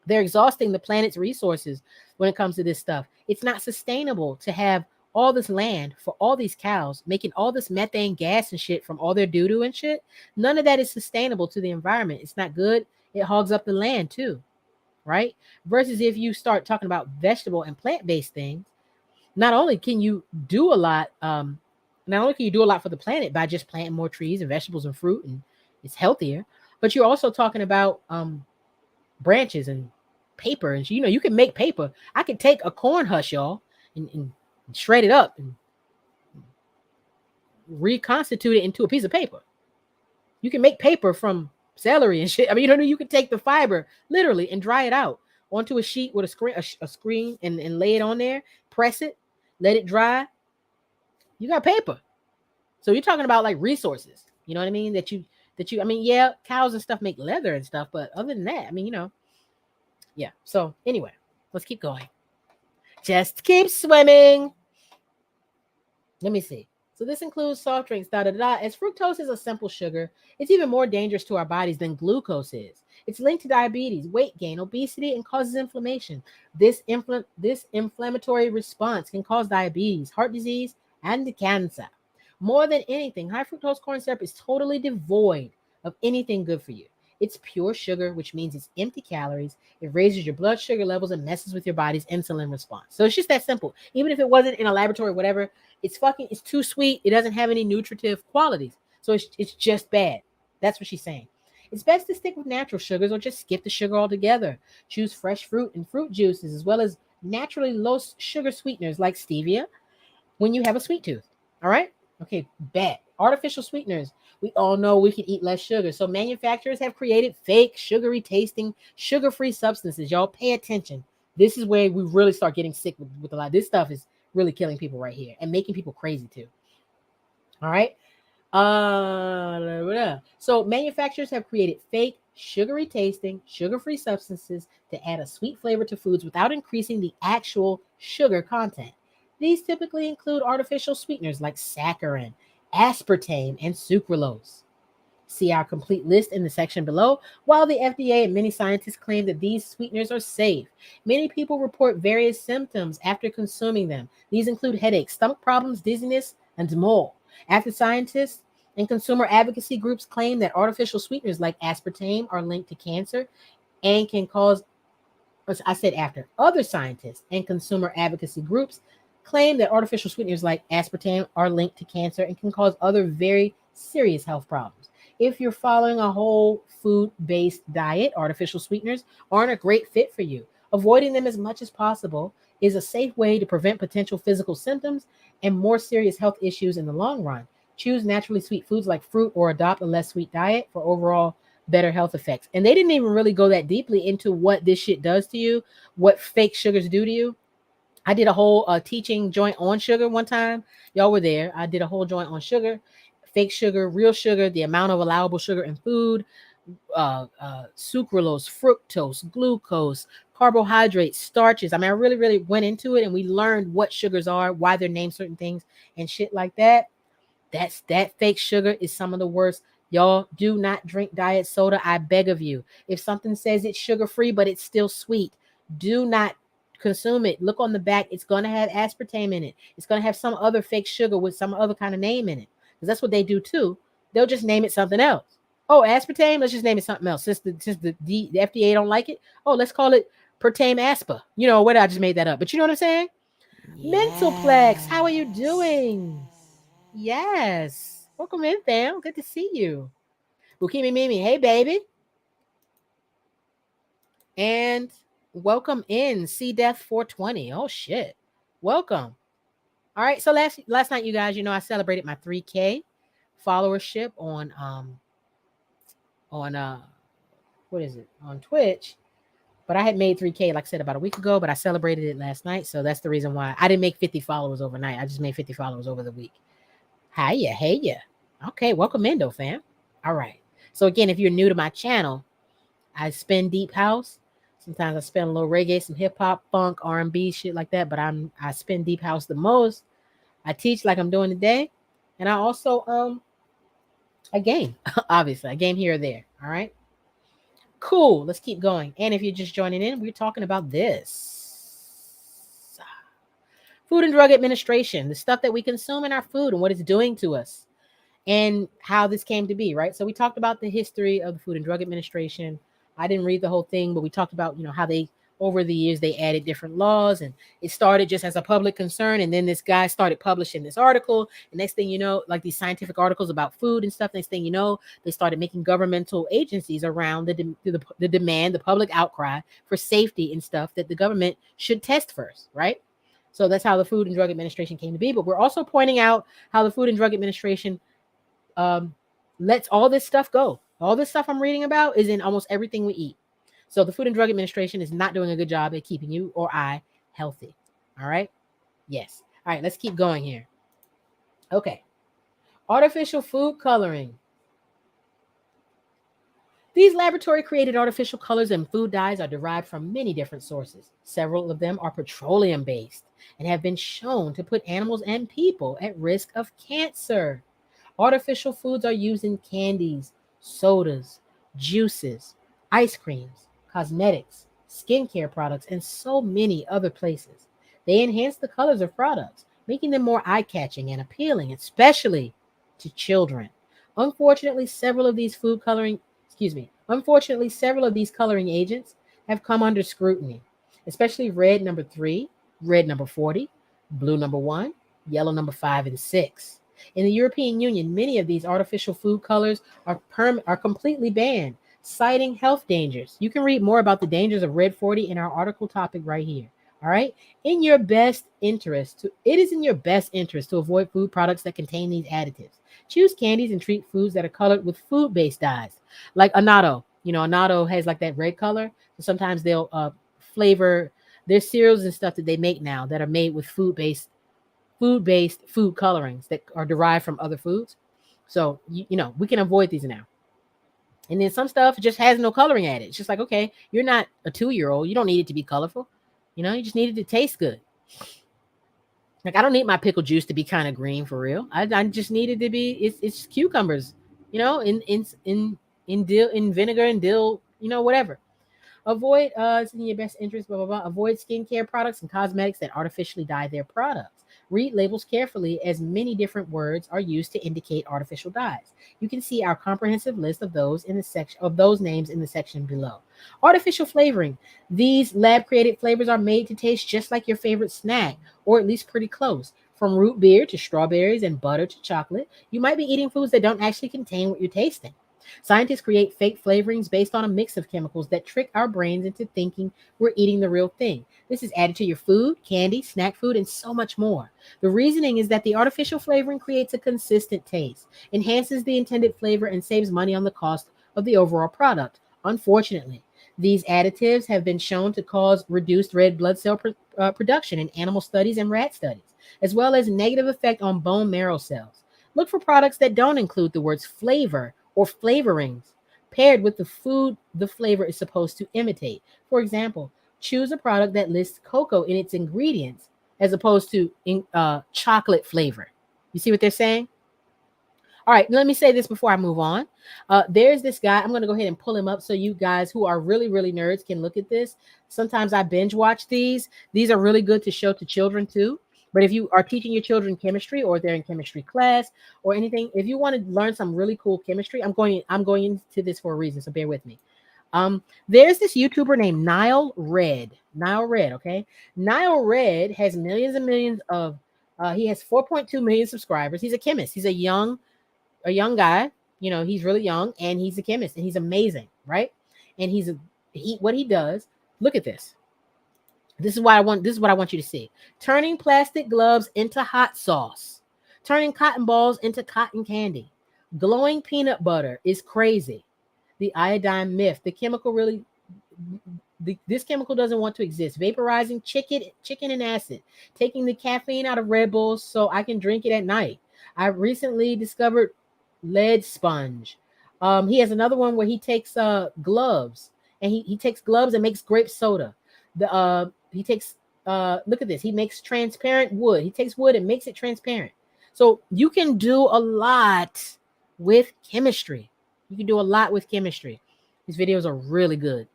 They're exhausting the planet's resources when it comes to this stuff. It's not sustainable to have all this land for all these cows making all this methane gas and shit from all their doo-doo and shit. None of that is sustainable to the environment. It's not good. It hogs up the land too, right? Versus if you start talking about vegetable and plant-based things, not only can you do a lot, not only can you do a lot for the planet by just planting more trees and vegetables and fruit, and it's healthier, but you're also talking about branches and paper, and you can make paper. I could take a corn husk, y'all, and shred it up and reconstitute it into a piece of paper. You can make paper from celery and shit. I mean, you can take the fiber literally and dry it out onto a sheet with a screen and lay it on there, press it, let it dry. You got paper. So you're talking about like resources. You know what I mean? I mean, yeah, cows and stuff make leather and stuff, but other than that, I mean, yeah. So anyway, let's keep going. Just keep swimming. Let me see. So this includes soft drinks, As fructose is a simple sugar, it's even more dangerous to our bodies than glucose is. It's linked to diabetes, weight gain, obesity, and causes inflammation. This inflammatory response can cause diabetes, heart disease, and cancer. More than anything, high fructose corn syrup is totally devoid of anything good for you. It's pure sugar, which means it's empty calories. It raises your blood sugar levels and messes with your body's insulin response. So it's just that simple. Even if it wasn't in a laboratory, whatever, it's too sweet. It doesn't have any nutritive qualities. So it's just bad. That's what she's saying. It's best to stick with natural sugars or just skip the sugar altogether. Choose fresh fruit and fruit juices, as well as naturally low sugar sweeteners like stevia when you have a sweet tooth. All right? Okay, bad. Artificial sweeteners. We all know we can eat less sugar. So manufacturers have created fake, sugary tasting, sugar-free substances. Y'all pay attention. This is where we really start getting sick with a lot. This stuff is really killing people right here and making people crazy too. All right. So manufacturers have created fake, sugary tasting, sugar-free substances to add a sweet flavor to foods without increasing the actual sugar content. These typically include artificial sweeteners like saccharin, aspartame, and sucralose. See our complete list in the section below. While the FDA and many scientists claim that these sweeteners are safe, many people report various symptoms after consuming them. These include headaches, stomach problems, dizziness, and more. After scientists and consumer advocacy groups claim that artificial sweeteners like aspartame are linked to cancer and can cause, I said after, other scientists and consumer advocacy groups claim that artificial sweeteners like aspartame are linked to cancer and can cause other very serious health problems. If you're following a whole food-based diet, artificial sweeteners aren't a great fit for you. Avoiding them as much as possible is a safe way to prevent potential physical symptoms and more serious health issues in the long run. Choose naturally sweet foods like fruit or adopt a less sweet diet for overall better health effects. And they didn't even really go that deeply into what this shit does to you, what fake sugars do to you. I did a whole teaching joint on sugar one time. Y'all were there. I did a whole joint on sugar, fake sugar, real sugar, the amount of allowable sugar in food, sucralose, fructose, glucose, carbohydrates, starches. I mean, I really, really went into it and we learned what sugars are, why they're named certain things and shit like that. That fake sugar is some of the worst. Y'all do not drink diet soda. I beg of you. If something says it's sugar free, but it's still sweet, do not consume it. Look on the back. It's going to have aspartame in it. It's going to have some other fake sugar with some other kind of name in it. Because that's what they do too. They'll just name it something else. Oh, aspartame. Let's just name it something else. Since the FDA don't like it. Oh, let's call it pertame aspa. You know what? I just made that up. But you know what I'm saying? Mentoplex. How are you doing? Yes. Welcome in, fam. Good to see you. Bukimi Mimi. Hey, baby. And welcome in, C Death 420. Oh shit. Welcome. All right. So last night, you guys, I celebrated my 3K followership on what is it? On Twitch. But I had made 3K, like I said, about a week ago, but I celebrated it last night. So that's the reason why I didn't make 50 followers overnight. I just made 50 followers over the week. Hiya, hey ya. Okay, welcome in though, fam. All right. So again, if you're new to my channel, I spin deep house. Sometimes I spin a little reggae, some hip hop, funk, R&B, shit like that. But I spin deep house the most. I teach like I'm doing today, and I also I game. Obviously, I game here or there. All right. Cool. Let's keep going. And if you're just joining in, we're talking about this Food and Drug Administration, the stuff that we consume in our food and what it's doing to us, and how this came to be, right? So we talked about the history of the Food and Drug Administration. I didn't read the whole thing, but we talked about, how they, over the years, they added different laws, and it started just as a public concern. And then this guy started publishing this article. And next thing you know, like these scientific articles about food and stuff, next thing you know, they started making governmental agencies around the demand, the public outcry for safety and stuff that the government should test first, right? So that's how the Food and Drug Administration came to be. But we're also pointing out how the Food and Drug Administration lets all this stuff go. All this stuff I'm reading about is in almost everything we eat. So the Food and Drug Administration is not doing a good job at keeping you or I healthy. All right? Yes. All right, let's keep going here. Okay. Artificial food coloring. These laboratory-created artificial colors and food dyes are derived from many different sources. Several of them are petroleum-based and have been shown to put animals and people at risk of cancer. Artificial foods are used in candies, sodas, juices, ice creams, cosmetics, skincare products, and so many other places. They enhance the colors of products, making them more eye-catching and appealing, especially to children. Unfortunately, several of these coloring agents have come under scrutiny, especially red number 3, red number 40, blue number 1, yellow number 5 and 6. In the European Union, many of these artificial food colors are completely banned, citing health dangers. You can read more about the dangers of red 40 in our article topic right here. All right. It is in your best interest to avoid food products that contain these additives. Choose candies and treat foods that are colored with food-based dyes, like annatto. Annatto has like that red color. So sometimes they'll flavor their cereals and stuff that they make now that are made with food-based food colorings that are derived from other foods. So, we can avoid these now. And then some stuff just has no coloring added. It's just like, okay, you're not a 2-year-old. You don't need it to be colorful. You just need it to taste good. Like, I don't need my pickle juice to be kind of green for real. I just need it to be, it's cucumbers, in vinegar and dill, whatever. Avoid, it's in your best interest, blah, blah, blah. Avoid skincare products and cosmetics that artificially dye their products. Read labels carefully, as many different words are used to indicate artificial dyes. You can see our comprehensive list of those names in the section below. Artificial flavoring. These lab-created flavors are made to taste just like your favorite snack, or at least pretty close. From root beer to strawberries and butter to chocolate, you might be eating foods that don't actually contain what you're tasting. Scientists create fake flavorings based on a mix of chemicals that trick our brains into thinking we're eating the real thing. This is added to your food, candy, snack food, and so much more. The reasoning is that the artificial flavoring creates a consistent taste, enhances the intended flavor, and saves money on the cost of the overall product. Unfortunately, these additives have been shown to cause reduced red blood cell production in animal studies and rat studies, as well as negative effect on bone marrow cells. Look for products that don't include the words flavor or flavorings paired with the food the flavor is supposed to imitate. For example, choose a product that lists cocoa in its ingredients as opposed to chocolate flavor. You see what they're saying? All right, let me say this before I move on. There's this guy. I'm going to go ahead and pull him up so you guys who are really, really nerds can look at this. Sometimes I binge watch these. These are really good to show to children too. But if you are teaching your children chemistry or they're in chemistry class or anything, if you want to learn some really cool chemistry, I'm going into this for a reason. So bear with me. There's this YouTuber named Nile Red. Nile Red, okay? Nile Red has millions and millions of he has 4.2 million subscribers. He's a chemist. He's a young guy. He's really young and he's a chemist and he's amazing, right? And what he does, look at this. This is what I want you to see. Turning plastic gloves into hot sauce. Turning cotton balls into cotton candy. Glowing peanut butter is crazy. The iodine myth. This chemical doesn't want to exist. Vaporizing chicken and acid. Taking the caffeine out of Red Bulls so I can drink it at night. I recently discovered lead sponge. He has another one where he takes gloves and he takes gloves and makes grape soda. He takes look at this. He makes transparent wood. He takes wood and makes it transparent. So you can do a lot with chemistry. You can do a lot with chemistry. These videos are really good.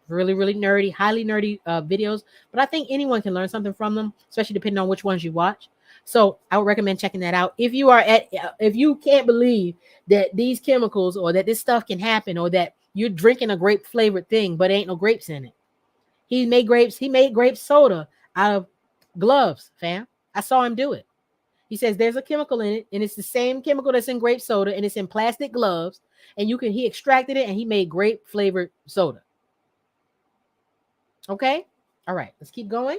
Really, really nerdy, highly nerdy videos. But I think anyone can learn something from them, especially depending on which ones you watch. So I would recommend checking that out. If you can't believe that these chemicals or that this stuff can happen or that you're drinking a grape flavored thing, but ain't no grapes in it. He made grape soda out of gloves, fam. I saw him do it. He says there's a chemical in it, and it's the same chemical that's in grape soda, and it's in plastic gloves, and he extracted it and he made grape flavored soda. Okay? All right, let's keep going.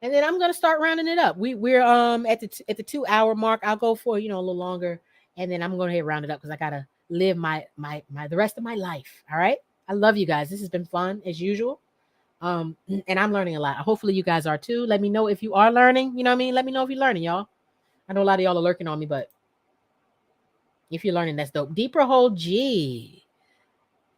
And then I'm gonna start rounding it up. We're at the 2 hour mark. I'll go for a little longer, and then I'm gonna hit round it up because I gotta live my the rest of my life. All right. I love you guys. This has been fun as usual. And I'm learning a lot. Hopefully you guys are too. Let me know if you are learning. You know what I mean? Let me know if you're learning, y'all. I know a lot of y'all are lurking on me, but if you're learning, that's dope. Deeper Hole G.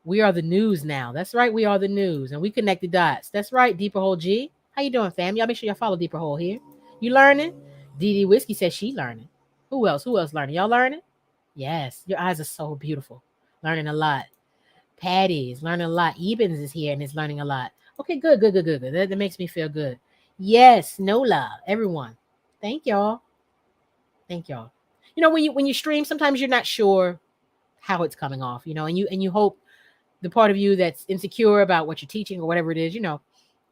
We are the news now. That's right. We are the news, and we connect the dots. That's right. Deeper Hole G. How you doing, fam? Y'all make sure y'all follow Deeper Hole here. You learning? DD Whiskey says she learning. Who else? Who else learning? Y'all learning? Yes. Your eyes are so beautiful. Learning a lot. Patty is learning a lot. Ebens is here and is learning a lot. Okay, good. That makes me feel good. Yes, Nola, everyone. Thank y'all. Thank y'all. When you stream, sometimes you're not sure how it's coming off, and you hope the part of you that's insecure about what you're teaching or whatever it is,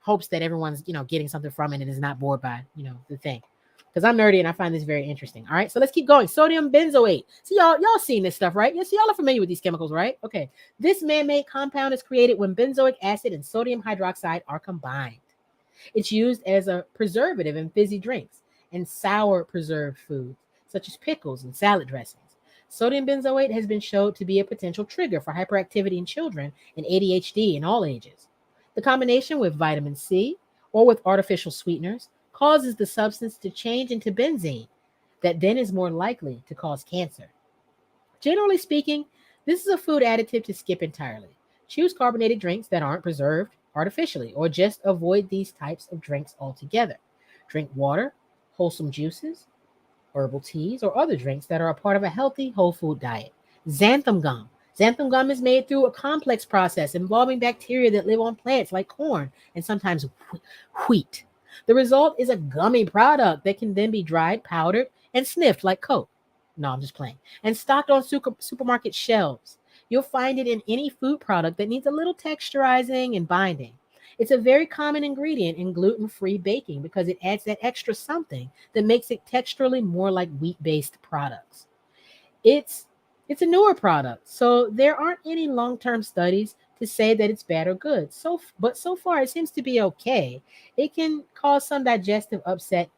hopes that everyone's, getting something from it and is not bored by, the thing. Because I'm nerdy and I find this very interesting. All right, so let's keep going. Sodium benzoate. So y'all seen this stuff, right? Yes, y'all are familiar with these chemicals, right? Okay. This man-made compound is created when benzoic acid and sodium hydroxide are combined. It's used as a preservative in fizzy drinks and sour preserved foods, such as pickles and salad dressings. Sodium benzoate has been shown to be a potential trigger for hyperactivity in children and ADHD in all ages. The combination with vitamin C or with artificial sweeteners causes the substance to change into benzene that then is more likely to cause cancer. Generally speaking, this is a food additive to skip entirely. Choose carbonated drinks that aren't preserved artificially or just avoid these types of drinks altogether. Drink water, wholesome juices, herbal teas, or other drinks that are a part of a healthy whole food diet. Xanthan gum. Xanthan gum is made through a complex process involving bacteria that live on plants like corn and sometimes wheat. The result is a gummy product that can then be dried, powdered, and sniffed like Coke. No, I'm just playing. And stocked on supermarket shelves. You'll find it in any food product that needs a little texturizing and binding. It's a very common ingredient in gluten-free baking because it adds that extra something that makes it texturally more like wheat-based products. It's a newer product, so there aren't any long-term studies to say that it's bad or good. But so far it seems to be okay. It can cause some digestive upset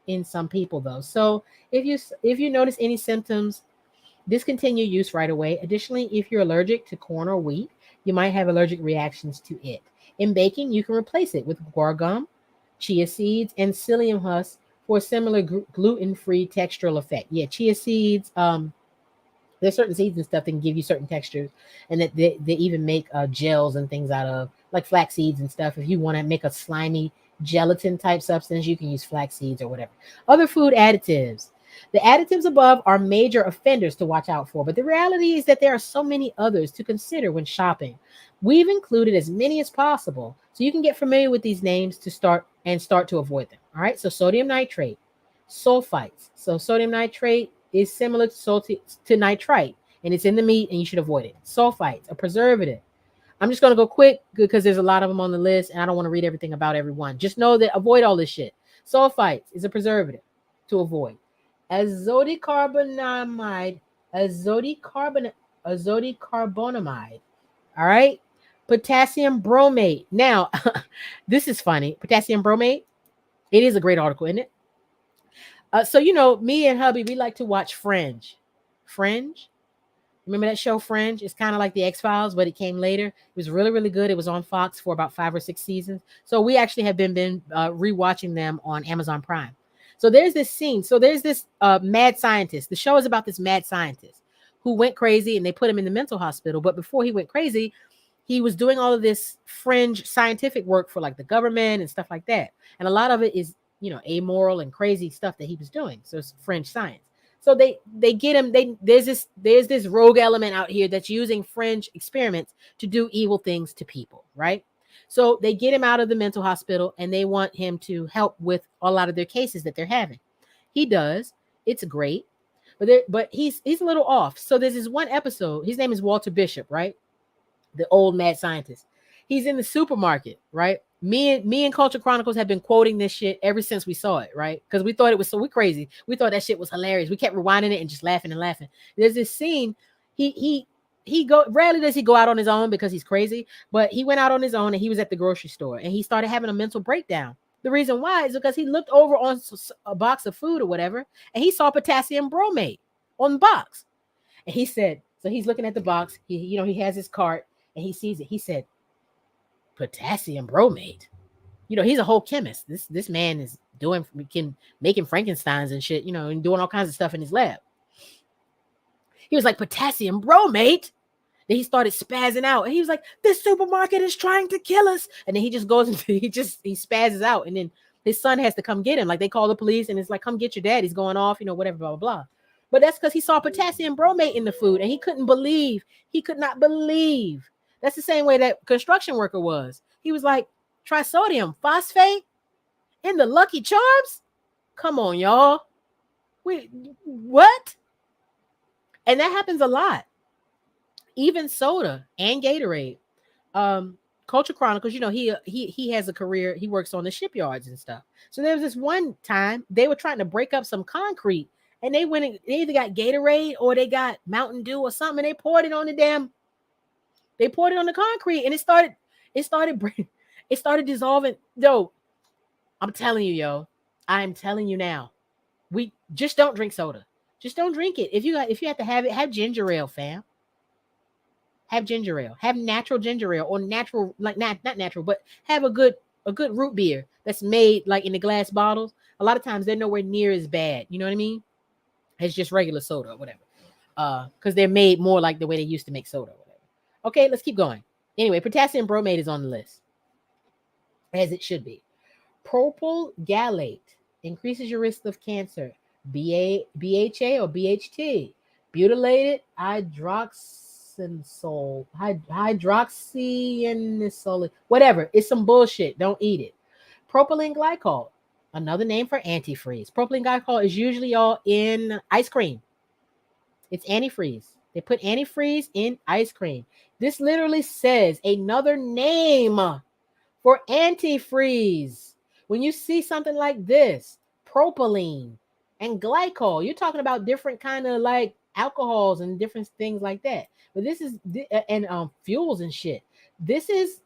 in some people though. So if you notice any symptoms, discontinue use right away. Additionally, if you're allergic to corn or wheat, you might have allergic reactions to it. In baking, you can replace it with guar gum, chia seeds, and psyllium husk for a similar gluten-free textural effect. Yeah, chia seeds, there's certain seeds and stuff that can give you certain textures, and that they even make gels and things out of, like flax seeds and stuff. If you want to make a slimy gelatin type substance, you can use flax seeds or whatever. Other food additives. The additives above are major offenders to watch out for, but the reality is that there are so many others to consider when shopping. We've included as many as possible so you can get familiar with these names to start to avoid them. All right, so sodium nitrate, sulfites. So sodium nitrate is similar to nitrite, and it's in the meat, and you should avoid it. Sulfites, a preservative. I'm just going to go quick because there's a lot of them on the list, and I don't want to read everything about every one. Just know that avoid all this shit. Sulfites is a preservative to avoid. Azodicarbonamide, azodicarbonamide. All right. Potassium bromate. Now, this is funny. Potassium bromate. It is a great article, isn't it? So me and hubby, we like to watch Fringe. Fringe. Remember that show Fringe? It's kind of like the X-Files, but it came later. It was really, really good. It was on Fox for about 5 or 6 seasons. So we actually have been rewatching them on Amazon Prime. So there's this scene. So there's this mad scientist. The show is about this mad scientist who went crazy, and they put him in the mental hospital. But before he went crazy, he was doing all of this fringe scientific work for like the government and stuff like that. And a lot of it is, amoral and crazy stuff that he was doing. So it's fringe science. So they get him. There's this rogue element out here that's using fringe experiments to do evil things to people, right? So they get him out of the mental hospital, and they want him to help with a lot of their cases that they're having. He does. It's great, but he's a little off. So there's this one episode. His name is Walter Bishop, right? The old mad scientist. He's in the supermarket, right? Me and Culture Chronicles have been quoting this shit ever since we saw it, right? Because we thought it was so crazy. We thought that shit was hilarious. We kept rewinding it and just laughing and laughing. There's this scene. He rarely does he go out on his own because he's crazy, but he went out on his own, and he was at the grocery store, and he started having a mental breakdown. The reason why is because he looked over on a box of food or whatever, and he saw potassium bromate on the box. And he said, so he's looking at the box. He has his cart, and he sees it. He said, potassium bromate. He's a whole chemist. This man is making Frankensteins and shit, and doing all kinds of stuff in his lab. He was like, potassium bromate. Then he started spazzing out, and he was like, this supermarket is trying to kill us. And then he just goes into he spazzes out, and then his son has to come get him. Like, they call the police, and it's like, come get your dad. He's going off, whatever, blah, blah, blah. But that's because he saw potassium bromate in the food, and he could not believe. That's the same way that construction worker was. He was like, trisodium phosphate in the Lucky Charms? Come on, y'all. Wait, what? And that happens a lot. Even soda and Gatorade. Culture Chronicles, he has a career. He works on the shipyards and stuff. So there was this one time they were trying to break up some concrete, and they either got Gatorade or they got Mountain Dew or something, and they poured it on the concrete, and it started dissolving. Yo, I'm telling you, I'm telling you now. We just don't drink soda. Just don't drink it. If you have to have it, have ginger ale, fam. Have ginger ale. Have natural ginger ale, or natural, like not natural, but have a good root beer that's made like in the glass bottles. A lot of times they're nowhere near as bad. You know what I mean? It's just regular soda or whatever. Because they're made more like the way they used to make soda or whatever. Okay, let's keep going. Anyway, potassium bromate is on the list, as it should be. Propyl gallate increases your risk of cancer. BHA or BHT, butylated hydroxyanisole, whatever. It's some bullshit. Don't eat it. Propylene glycol, another name for antifreeze. Propylene glycol is usually all in ice cream. It's antifreeze. They put antifreeze in ice cream. This literally says another name for antifreeze. When you see something like this, propylene and glycol, you're talking about different kind of like alcohols and different things like that. But this is fuels and shit. This is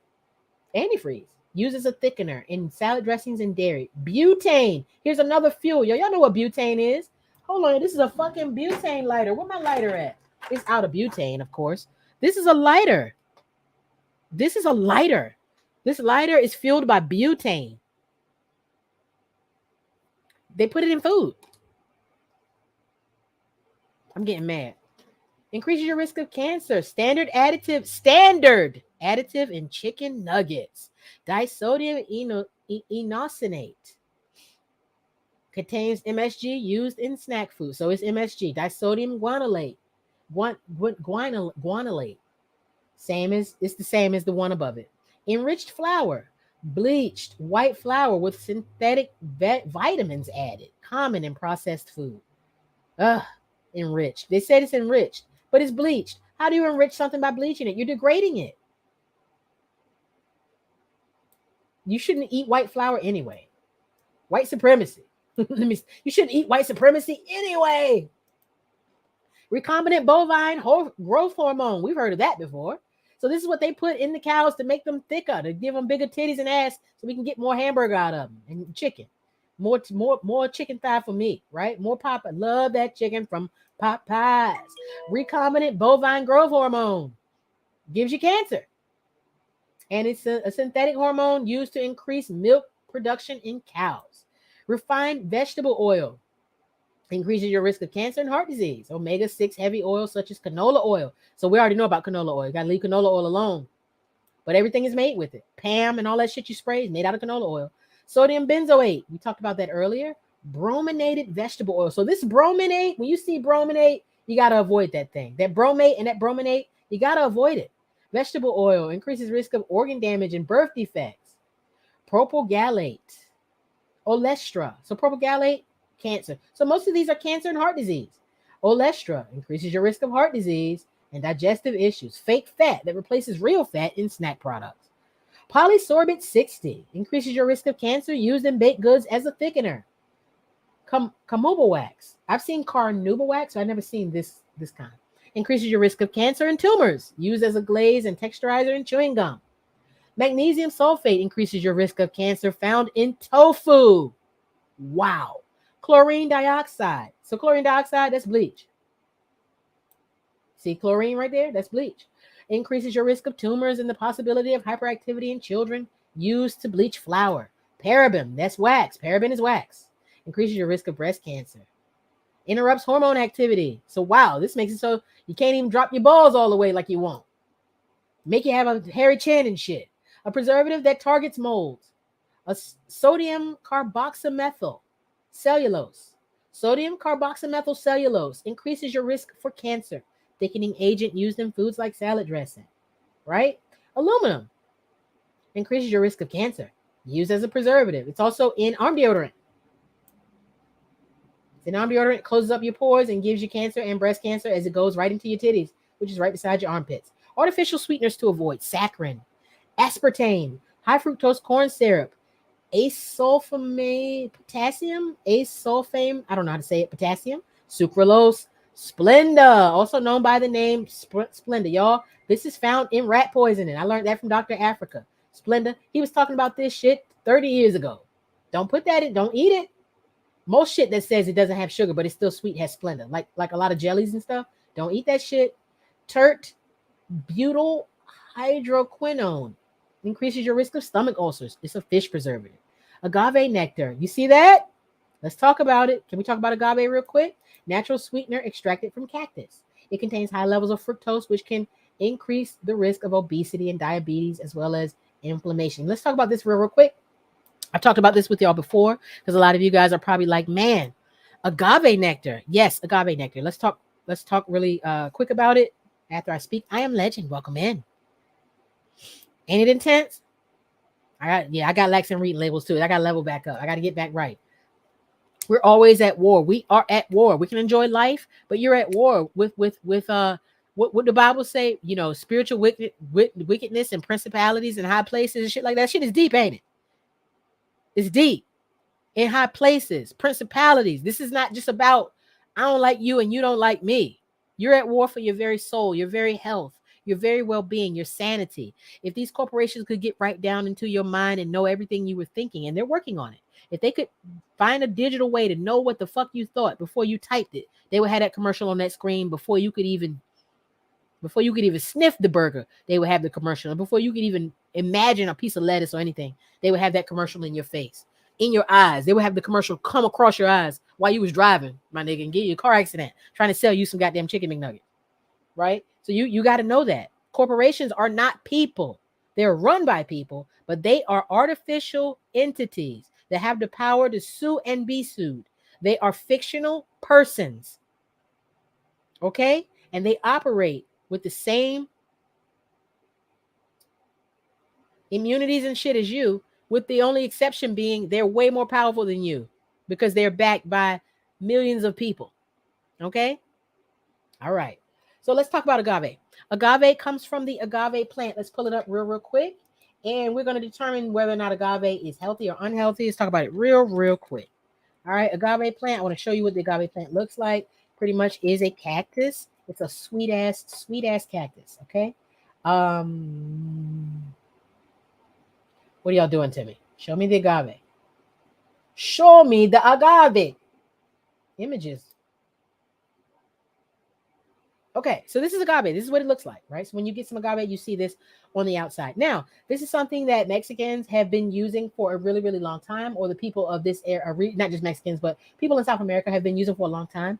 antifreeze. Used as a thickener in salad dressings and dairy. Butane. Here's another fuel. Y'all know what butane is? Hold on. This is a fucking butane lighter. Where my lighter at? It's out of butane, of course. This is a lighter. This lighter is fueled by butane. They put it in food. I'm getting mad. Increases your risk of cancer. Standard additive in chicken nuggets. Disodium inosinate contains MSG used in snack food. So it's MSG, disodium guanylate. Guanylate. It's the same as the one above it. Enriched flour, bleached white flour with synthetic vitamins added, common in processed food. Ugh, enriched. They said it's enriched, but it's bleached. How do you enrich something by bleaching it? You're degrading it. You shouldn't eat white flour anyway. White supremacy. You shouldn't eat white supremacy anyway. Recombinant bovine growth hormone. We've heard of that before. So this is what they put in the cows to make them thicker, to give them bigger titties and ass, so we can get more hamburger out of them and chicken. More chicken thigh for me, right? More pop. I love that chicken from Popeyes. Recombinant bovine growth hormone gives you cancer. And it's a synthetic hormone used to increase milk production in cows. Refined vegetable oil increases your risk of cancer and heart disease. Omega-6 heavy oils such as canola oil. So we already know about canola oil. You got to leave canola oil alone. But everything is made with it. Pam and all that shit you spray is made out of canola oil. Sodium benzoate. We talked about that earlier. Brominated vegetable oil. So this brominate, when you see brominate, you got to avoid that thing. That bromate and that brominate, you got to avoid it. Vegetable oil increases risk of organ damage and birth defects. Propylgallate. Olestra. So propylgallate, cancer. So most of these are cancer and heart disease. Olestra increases your risk of heart disease and digestive issues. Fake fat that replaces real fat in snack products. Polysorbate 60 increases your risk of cancer used in baked goods as a thickener. Carnauba wax. I've seen carnauba wax, but I've never seen this kind. Increases your risk of cancer and tumors, used as a glaze and texturizer in chewing gum. Magnesium sulfate increases your risk of cancer, found in tofu. Wow. Chlorine dioxide. So chlorine dioxide, that's bleach. See chlorine right there? That's bleach. Increases your risk of tumors and the possibility of hyperactivity in children, used to bleach flour. Paraben, that's wax. Paraben is wax. Increases your risk of breast cancer. Interrupts hormone activity. So wow, this makes it so you can't even drop your balls all the way like you want. Make you have a hairy chin and shit. A preservative that targets molds. A sodium carboxymethyl cellulose. Sodium carboxymethyl cellulose increases your risk for cancer. Thickening agent used in foods like salad dressing. Right? Aluminum increases your risk of cancer. Used as a preservative. It's also in arm deodorant. It's in arm deodorant, closes up your pores and gives you cancer and breast cancer as it goes right into your titties, which is right beside your armpits. Artificial sweeteners to avoid. Saccharin, aspartame, high fructose corn syrup, asulfame potassium, asulfame, I don't know how to say it, potassium, sucralose, Splenda, also known by the name Splenda. Y'all, this is found in rat poisoning. I learned that from Dr. Africa. Splenda, he was talking about this shit 30 years ago. Don't put that in, don't eat it. Most shit that says it doesn't have sugar, but it's still sweet has Splenda. Like a lot of jellies and stuff. Don't eat that shit. Tert butyl hydroquinone increases your risk of stomach ulcers. It's a fish preservative. Agave nectar. You see that? Let's talk about it. Can we talk about agave real quick? Natural sweetener extracted from cactus. It contains high levels of fructose, which can increase the risk of obesity and diabetes, as well as inflammation. Let's talk about this real quick. I've talked about this with y'all before, because a lot of you guys are probably like, man, agave nectar. Yes, agave nectar. Let's talk really quick about it after I speak. I am Legend. Welcome in. Ain't it intense? I got like some reading labels too. I got to level back up. I got to get back right. We're always at war. We are at war. We can enjoy life, but you're at war with what the Bible say, you know, spiritual wickedness and principalities and high places and shit like that. Shit is deep, ain't it? It's deep. In high places, principalities. This is not just about I don't like you and you don't like me. You're at war for your very soul, your very health, your very well-being, your sanity. If these corporations could get right down into your mind and know everything you were thinking, and they're working on it. If they could find a digital way to know what the fuck you thought before you typed it, they would have that commercial on that screen before you could even sniff the burger. They would have the commercial. Before you could even imagine a piece of lettuce or anything, they would have that commercial in your face, in your eyes. They would have the commercial come across your eyes while you was driving, my nigga, and get you a car accident trying to sell you some goddamn chicken McNugget, right? So you got to know that. Corporations are not people. They're run by people, but they are artificial entities that have the power to sue and be sued. They are fictional persons, okay? And they operate with the same immunities and shit as you, with the only exception being they're way more powerful than you because they're backed by millions of people, okay? All right. So let's talk about agave. Agave comes from the agave plant. Let's pull it up real quick. And we're going to determine whether or not agave is healthy or unhealthy. Let's talk about it real quick. All right. Agave plant. I want to show you what the agave plant looks like. Pretty much is a cactus. It's a sweet ass cactus. Okay. What are y'all doing to me? Show me the agave. Show me the agave. Images. Okay, so this is agave. This is what it looks like, right? So when you get some agave, you see this on the outside. Now, this is something that Mexicans have been using for a really, really long time, or the people of this area, not just Mexicans, but people in South America have been using for a long time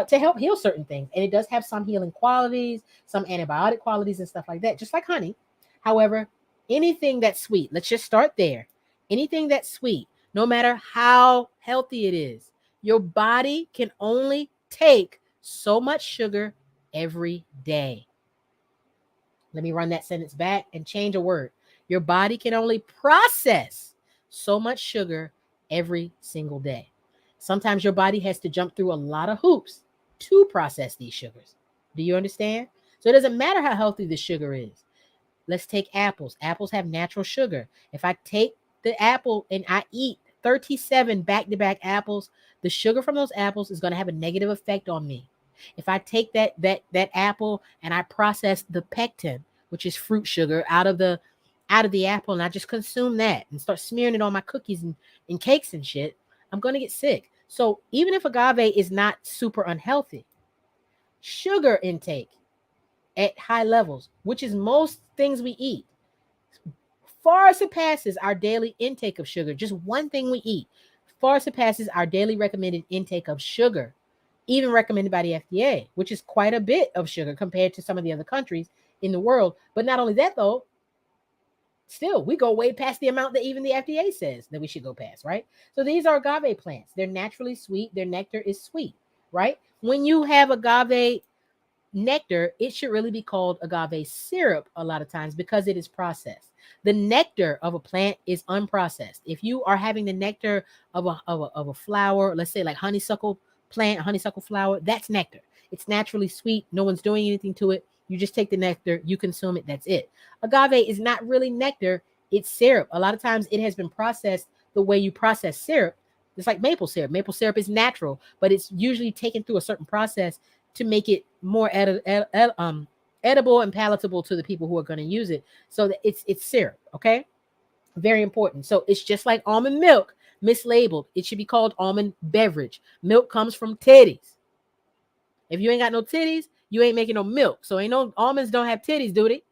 to help heal certain things. And it does have some healing qualities, some antibiotic qualities and stuff like that, just like honey. However, anything that's sweet, let's just start there. Anything that's sweet, no matter how healthy it is, your body can only take so much sugar every day. Let me run that sentence back and change a word. Your body can only process so much sugar every single day. Sometimes your body has to jump through a lot of hoops to process these sugars. Do you understand? So it doesn't matter how healthy the sugar is. Let's take apples. Apples have natural sugar. If I take the apple and I eat 37 back-to-back apples, the sugar from those apples is going to have a negative effect on me. If I take that apple and I process the pectin, which is fruit sugar, out of the apple, and I just consume that and start smearing it on my cookies and cakes and shit, I'm going to get sick. So even if agave is not super unhealthy, sugar intake at high levels, which is most things we eat, far surpasses our daily intake of sugar. Just one thing we eat far surpasses our daily recommended intake of sugar, even recommended by the FDA, which is quite a bit of sugar compared to some of the other countries in the world. But not only that, though, still, we go way past the amount that even the FDA says that we should go past, right? So these are agave plants. They're naturally sweet. Their nectar is sweet, right? When you have agave nectar, it should really be called agave syrup a lot of times because it is processed. The nectar of a plant is unprocessed. If you are having the nectar of a flower, let's say like honeysuckle plant, honeysuckle flower, that's nectar. It's naturally sweet. No one's doing anything to it. You just take the nectar, you consume it, that's it. Agave is not really nectar, it's syrup. A lot of times it has been processed the way you process syrup. It's like maple syrup. Maple syrup is natural, but it's usually taken through a certain process to make it more edible and palatable to the people who are going to use it. So that it's syrup, okay? Very important. So it's just like almond milk, mislabeled. It should be called almond beverage. Milk comes from titties. If you ain't got no titties, you ain't making no milk. So ain't no almonds don't have titties, do they?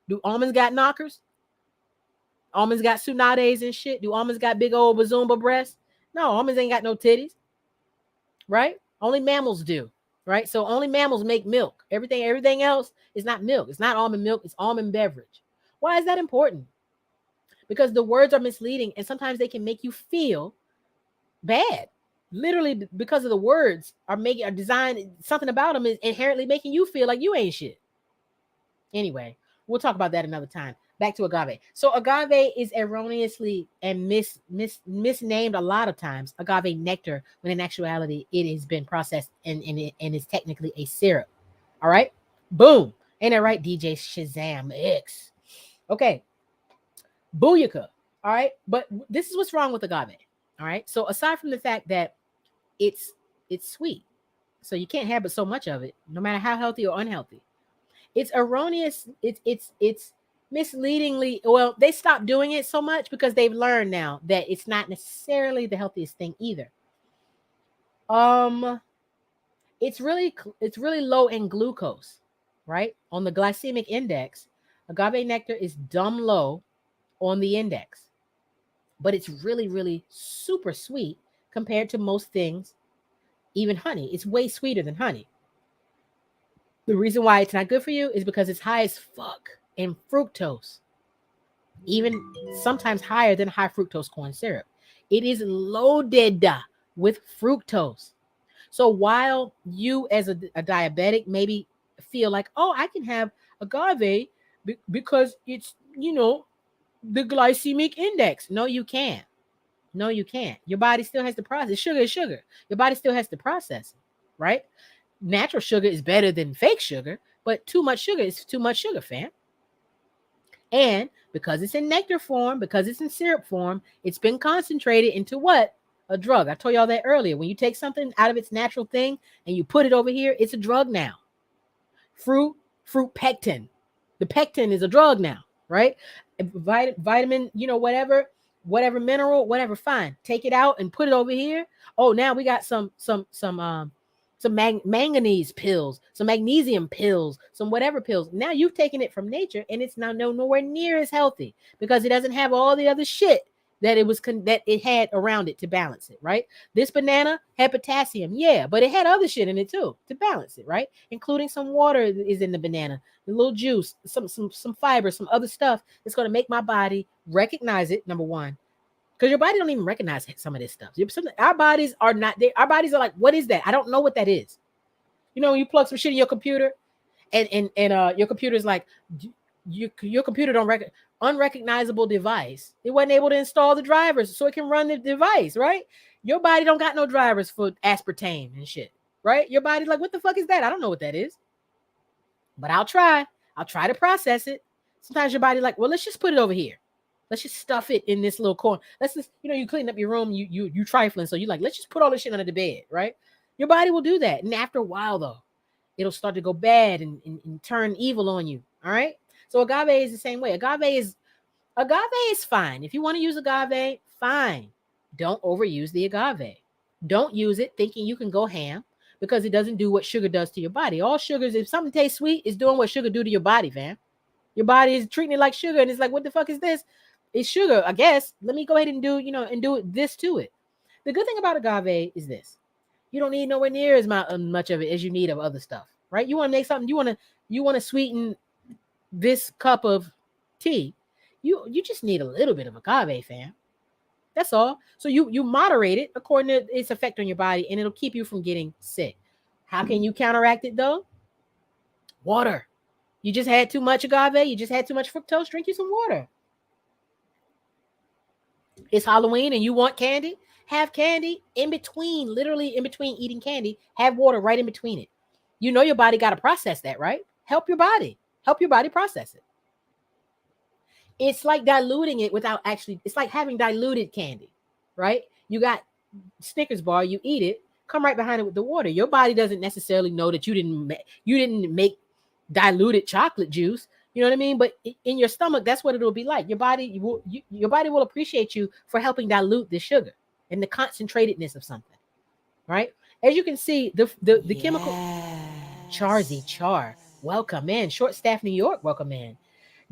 Do almonds got knockers? Almonds got tsunades and shit? Do almonds got big old bazumba breasts? No, almonds ain't got no titties, right? Only mammals do, right? So only mammals make milk. Everything else is not milk. It's not almond milk. It's almond beverage. Why is that important? Because the words are misleading and sometimes they can make you feel bad. Literally because of the words are designed, something about them is inherently making you feel like you ain't shit. Anyway, we'll talk about that another time. Back to agave. So agave is erroneously and misnamed a lot of times agave nectar, when in actuality it has been processed and is technically a syrup. All right, boom. Ain't that right, DJ Shazam X? Okay, booyaka. All right, but this is what's wrong with agave. All right, so aside from the fact that it's sweet, so you can't have but so much of it, no matter how healthy or unhealthy. It's erroneous. It's misleadingly, well, they stopped doing it so much because they've learned now that it's not necessarily the healthiest thing either. It's really low in glucose, right? On the glycemic index, agave nectar is dumb low on the index, but it's really super sweet compared to most things, even honey. It's way sweeter than honey. The reason why it's not good for you is because it's high as fuck in fructose, even sometimes higher than high fructose corn syrup. It is loaded with fructose. So while you, as a diabetic, maybe feel like, oh, I can have agave because it's, the glycemic index. No, you can't. No, you can't. Your body still has to process. Sugar is sugar. Your body still has to process it, right? Natural sugar is better than fake sugar, but too much sugar is too much sugar, fam. And because it's in nectar form, because it's in syrup form, it's been concentrated into what? A drug. I told y'all that earlier. When you take something out of its natural thing and you put it over here, it's a drug now. Fruit pectin. The pectin is a drug now, right? Vitamin, whatever mineral, whatever, fine. Take it out and put it over here. Oh, now we got some manganese pills, some magnesium pills, some whatever pills. Now you've taken it from nature, and it's now nowhere near as healthy because it doesn't have all the other shit that that it had around it to balance it, right? This banana had potassium, yeah, but it had other shit in it too to balance it, right? Including some water is in the banana, a little juice, some fiber, some other stuff that's going to make my body recognize it. Number one, because your body don't even recognize some of this stuff. Our bodies are not there. Our bodies are like, what is that? I don't know what that is. You plug some shit in your computer, and your computer is like, your computer don't unrecognizable device. It wasn't able to install the drivers so it can run the device, right? Your body don't got no drivers for aspartame and shit, right? Your body's like, what the fuck is that? I don't know what that is, but I'll try to process it. Sometimes your body like, well, let's just put it over here. Let's just stuff it in this little corner. Let's just, you clean up your room, you trifling. So you like, let's just put all this shit under the bed, right? Your body will do that. And after a while, though, it'll start to go bad and turn evil on you. All right. So agave is the same way. Agave is fine. If you want to use agave, fine. Don't overuse the agave. Don't use it thinking you can go ham because it doesn't do what sugar does to your body. All sugars, if something tastes sweet, is doing what sugar do to your body, fam. Your body is treating it like sugar, and it's like, what the fuck is this? It's sugar, I guess. Let me go ahead and do this to it. The good thing about agave is this: you don't need nowhere near as much of it as you need of other stuff, right? You want to make something. You want to sweeten this cup of tea. You just need a little bit of agave, fam. That's all. So you moderate it according to its effect on your body, and it'll keep you from getting sick. How can you counteract it though? Water. You just had too much agave. You just had too much fructose. Drink you some water. It's Halloween and you want candy? Have candy in between, literally in between eating candy. Have water right in between it. Your body got to process that, right? Help your body process it. It's like diluting it without actually, it's like having diluted candy, right? You got Snickers bar, you eat it, come right behind it with the water. Your body doesn't necessarily know that you didn't make diluted chocolate juice. You know what I mean? But in your stomach, that's what it'll be like. Your body will appreciate you for helping dilute the sugar and the concentratedness of something, right? As you can see, the chemical. Charzy Char, welcome in. Short Staff New York, welcome in.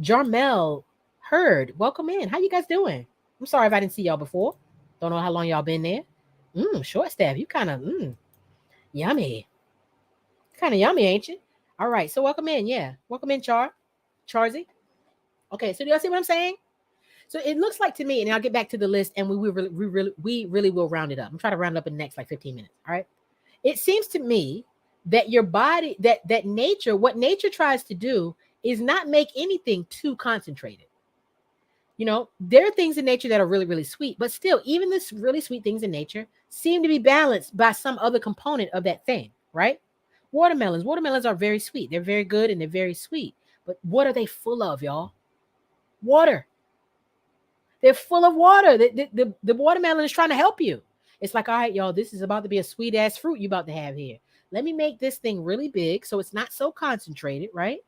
Jarmel Heard, welcome in. How you guys doing? I'm sorry if I didn't see y'all before. Don't know how long y'all been there. Short Staff, you kind of yummy. Kind of yummy, ain't you? All right, so welcome in. Yeah, welcome in, Charzy. Okay, so do y'all see what I'm saying? So it looks like to me, and I'll get back to the list, and we really will round it up. I'm trying to round it up in the next like 15 minutes. All right. It seems to me that your body, that nature, what nature tries to do is not make anything too concentrated. There are things in nature that are really, really sweet, but still, even this really sweet things in nature seem to be balanced by some other component of that thing, right? Watermelons are very sweet. They're very good and they're very sweet. But what are they full of, y'all? Water. They're full of water. The watermelon is trying to help you. It's like, all right, y'all, this is about to be a sweet ass fruit you about to have here. Let me make this thing really big so it's not so concentrated, right?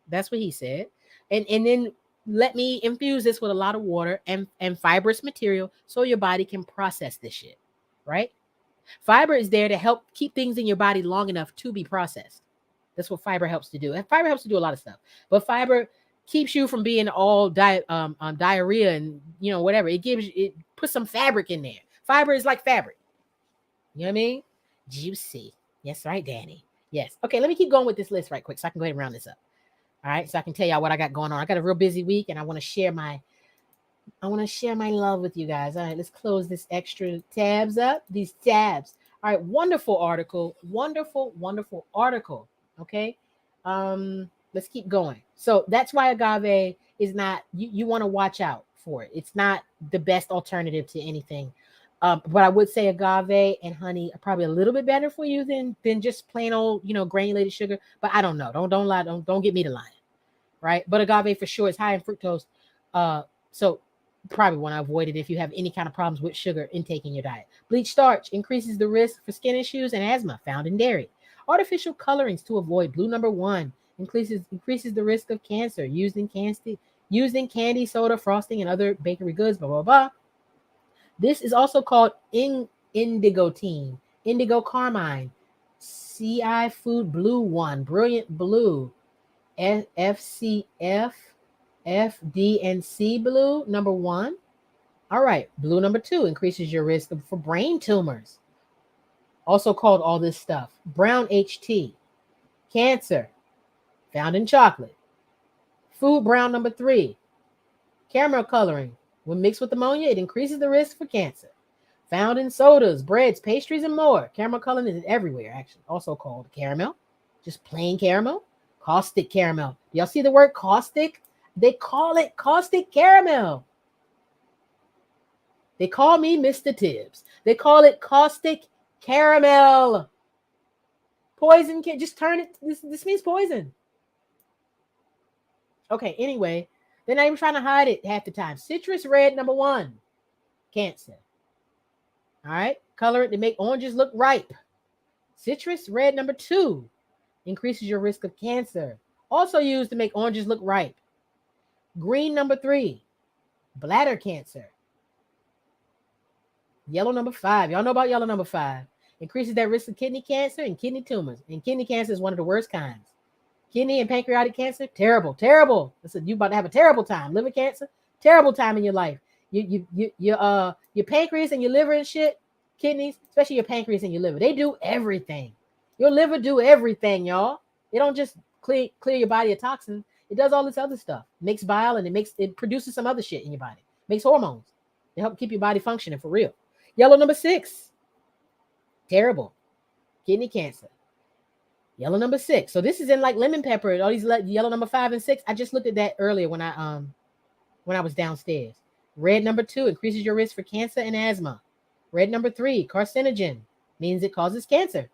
That's what he said. And then let me infuse this with a lot of water and fibrous material so your body can process this shit, right? Fiber is there to help keep things in your body long enough to be processed. That's what fiber helps to do. And fiber helps to do a lot of stuff. But fiber keeps you from being all diarrhea and whatever. It puts some fabric in there. Fiber is like fabric. You know what I mean? Juicy. Yes, right, Danny. Yes. Okay, let me keep going with this list right quick so I can go ahead and round this up. All right, so I can tell y'all what I got going on. I got a real busy week, and I want to share my love with you guys. All right, let's close this extra tabs up. These tabs. All right, wonderful article. Wonderful article. Okay. Let's keep going. So that's why agave is not you want to watch out for it. It's not the best alternative to anything. But I would say agave and honey are probably a little bit better for you than just plain old, granulated sugar. But I don't know. Don't lie. Don't get me to lying. Right. But agave for sure is high in fructose. So probably want to avoid it if you have any kind of problems with sugar intake in your diet. Bleach starch increases the risk for skin issues and asthma found in dairy. Artificial colorings to avoid blue number one increases the risk of cancer using candy, soda, frosting, and other bakery goods. Blah blah blah. This is also called indigotine, indigo carmine, CI food blue one, brilliant blue, FCF, FD, and C blue number one. All right, blue number two increases your risk for brain tumors, also called all this stuff. Brown HT, cancer, found in chocolate. Food brown number three, caramel coloring. When mixed with ammonia, it increases the risk for cancer. Found in sodas, breads, pastries, and more. Caramel coloring is everywhere, actually. Also called caramel, just plain caramel. Caustic caramel. Y'all see the word caustic? They call it caustic caramel. They call me Mr. Tibbs. They call it caustic caramel. Poison can just turn it. This means poison. Okay, anyway, they're not even trying to hide it half the time. Citrus red number one, cancer. All right, color it to make oranges look ripe. Citrus red number two increases your risk of cancer. Also used to make oranges look ripe. Green number three, bladder cancer. Yellow number five. Y'all know about yellow number five. Increases that risk of kidney cancer and kidney tumors. And kidney cancer is one of the worst kinds. Kidney and pancreatic cancer, terrible, terrible. Listen, you about to have a terrible time. Liver cancer, terrible time in your life. Your pancreas and your liver and shit, kidneys, especially your pancreas and your liver, they do everything. Your liver do everything, y'all. It don't just clear your body of toxins. It does all this other stuff. Makes bile and it produces some other shit in your body. Makes hormones to help keep your body functioning for real. Yellow number six, terrible, kidney cancer. Yellow number six. So this is in like lemon pepper. All these yellow number 5 and 6. I just looked at that earlier when I was downstairs. Red number 2 increases your risk for cancer and asthma. Red number 3, carcinogen, means it causes cancer.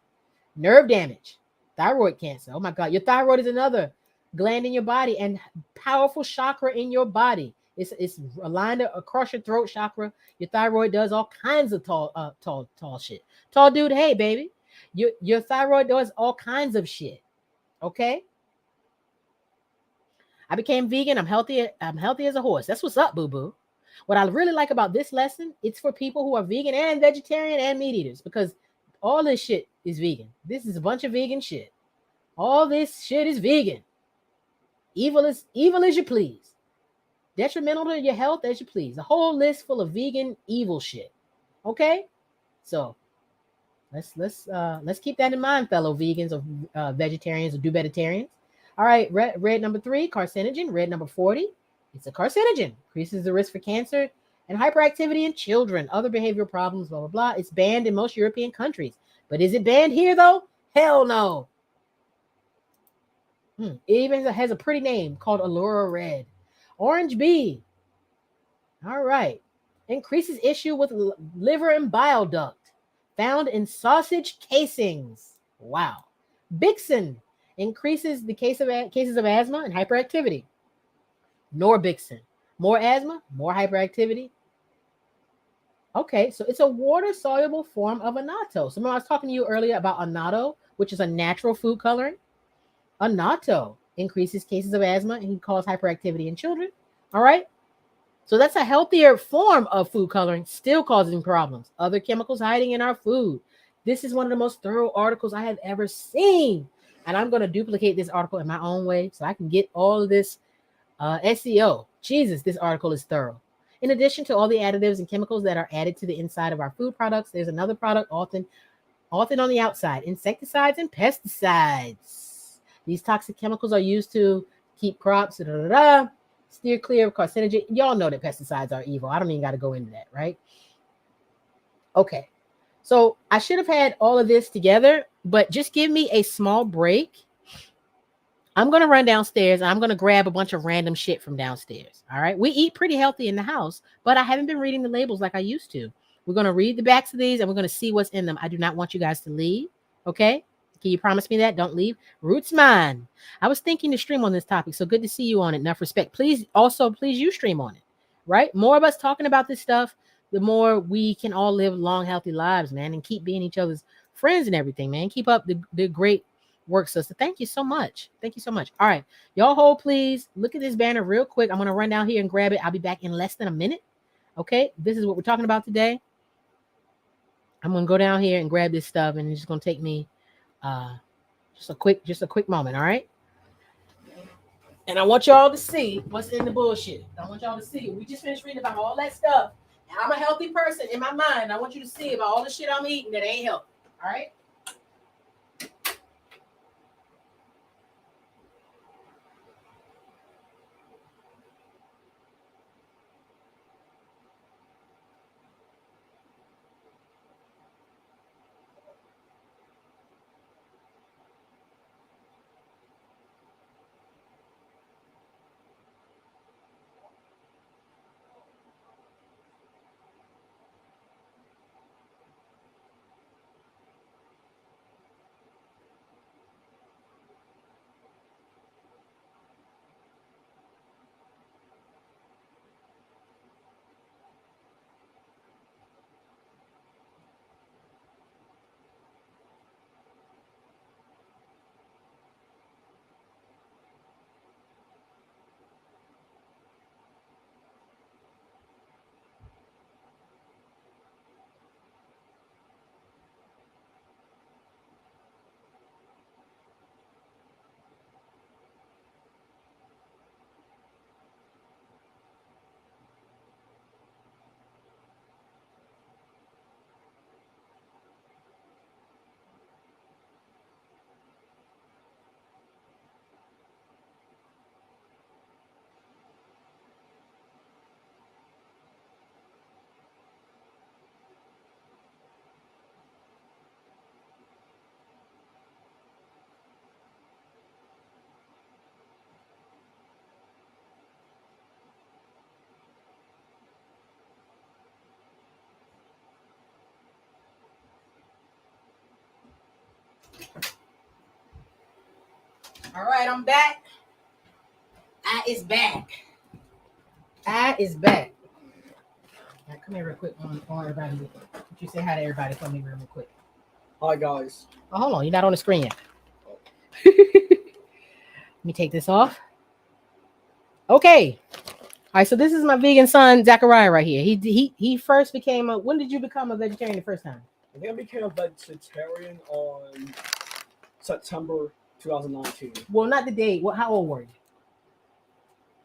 Nerve damage, thyroid cancer. Oh my God, your thyroid is another gland in your body and powerful chakra in your body. It's aligned across your throat chakra. Your thyroid does all kinds of tall shit. Tall dude, hey baby. Your thyroid does all kinds of shit. Okay. I became vegan. I'm healthy as a horse. That's what's up, boo-boo. What I really like about this lesson, it's for people who are vegan and vegetarian and meat eaters, because all this shit is vegan. This is a bunch of vegan shit. All this shit is vegan. Evil as you please. Detrimental to your health as you please. A whole list full of vegan evil shit. Okay? So let's keep that in mind, fellow vegans or vegetarians or do-bettarians. All right, red number 3, carcinogen. Red number 40, it's a carcinogen. Increases the risk for cancer and hyperactivity in children, other behavioral problems, blah, blah, blah. It's banned in most European countries. But is it banned here, though? Hell no. It even has a pretty name called Allura Red. Orange B. All right. Increases issue with liver and bile duct. Found in sausage casings. Wow. Bixen increases the cases of asthma and hyperactivity. Norbixen. More asthma, more hyperactivity. Okay, so it's a water-soluble form of annatto. So remember I was talking to you earlier about annatto, which is a natural food coloring. Annatto increases cases of asthma and can cause hyperactivity in children. All right. So that's a healthier form of food coloring, still causing problems. Other chemicals hiding in our food. This is one of the most thorough articles I have ever seen. And I'm going to duplicate this article in my own way so I can get all of this SEO. Jesus, this article is thorough. In addition to all the additives and chemicals that are added to the inside of our food products, there's another product often All thin on the outside. Insecticides and pesticides. These toxic chemicals are used to keep crops, steer clear of carcinogen. Y'all know that pesticides are evil. I don't even got to go into that, right? Okay. So I should have had all of this together, but just give me a small break. I'm going to run downstairs and I'm going to grab a bunch of random shit from downstairs. All right. We eat pretty healthy in the house, but I haven't been reading the labels like I used to. We're going to read the backs of these and we're going to see what's in them. I do not want you guys to leave. Okay. Can you promise me that? Don't leave. Roots mine. I was thinking to stream on this topic. So good to see you on it. Enough respect. Please you stream on it. Right. More of us talking about this stuff, the more we can all live long, healthy lives, man, and keep being each other's friends and everything, man. Keep up the great work, sister. Thank you so much. Thank you so much. All right. Y'all hold, please. Look at this banner real quick. I'm going to run down here and grab it. I'll be back in less than a minute. Okay. This is what we're talking about today. I'm going to go down here and grab this stuff, and it's just going to take me just a quick moment. All right. And I want y'all to see what's in the bullshit. I want y'all to see. We just finished reading about all that stuff. And I'm a healthy person in my mind. I want you to see about all the shit I'm eating that ain't healthy. All right. All right, I'm back. I is back. I is back. All right, come here real quick on everybody. Could you say hi to everybody for me real quick? Hi guys. Oh, hold on, you're not on the screen yet. Let me take this off. Okay. All right, so this is my vegan son, Zachariah, right here. He first became a. When did you become a vegetarian the first time? I think I became a vegetarian on September 2019. Well, not the date. How old were you?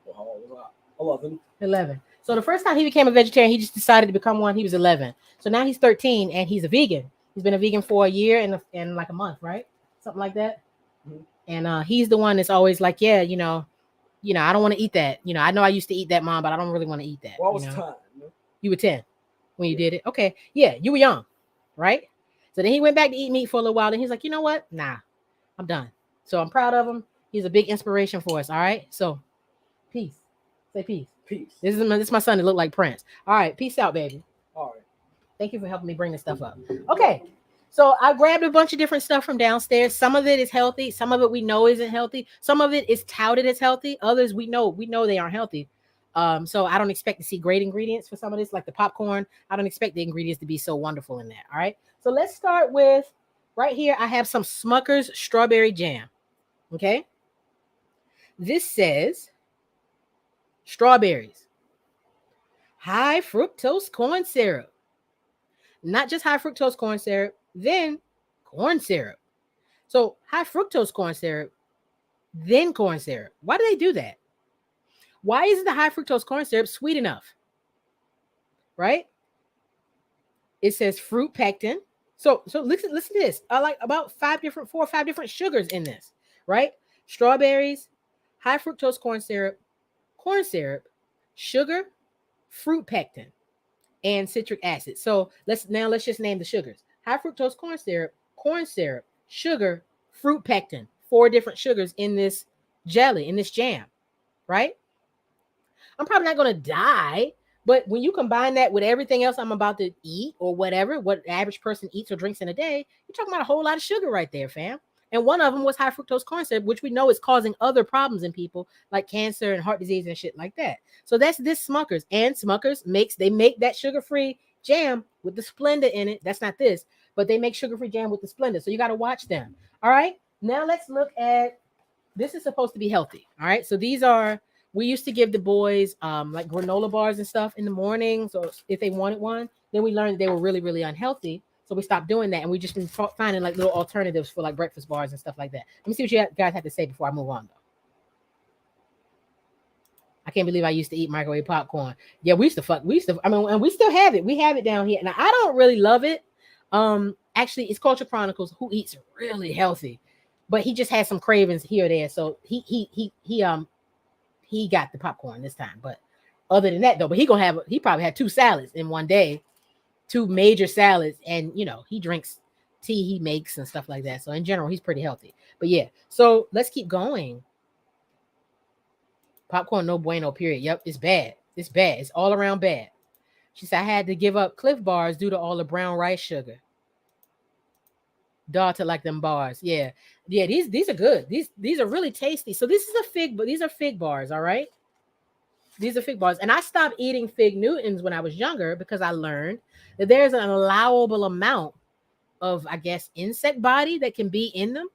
Well, how old was I? 11. 11. So the first time he became a vegetarian, he just decided to become one. He was 11. So now he's 13 and he's a vegan. He's been a vegan for a year and like a month, right? Something like that. Mm-hmm. And he's the one that's always like, yeah, I don't want to eat that. I know I used to eat that, Mom, but I don't really want to eat that. Well, I was 10. You were 10 when you did it? Okay. Yeah, you were young, right? So then he went back to eat meat for a little while. And he's like, you know what? Nah, I'm done. So I'm proud of him. He's a big inspiration for us. All right. So peace. Say peace. Peace. This is my son that look like Prince. All right. Peace out, baby. All right. Thank you for helping me bring this stuff up. Okay. So I grabbed a bunch of different stuff from downstairs. Some of it is healthy. Some of it we know isn't healthy. Some of it is touted as healthy. Others we know they aren't healthy. So I don't expect to see great ingredients for some of this, like the popcorn. I don't expect the ingredients to be so wonderful in that. All right. So let's start with right here. I have some Smucker's strawberry jam. Okay. This says strawberries, high fructose corn syrup, not just high fructose corn syrup, then corn syrup. So high fructose corn syrup, then corn syrup. Why do they do that? Why isn't the high fructose corn syrup sweet enough? Right? It says fruit pectin, So listen to this. I like about 4 or 5 different sugars in this, right? Strawberries, high fructose corn syrup, sugar, fruit pectin, and citric acid. So let's just name the sugars. High fructose corn syrup, sugar, fruit pectin. 4 different sugars in this jelly, in this jam, right? I'm probably not going to die, but when you combine that with everything else I'm about to eat or whatever, what the average person eats or drinks in a day, you're talking about a whole lot of sugar right there, fam. And one of them was high fructose corn syrup, which we know is causing other problems in people like cancer and heart disease and shit like that. So that's this Smuckers. And Smuckers they make that sugar-free jam with the Splenda in it. That's not this, but they make sugar-free jam with the Splenda. So you got to watch them. All right. Now let's look at this. Is supposed to be healthy. All right. So these are, we used to give the boys like granola bars and stuff in the morning. So if they wanted one, then we learned they were really, really unhealthy. So we stopped doing that, and we just been finding like little alternatives for like breakfast bars and stuff like that. Let me see what you guys have to say before I move on, though. I can't believe I used to eat microwave popcorn. Yeah, we used to. I mean, and we still have it. We have it down here. Now I don't really love it. Actually, it's Culture Chronicles who eats really healthy, but he just has some cravings here or there. So he got the popcorn this time. But other than that, though, but he probably had 2 salads in one day. 2 major salads, and he drinks tea he makes and stuff like that. So in general, he's pretty healthy. But yeah, so let's keep going. Popcorn no bueno, period. Yep, it's bad. It's bad. It's all around bad. She said I had to give up Cliff bars due to all the brown rice sugar. Daughter like them bars. Yeah. These are good. These are really tasty. So this is a fig, but these are fig bars. All right. These are fig bars. And I stopped eating fig Newtons when I was younger because I learned that there's an allowable amount of, I guess, insect body that can be in them.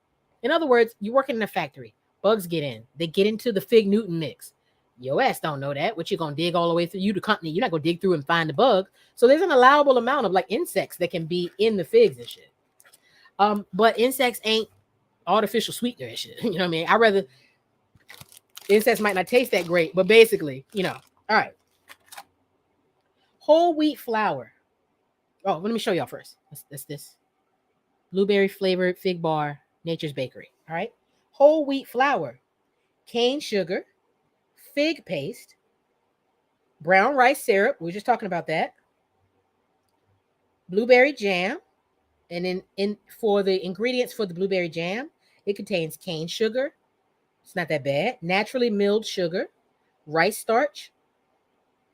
In other words, you work in a factory. Bugs get in. They get into the fig Newton mix. Your ass don't know that. What you going to dig all the way through? You, the company, you're not going to dig through and find the bug. So there's an allowable amount of like insects that can be in the figs and shit. But insects ain't artificial sweetener and shit. You know what I mean? I rather... Insects might not taste that great, but basically, all right. Whole wheat flour. Oh, let me show y'all first. That's this. Blueberry flavored fig bar, Nature's Bakery. All right. Whole wheat flour, cane sugar, fig paste, brown rice syrup. We were just talking about that. Blueberry jam. And then for the ingredients for the blueberry jam, it contains cane sugar. It's not that bad. Naturally milled sugar, rice starch,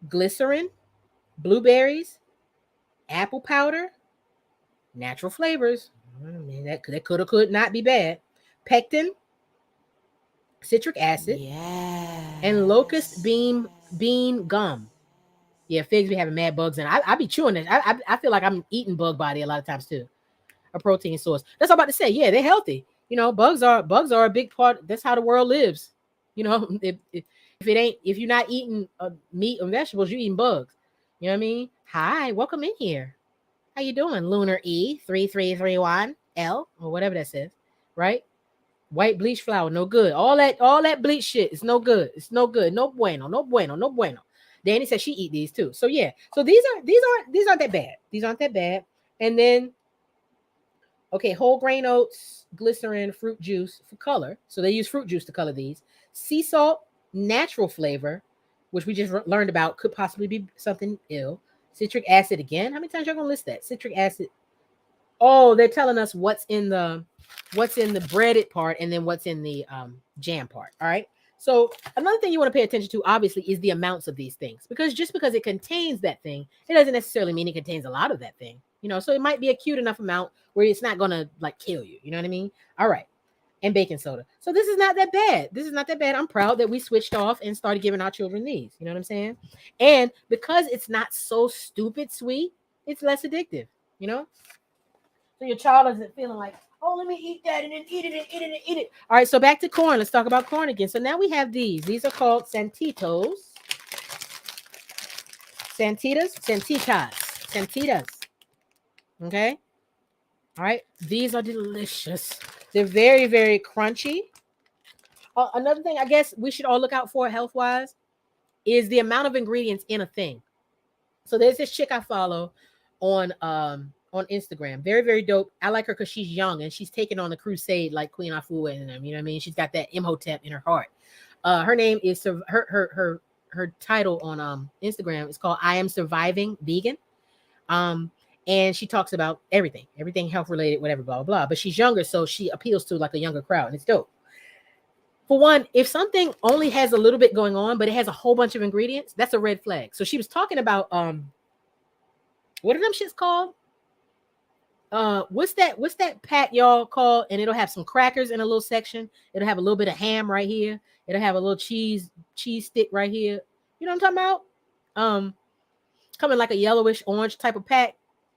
glycerin, blueberries, apple powder, natural flavors. I mean, that could not be bad. Pectin, citric acid, and locust bean gum. Yeah, figs be having mad bugs in it. I be chewing it. I feel like I'm eating bug body a lot of times too. A protein source. That's all I'm about to say. Yeah, they're healthy. Bugs are a big part. That's how the world lives. If you're not eating meat and vegetables, you're eating bugs. You know what I mean? Hi, welcome in here. How you doing, Lunar E3331L or whatever that says, right? White bleach flour, no good. All that bleach shit is no good. It's no good. No bueno, no bueno, no bueno. Danny says she eat these too. So yeah. So these aren't that bad. These aren't that bad. And then okay, whole grain oats, glycerin, fruit juice for color. So they use fruit juice to color these. Sea salt, natural flavor, which we just learned about, could possibly be something ill. Citric acid again. How many times y'all gonna list that? Citric acid. Oh, they're telling us what's in the breaded part and then what's in the jam part. All right. So another thing you want to pay attention to, obviously, is the amounts of these things. Because just because it contains that thing, it doesn't necessarily mean it contains a lot of that thing. So it might be a cute enough amount where it's not gonna like kill you. You know what I mean? All right. And baking soda. So this is not that bad. This is not that bad. I'm proud that we switched off and started giving our children these. You know what I'm saying? And because it's not so stupid sweet, it's less addictive. So your child isn't feeling like, oh, let me eat that and then eat it and eat it and eat it. All right, so back to corn. Let's talk about corn again. So now we have these. These are called Santitas. Okay. All right. These are delicious. They're very, very crunchy. Another thing I guess we should all look out for health-wise is the amount of ingredients in a thing. So there's this chick I follow on on Instagram. Very, very dope. I like her because she's young and she's taking on the crusade like Queen Afua and them. You know what I mean? She's got that Imhotep in her heart. Her name is her title on Instagram is called I Am Surviving Vegan. And she talks about everything health related, whatever, blah, blah, blah. But she's younger, so she appeals to like a younger crowd, and it's dope. For one, if something only has a little bit going on, but it has a whole bunch of ingredients, that's a red flag. So she was talking about what are them shits called? What's that pack y'all called? And it'll have some crackers in a little section. It'll have a little bit of ham right here. It'll have a little cheese stick right here. You know what I'm talking about? Coming like a yellowish orange type of pack.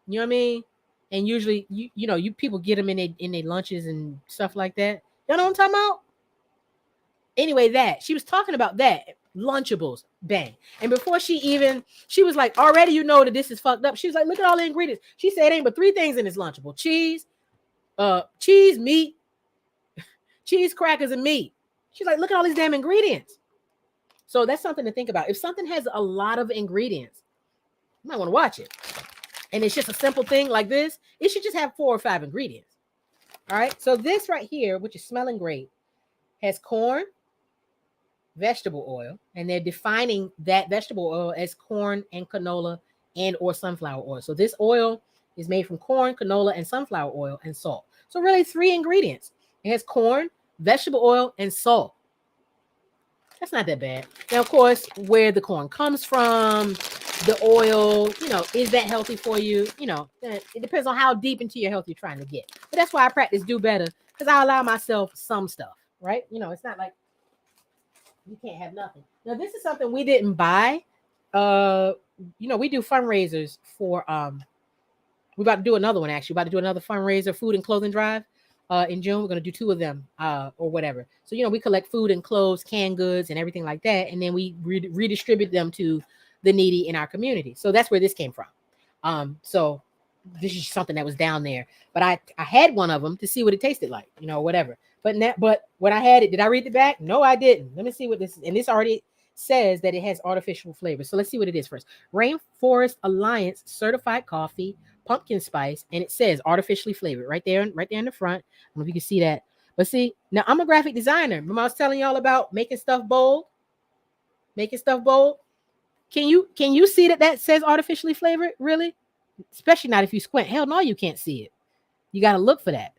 You know what I mean? And usually, you people get them in their lunches and stuff like that. Y'all know what I'm talking about? Anyway, that she was talking about that Lunchables, bang. And before she was like, already that this is fucked up. She was like, look at all the ingredients. She said, ain't but 3 things in this Lunchable: cheese, meat, cheese, crackers, and meat. She's like, look at all these damn ingredients. So that's something to think about. If something has a lot of ingredients, you might want to watch it. And it's just a simple thing like this. It should just have 4 or 5 ingredients. All right. So this right here, which is smelling great, has corn, vegetable oil, and they're defining that vegetable oil as corn and canola and or sunflower oil. So this oil is made from corn, canola, and sunflower oil and salt. So really 3 ingredients. It has corn, vegetable oil, and salt. That's not that bad. Now, of course, where the corn comes from, the oil, is that healthy for you? It depends on how deep into your health you're trying to get. But that's why I practice do better, because I allow myself some stuff, right? It's not like you can't have nothing. Now, this is something we didn't buy. We do fundraisers for, we're about to do another one, actually. We're about to do another fundraiser, food and clothing drive. In June, we're going to do 2 of them or whatever. So, we collect food and clothes, canned goods, and everything like that. And then we redistribute them to the needy in our community. So that's where this came from. So this is something that was down there. But I had one of them to see what it tasted like, whatever. But when I had it, did I read the back? No, I didn't. Let me see what this is. And this already says that it has artificial flavors. So let's see what it is first. Rainforest Alliance certified coffee, pumpkin spice, and it says artificially flavored right there in the front. I don't know if you can see that. But see, now I'm a graphic designer. Remember I was telling y'all about making stuff bold? Can you see that says artificially flavored? Really? Especially not if you squint. Hell no, you can't see it. You got to look for that.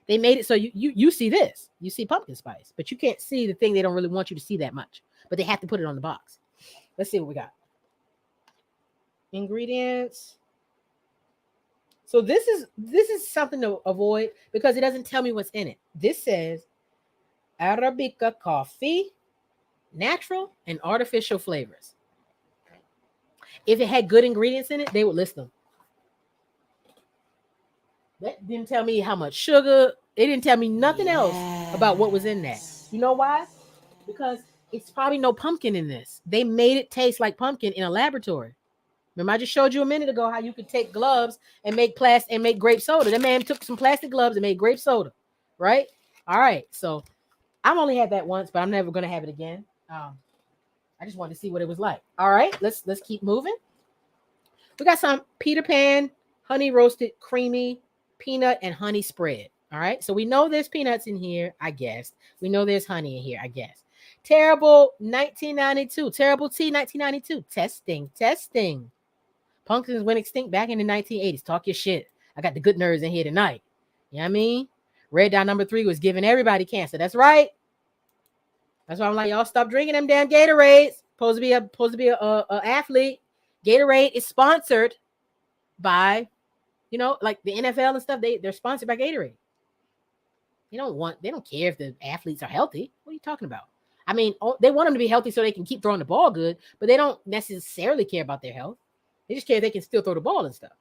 They made it so you see this. You see pumpkin spice, but you can't see the thing they don't really want you to see that much. But they have to put it on the box. Let's see what we got. Ingredients. So this is something to avoid because it doesn't tell me what's in it. This says Arabica coffee, natural and artificial flavors. If it had good ingredients in it, they would list them. That didn't tell me how much sugar. It didn't tell me nothing else about what was in that. You know why? Because it's probably no pumpkin in this. They made it taste like pumpkin in a laboratory. Remember, I just showed you a minute ago how you could take gloves and make grape soda. That man took some plastic gloves and made grape soda, right? All right. So I've only had that once, but I'm never going to have it again. I just wanted to see what it was like. All right, let's keep moving. We got some Peter Pan honey roasted creamy peanut and honey spread. All right, so we know there's peanuts in here, I guess. We know there's honey in here, I guess. Terrible 1992. Terrible tea 1992. Testing. Pumpkins went extinct back in the 1980s. Talk your shit. I got the good nerds in here tonight. You know what I mean? Red Dot number 3 was giving everybody cancer. That's right. That's why I'm like, y'all stop drinking them damn Gatorades. Supposed to be a athlete. Gatorade is sponsored by, like the NFL and stuff. They're sponsored by Gatorade. They don't care if the athletes are healthy. What are you talking about? I mean, they want them to be healthy so they can keep throwing the ball good, but they don't necessarily care about their health. They just care if they can still throw the ball and stuff.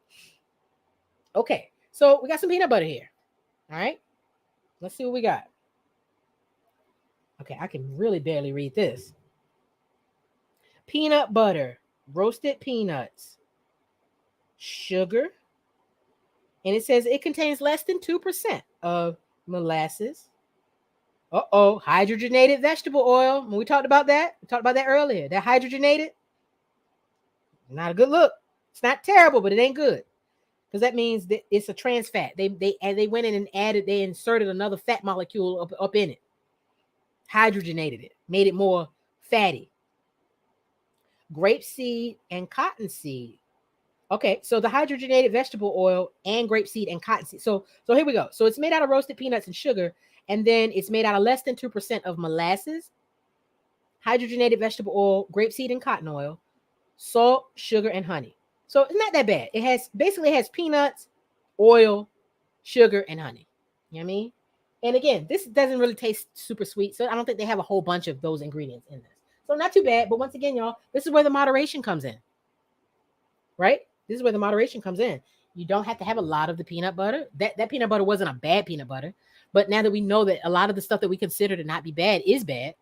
Okay, so we got some peanut butter here. All right, let's see what we got. Okay, I can really barely read this. Peanut butter, roasted peanuts, sugar, and it says it contains less than 2% of molasses. Hydrogenated vegetable oil. When we talked about that, earlier. That hydrogenated, not a good look. It's not terrible, but it ain't good. because that means that it's a trans fat. They went in and they inserted another fat molecule up in it, hydrogenated it, made it more fatty. Grapeseed and cottonseed. Okay, so the hydrogenated vegetable oil and grapeseed and cottonseed. So here we go. So it's made out of roasted peanuts and sugar, and then it's made out of less than 2% of molasses, hydrogenated vegetable oil, grapeseed and cotton oil, salt, sugar, and honey. So it's not that bad. It has peanuts, oil, sugar, and honey. You know what I mean? And again, this doesn't really taste super sweet, so I don't think they have a whole bunch of those ingredients in this. So not too bad. But once again, y'all, this is where the moderation comes in, right? This is where the moderation comes in. You don't have to have a lot of the peanut butter. That peanut butter wasn't a bad peanut butter, but now that we know that a lot of the stuff that we consider to not be bad is bad,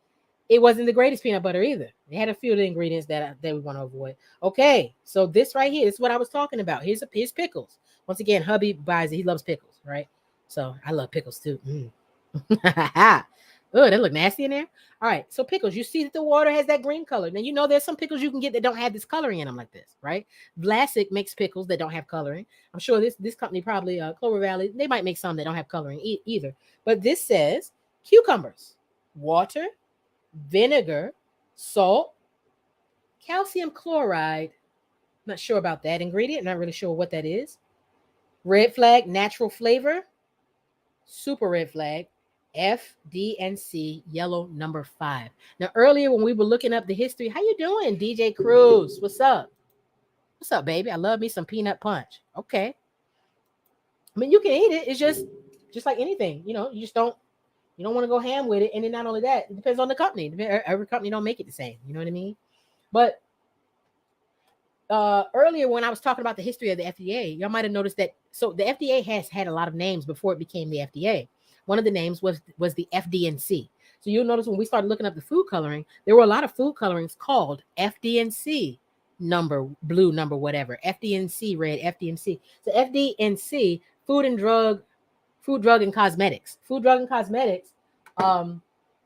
it wasn't the greatest peanut butter either. It had a few of the ingredients that we want to avoid. Okay, so this right here is what I was talking about. Here's pickles. Once again, hubby buys it. He loves pickles, right? So I love pickles too. Oh, that look nasty in there. All right, so pickles. You see that the water has that green color. Now you know there's some pickles you can get that don't have this coloring in them like this, right? Vlasic makes pickles that don't have coloring. I'm sure this company probably Clover Valley, they might make some that don't have coloring either. But this says cucumbers, water, vinegar, salt, calcium chloride. Not sure about that ingredient. Not really sure what that is. Red flag, natural flavor. Super red flag. F, D, and C, yellow number 5. Now, earlier when we were looking up the history, how you doing, DJ Cruz? What's up? What's up, baby? I love me some peanut punch. Okay. I mean, you can eat it. It's just like anything. You know, you don't want to go ham with it. And then not only that, it depends on the company. Every company don't make it the same. You know what I mean? But earlier when I was talking about the history of the FDA, y'all might have noticed that. So the FDA has had a lot of names before it became the FDA. One of the names was the FD&C. So you'll notice when we started looking up the food coloring, there were a lot of food colorings called FD&C number, blue number, whatever. FD&C red, FD&C. So FD&C, food, drug, and cosmetics. Food, drug, and cosmetics,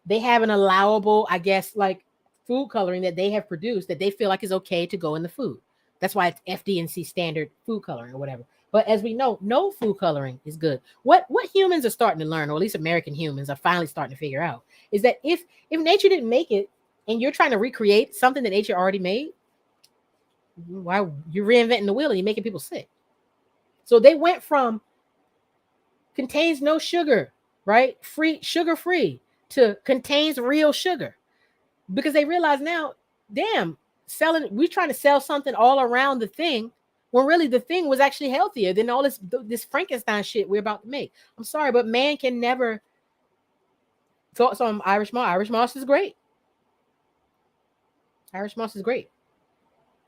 they have an allowable, I guess, like food coloring that they have produced that they feel like is okay to go in the food. That's why it's FD&C standard food coloring or whatever. But as we know, no food coloring is good. What humans are starting to learn, or at least American humans are finally starting to figure out, is that if nature didn't make it and you're trying to recreate something that nature already made, why you're reinventing the wheel and you're making people sick. So they went from contains no sugar, right? Sugar free to contains real sugar. Because they realize now, damn, we're trying to sell something all around the thing when really the thing was actually healthier than all this Frankenstein shit we're about to make. I'm sorry, but man can never. Thoughts on Irish moss? Irish moss is great. Irish moss is great.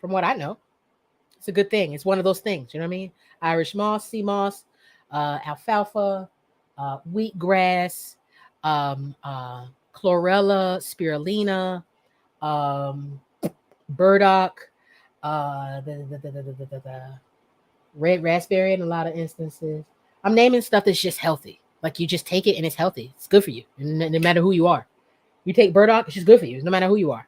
From what I know, it's a good thing. It's one of those things. You know what I mean? Irish moss, sea moss, alfalfa, wheatgrass, chlorella, spirulina, burdock, the red raspberry in a lot of instances. I'm naming stuff that's just healthy. Like you just take it and it's healthy. It's good for you, no matter who you are. You take burdock, it's just good for you, no matter who you are.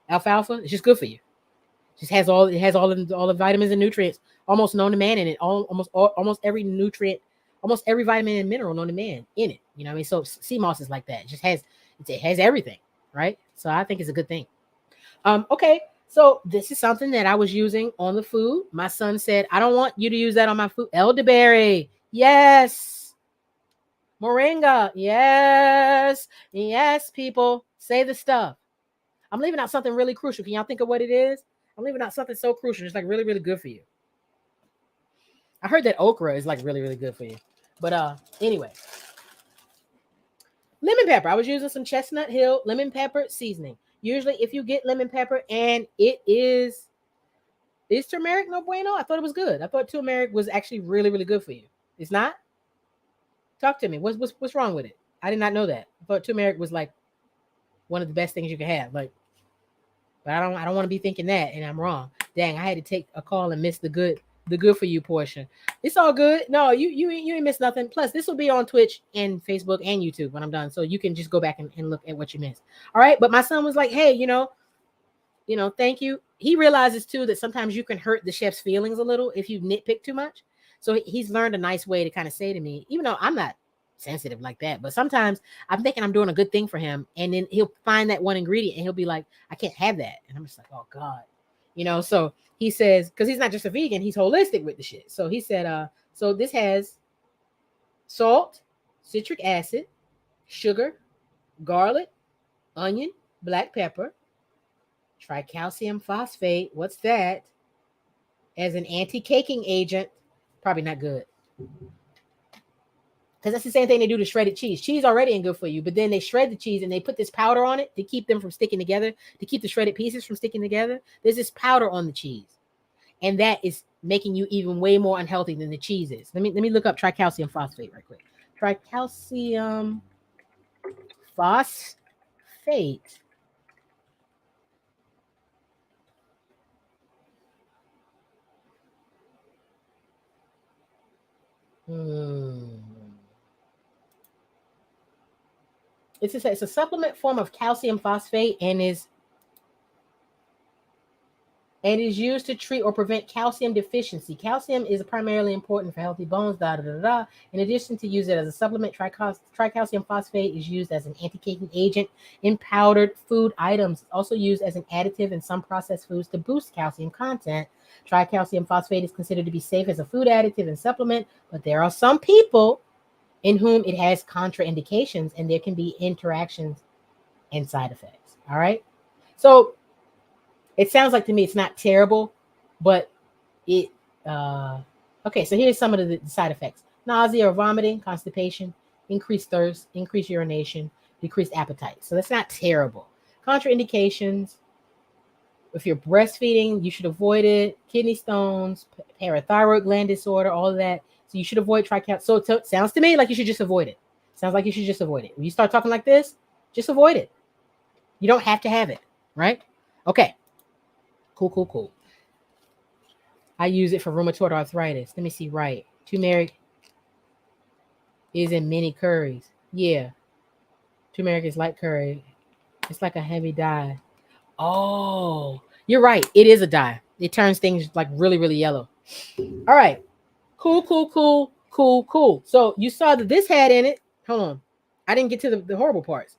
Alfalfa, it's just good for you. It just has all the vitamins and nutrients almost known to man in it. Almost every nutrient, almost every vitamin and mineral known to man in it. You know what I mean? So sea moss is like that. It has everything, right? So I think it's a good thing. Okay. So this is something that I was using on the food. My son said, I don't want you to use that on my food. Elderberry. Yes. Moringa. Yes. Yes, people. Say the stuff. I'm leaving out something really crucial. Can y'all think of what it is? I'm leaving out something so crucial. It's like really, really good for you. I heard that okra is like really, really good for you. But anyway. Lemon pepper. I was using some Chestnut Hill lemon pepper seasoning. Usually, if you get lemon pepper and it is turmeric no bueno? I thought it was good. I thought turmeric was actually really, really good for you. It's not? Talk to me. What's wrong with it? I did not know that. I thought turmeric was like one of the best things you can have. Like, but I don't want to be thinking that, and I'm wrong. Dang, I had to take a call and miss the good for you portion. It's all good. No, you ain't missed nothing. Plus, this will be on Twitch and Facebook and YouTube when I'm done, so you can just go back and look at what you missed. All right. But my son was like, hey, thank you. He realizes too that sometimes you can hurt the chef's feelings a little if you nitpick too much. So he's learned a nice way to kind of say to me, even though I'm not sensitive like that, but sometimes I'm thinking I'm doing a good thing for him, and then he'll find that one ingredient and he'll be like, I can't have that. And I'm just like, oh God. So he says, because he's not just a vegan, he's holistic with the shit. So he said, so this has salt, citric acid, sugar, garlic, onion, black pepper, tricalcium phosphate. What's that? As an anti-caking agent. Probably not good. Because that's the same thing they do to shredded cheese. Cheese already ain't good for you, but then they shred the cheese and they put this powder on it to keep them from sticking together, to keep the shredded pieces from sticking together. There's this powder on the cheese, and that is making you even way more unhealthy than the cheese is. Let me look up tricalcium phosphate right quick. Tricalcium phosphate. It's a supplement form of calcium phosphate and is used to treat or prevent calcium deficiency. Calcium is primarily important for healthy bones. In addition to use it as a supplement, tricalcium phosphate is used as an anti-caking agent in powdered food items. It's also used as an additive in some processed foods to boost calcium content. Tricalcium phosphate is considered to be safe as a food additive and supplement, but there are some people in whom it has contraindications, and there can be interactions and side effects. All right. So it sounds like to me it's not terrible, but it okay, so here's some of the side effects: nausea or vomiting, constipation, increased thirst, increased urination, decreased appetite. So that's not terrible. Contraindications: if you're breastfeeding, you should avoid it. Kidney stones, parathyroid gland disorder, all of that. So you should avoid tricalcium. So it sounds to me like you should just avoid it. Sounds like you should just avoid it. When you start talking like this, just avoid it. You don't have to have it, right? Okay. Cool. I use it for rheumatoid arthritis. Let me see. Right. Turmeric is in many curries. Yeah. Turmeric is like curry. It's like a heavy dye. Oh, you're right. It is a dye. It turns things like really, really yellow. All right. Cool. So you saw that this had in it. Hold on. I didn't get to the horrible parts.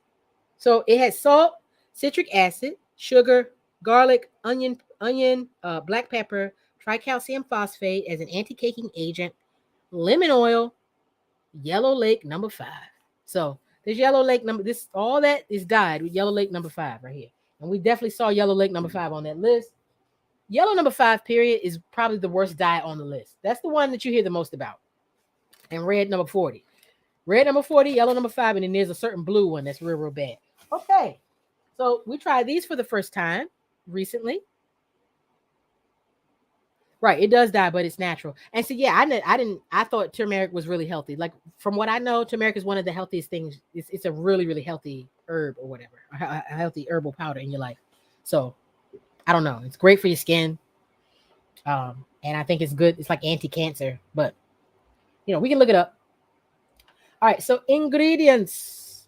So it had salt, citric acid, sugar, garlic, onion, black pepper, tricalcium phosphate as an anti-caking agent, lemon oil, Yellow Lake number 5. So this Yellow Lake number, this all that is dyed with Yellow Lake number 5 right here. And we definitely saw Yellow Lake number 5 on that list. Yellow number 5 period is probably the worst dye on the list. That's the one that you hear the most about. And red number 40. Red number 40, yellow number 5, and then there's a certain blue one that's real, real bad. Okay. So we tried these for the first time recently. Right, it does die, but it's natural. And so yeah, I thought turmeric was really healthy. Like from what I know, turmeric is one of the healthiest things. It's a really, really healthy herb or whatever, a healthy herbal powder in your life. So I don't know. It's great for your skin. And I think it's good. It's like anti-cancer, but we can look it up. All right, so ingredients.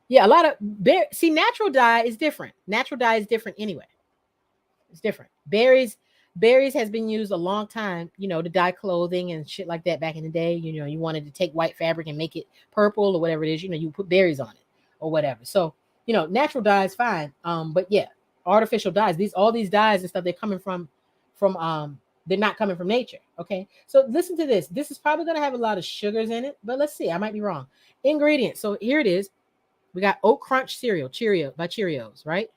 Yeah, a lot of natural dye is different. Natural dye is different anyway. It's different. Berries has been used a long time, to dye clothing and shit like that back in the day. You wanted to take white fabric and make it purple or whatever it is, you put berries on it or whatever. So, natural dye is fine. But yeah, artificial dyes, all these dyes and stuff, they're coming from they're not coming from nature. Okay. So listen to this. This is probably going to have a lot of sugars in it, but let's see. I might be wrong. Ingredients. So here it is. We got Oat Crunch cereal, Cheerios, right?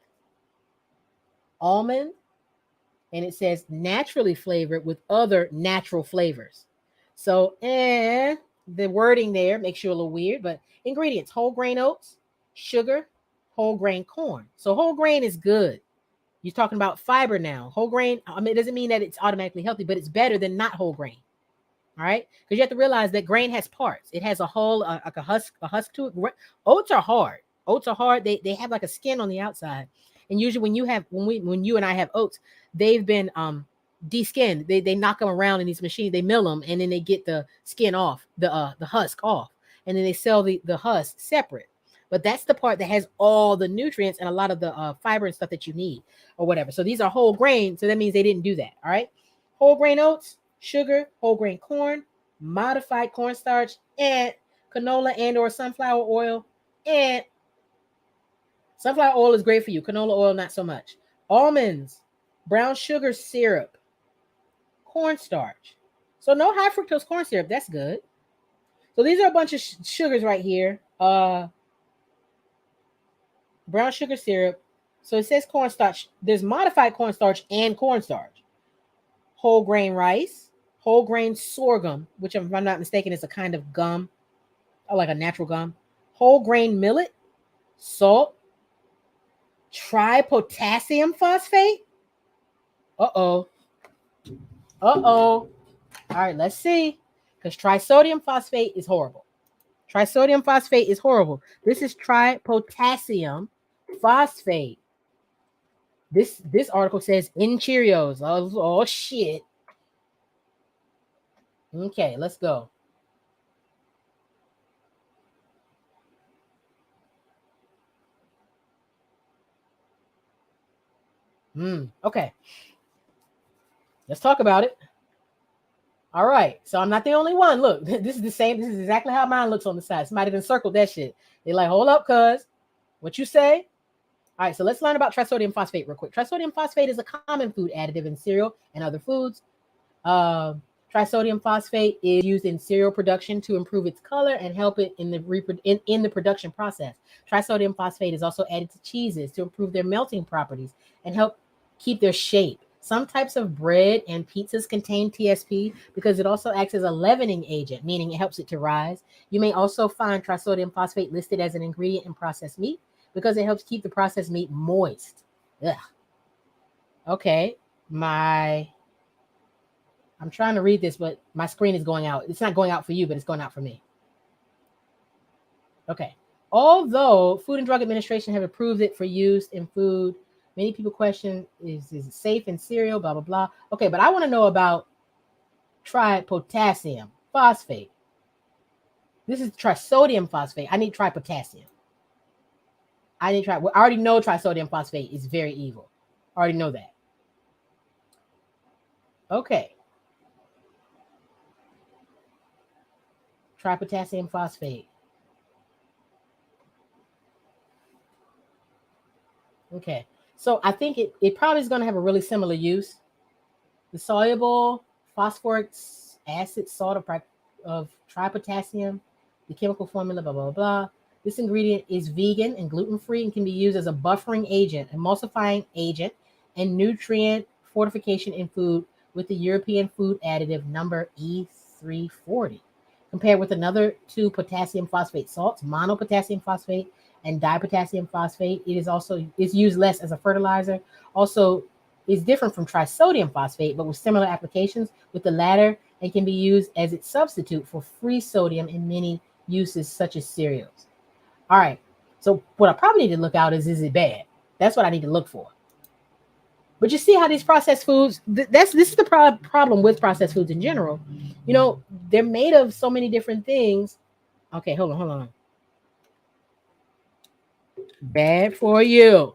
Almond. And it says naturally flavored with other natural flavors. So, the wording there makes you a little weird, but ingredients: whole grain oats, sugar, whole grain corn. So whole grain is good. You're talking about fiber now. Whole grain, it doesn't mean that it's automatically healthy, but it's better than not whole grain. All right? Because you have to realize that grain has parts. It has a whole, like a husk to it. Oats are hard. They have like a skin on the outside. And usually when you and I have oats, they've been de-skinned. They knock them around in these machines. They mill them, and then they get the skin off, the husk off. And then they sell the husk separate. But that's the part that has all the nutrients and a lot of the fiber and stuff that you need or whatever. So these are whole grain. So that means they didn't do that. All right. Whole grain oats, sugar, whole grain corn, modified cornstarch, and canola and or sunflower oil. And sunflower oil is great for you. Canola oil, not so much. Almonds, brown sugar syrup, cornstarch. So no high fructose corn syrup. That's good. So these are a bunch of sugars right here. Brown sugar syrup. So it says cornstarch. There's modified cornstarch and cornstarch. Whole grain rice, whole grain sorghum, which if I'm not mistaken is a kind of gum, or like a natural gum. Whole grain millet, salt, tripotassium phosphate. Uh-oh. Uh-oh. All right, let's see. Because trisodium phosphate is horrible. Trisodium phosphate is horrible. This is tripotassium phosphate. This article says in Cheerios. Oh shit. Okay, let's go. Okay. Let's talk about it. All right. So I'm not the only one. Look, this is the same. This is exactly how mine looks on the side. Somebody done circled that shit. They're like, hold up, cuz. What you say? All right, so let's learn about trisodium phosphate real quick. Trisodium phosphate is a common food additive in cereal and other foods. Trisodium phosphate is used in cereal production to improve its color and help it in the production process. Trisodium phosphate is also added to cheeses to improve their melting properties and help keep their shape. Some types of bread and pizzas contain TSP because it also acts as a leavening agent, meaning it helps it to rise. You may also find trisodium phosphate listed as an ingredient in processed meat because it helps keep the processed meat moist. Ugh. Okay, I'm trying to read this, but my screen is going out. It's not going out for you, but it's going out for me. Okay. Although Food and Drug Administration have approved it for use in food, many people question, is it safe in cereal, blah, blah, blah. Okay, but I want to know about tripotassium phosphate. This is trisodium phosphate. I need tripotassium. I already know trisodium phosphate is very evil. I already know that. Okay. Tripotassium phosphate. Okay. So I think it probably is going to have a really similar use. The soluble phosphoric acid salt of tripotassium, the chemical formula, blah, blah, blah. This ingredient is vegan and gluten-free and can be used as a buffering agent, emulsifying agent, and nutrient fortification in food with the European food additive number E340. Compared with another two potassium phosphate salts, monopotassium phosphate and dipotassium phosphate, is used less as a fertilizer. Also, is different from trisodium phosphate, but with similar applications with the latter, and can be used as its substitute for free sodium in many uses such as cereals. All right. So what I probably need to look out is it bad? That's what I need to look for. But you see how these processed foods, this is the problem with processed foods in general. You know, they're made of so many different things. Okay, hold on. Bad for you.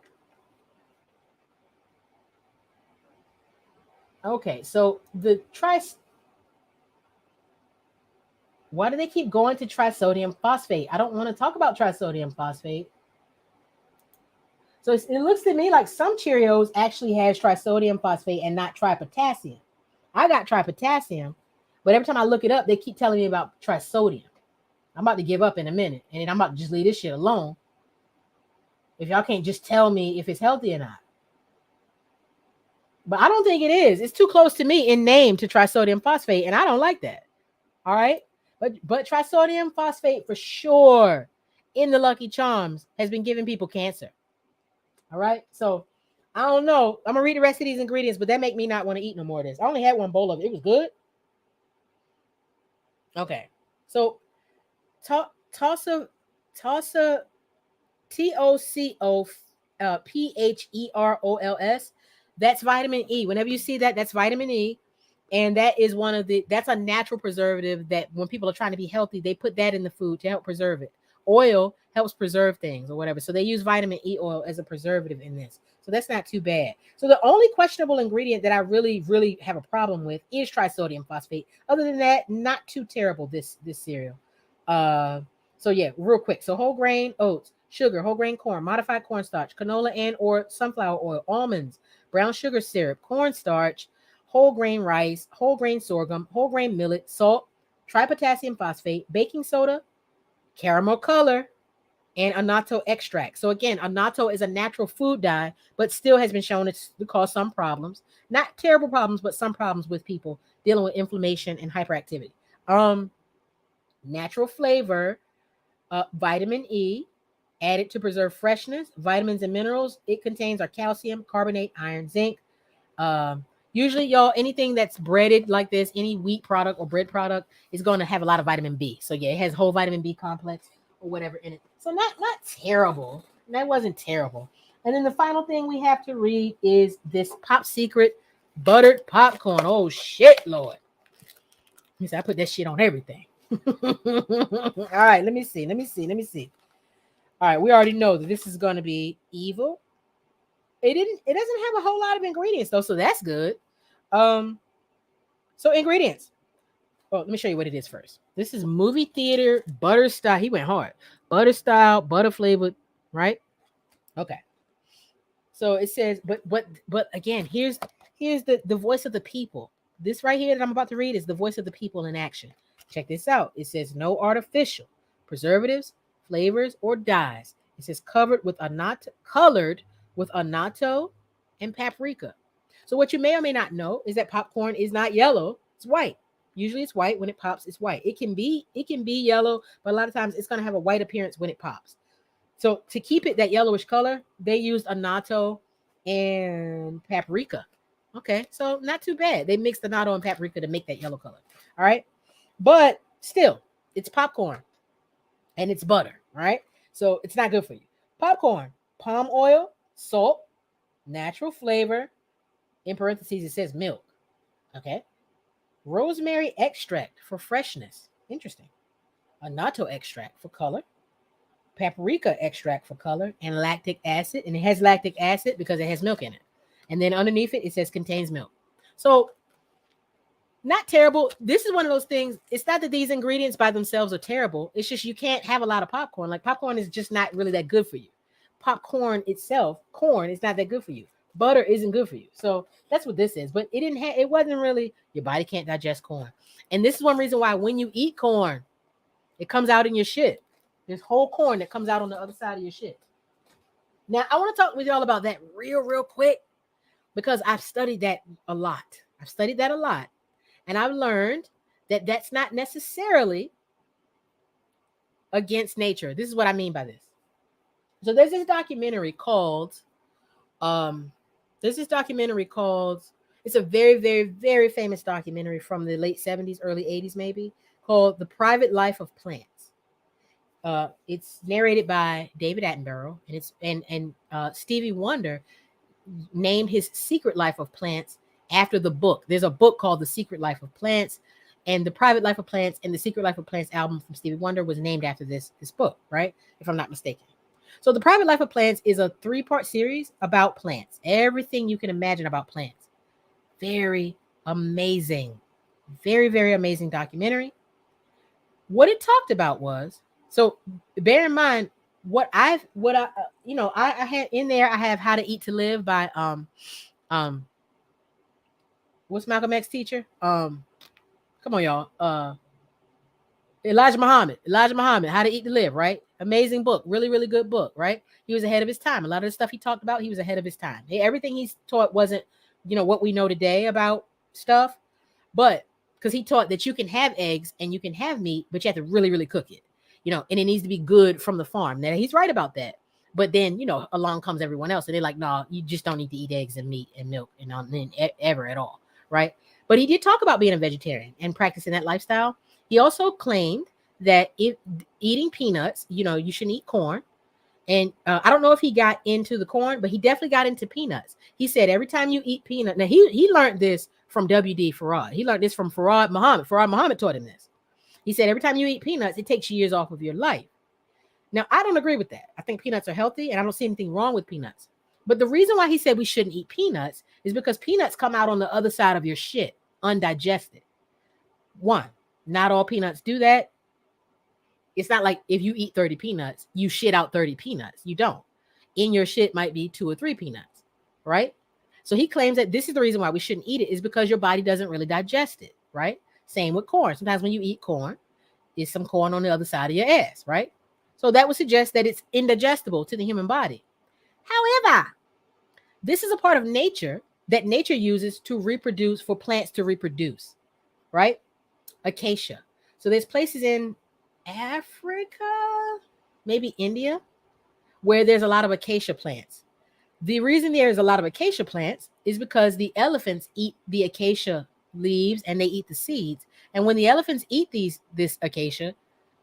Okay, so why do they keep going to trisodium phosphate? I don't want to talk about trisodium phosphate. So it looks to me like some Cheerios actually has trisodium phosphate and not tripotassium. I got tripotassium, but every time I look it up, they keep telling me about trisodium. I'm about to give up in a minute, and then I'm about to just leave this shit alone. If y'all can't just tell me if it's healthy or not. But I don't think it is. It's too close to me in name to trisodium phosphate, and I don't like that. All right? But trisodium phosphate for sure in the Lucky Charms has been giving people cancer. All right? So I don't know. I'm going to read the rest of these ingredients, but that make me not want to eat no more of this. I only had one bowl of it. It was good. Okay. So Tosa Pherols. That's vitamin E. Whenever you see that, that's vitamin E. And that is that's a natural preservative that when people are trying to be healthy, they put that in the food to help preserve it. oil helps preserve things or whatever. So they use vitamin E oil as a preservative in this. So that's not too bad. So the only questionable ingredient that I really, really have a problem with is trisodium phosphate. Other than that, not too terrible, this cereal. So yeah, real quick. So whole grain oats, sugar, whole grain corn, modified cornstarch, canola and or sunflower oil, almonds, brown sugar syrup, cornstarch, whole grain rice, whole grain sorghum, whole grain millet, salt, tripotassium phosphate, baking soda, caramel color, and annatto extract. So again, annatto is a natural food dye, but still has been shown to cause some problems. Not terrible problems, but some problems with people dealing with inflammation and hyperactivity. Natural flavor, vitamin E, added to preserve freshness. Vitamins and minerals it contains are calcium, carbonate, iron, zinc. Usually, y'all, anything that's breaded like this, any wheat product or bread product is going to have a lot of vitamin B. So yeah, it has whole vitamin B complex or whatever in it. So not terrible. That wasn't terrible. And then the final thing we have to read is this Pop Secret buttered popcorn. Oh shit, Lord. I put that shit on everything. All right, let me see. All right, we already know that this is going to be evil. It doesn't have a whole lot of ingredients though, so that's good. So ingredients. Well, let me show you what it is first. This is movie theater butter style. He went hard. Butter style, butter flavored, right? Okay. So it says, but again, here's the voice of the people. This right here that I'm about to read is the voice of the people in action. Check this out. It says no artificial preservatives, flavors, or dyes. It says colored with annatto and paprika. So what you may or may not know is that popcorn is not yellow, it's white. Usually it's white. When it pops, it's white. It can be yellow, but a lot of times it's going to have a white appearance when it pops. So to keep it that yellowish color, they used annatto and paprika. Okay, so not too bad. They mixed annatto and paprika to make that yellow color. All right, but still, it's popcorn and it's butter, right? So it's not good for you. Popcorn, palm oil, salt, natural flavor. In parentheses, it says milk. Okay. Rosemary extract for freshness. Interesting. Annatto extract for color. Paprika extract for color. And lactic acid. And it has lactic acid because it has milk in it. And then underneath it, it says contains milk. So not terrible. This is one of those things. It's not that these ingredients by themselves are terrible. It's just you can't have a lot of popcorn. Like popcorn is just not really that good for you. Popcorn itself, corn, is not that good for you. Butter isn't good for you. So that's what this is. But it wasn't really, your body can't digest corn. And this is one reason why when you eat corn, it comes out in your shit. There's whole corn that comes out on the other side of your shit. Now, I want to talk with y'all about that real quick because I've studied that a lot. And I've learned that that's not necessarily against nature. This is what I mean by this. So there's this documentary called, it's a very, very, very famous documentary from the late 70s, early 80s, maybe, called The Private Life of Plants. It's narrated by David Attenborough, and Stevie Wonder named his Secret Life of Plants after the book. There's a book called The Secret Life of Plants, and The Private Life of Plants and The Secret Life of Plants album from Stevie Wonder was named after this book, right? If I'm not mistaken. So The Private Life of Plants is a 3-part series about plants. Everything you can imagine about plants. Very amazing. Very, very amazing documentary. What it talked about was, so bear in mind I had in there, I have How to Eat to Live by what's Malcolm X teacher? Come on, y'all. Elijah Muhammad, How to Eat to Live, right? Amazing book, really, really good book, right? He was ahead of his time. A lot of the stuff he talked about, he was ahead of his time. Everything he taught wasn't, what we know today about stuff, but because he taught that you can have eggs and you can have meat, but you have to really, really cook it, and it needs to be good from the farm. Now he's right about that. But then, along comes everyone else and they're like, no, you just don't need to eat eggs and meat and milk and ever at all, right? But he did talk about being a vegetarian and practicing that lifestyle. He also claimed that eating peanuts, you shouldn't eat corn. And I don't know if he got into the corn, but he definitely got into peanuts. He said every time you eat peanut. Now he learned this from W.D. Farad. He learned this from Farad Muhammad. Farad Muhammad taught him this. He said every time you eat peanuts, it takes years off of your life. Now, I don't agree with that. I think peanuts are healthy, and I don't see anything wrong with peanuts. But the reason why he said we shouldn't eat peanuts is because peanuts come out on the other side of your shit, undigested. One, not all peanuts do that. It's not like if you eat 30 peanuts, you shit out 30 peanuts. You don't. In your shit might be 2 or 3 peanuts, right? So he claims that this is the reason why we shouldn't eat it is because your body doesn't really digest it, right? Same with corn. Sometimes when you eat corn, there's some corn on the other side of your ass, right? So that would suggest that it's indigestible to the human body. However, this is a part of nature that nature uses to reproduce, for plants to reproduce, right? Acacia. So there's places in Africa, maybe India, where there's a lot of acacia plants. The reason there's a lot of acacia plants is because the elephants eat the acacia leaves and they eat the seeds. And when the elephants eat this acacia,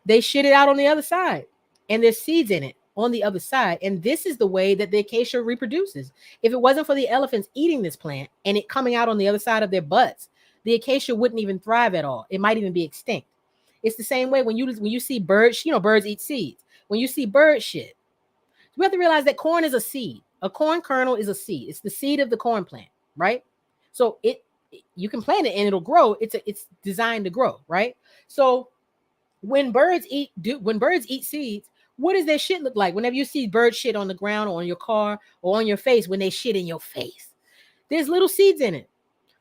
they shit it out on the other side, and there's seeds in it on the other side. And this is the way that the acacia reproduces. If it wasn't for the elephants eating this plant and it coming out on the other side of their butts, the acacia wouldn't even thrive at all. It might even be extinct. It's the same way when you see birds, birds eat seeds. When you see bird shit, you have to realize that corn is a seed. A corn kernel is a seed. It's the seed of the corn plant, right? So you can plant it and it'll grow. It's designed to grow, right? So when birds eat seeds, what does their shit look like? Whenever you see bird shit on the ground or on your car or on your face, when they shit in your face, there's little seeds in it.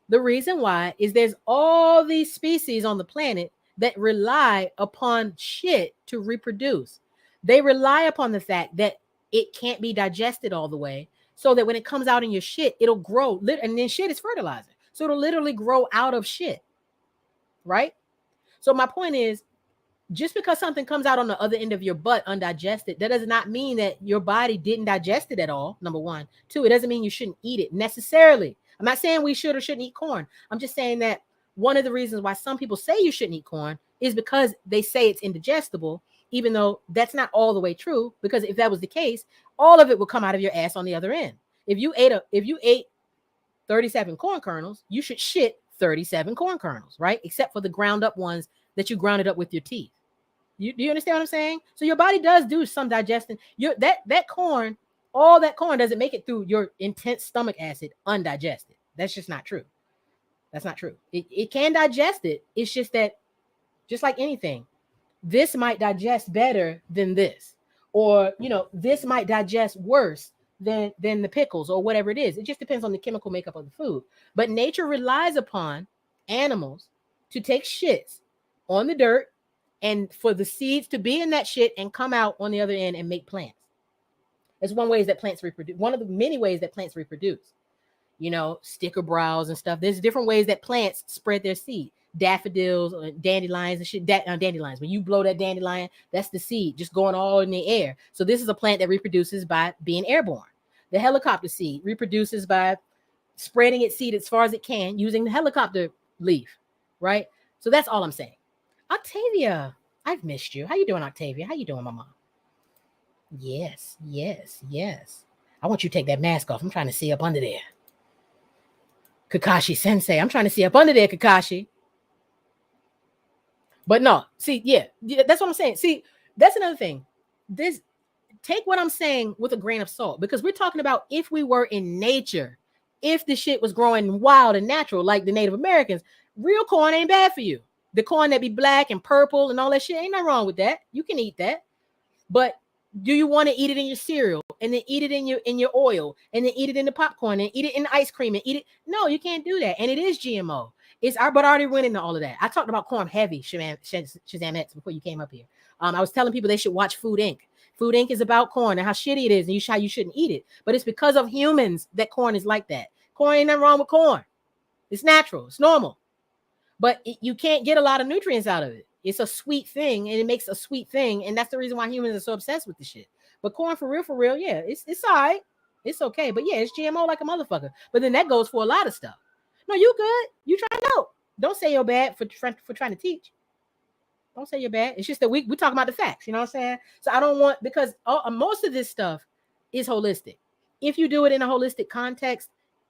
The reason why is there's all these species on the planet that rely upon shit to reproduce. They rely upon the fact that it can't be digested all the way, so that when it comes out in your shit, it'll grow. And then shit is fertilizer. So it'll literally grow out of shit, right? So my point is, just because something comes out on the other end of your butt undigested, that does not mean that your body didn't digest it at all, number one. Two, it doesn't mean you shouldn't eat it necessarily. I'm not saying we should or shouldn't eat corn. I'm just saying that one of the reasons why some people say you shouldn't eat corn is because they say it's indigestible, even though that's not all the way true, because if that was the case, all of it would come out of your ass on the other end. If you ate 37 corn kernels, you should shit 37 corn kernels, right? Except for the ground up ones that you grounded up with your teeth. Do you understand what I'm saying? So your body does do some digestion. That corn, all that corn doesn't make it through your intense stomach acid undigested. That's just not true. That's not true. It can digest it. It's just that, just like anything, this might digest better than this, or this might digest worse than the pickles or whatever it is. It just depends on the chemical makeup of the food. But nature relies upon animals to take shits on the dirt and for the seeds to be in that shit and come out on the other end and make plants. It's one way that plants reproduce. One of the many ways that plants reproduce. Sticker brows and stuff. There's different ways that plants spread their seed. Daffodils, dandelions and shit. Dandelions. When you blow that dandelion, that's the seed just going all in the air. So this is a plant that reproduces by being airborne. The helicopter seed reproduces by spreading its seed as far as it can using the helicopter leaf, right? So that's all I'm saying. Octavia, I've missed you. How you doing, Octavia? How you doing, Mama? Yes. I want you to take that mask off. I'm trying to see up under there. Kakashi Sensei. I'm trying to see up under there, Kakashi. But no, see, yeah, that's what I'm saying. See, that's another thing. Take what I'm saying with a grain of salt, because we're talking about if we were in nature, if the shit was growing wild and natural like the Native Americans, real corn ain't bad for you. The corn that be black and purple and all that shit, ain't nothing wrong with that. You can eat that. But do you want to eat it in your cereal and then eat it in your oil and then eat it in the popcorn and eat it in the ice cream and eat it? No, you can't do that. And it is GMO. But I already went into all of that. I talked about corn heavy, Shazam X, before you came up here. I was telling people they should watch Food Inc. Food Inc. is about corn and how shitty it is and how you shouldn't eat it. But it's because of humans that corn is like that. Corn ain't nothing wrong with corn. It's natural. It's normal. But you can't get a lot of nutrients out of it. It's a sweet thing, and it makes a sweet thing, and that's the reason why humans are so obsessed with the shit. But corn, for real, yeah, it's all right. It's okay. But yeah, it's GMO like a motherfucker. But then that goes for a lot of stuff. No, you good. You trying out. Don't say you're bad for trying to teach. Don't say you're bad. It's just that we talk about the facts. You know what I'm saying? So I don't want, because most of this stuff is holistic. If you do it in a holistic context,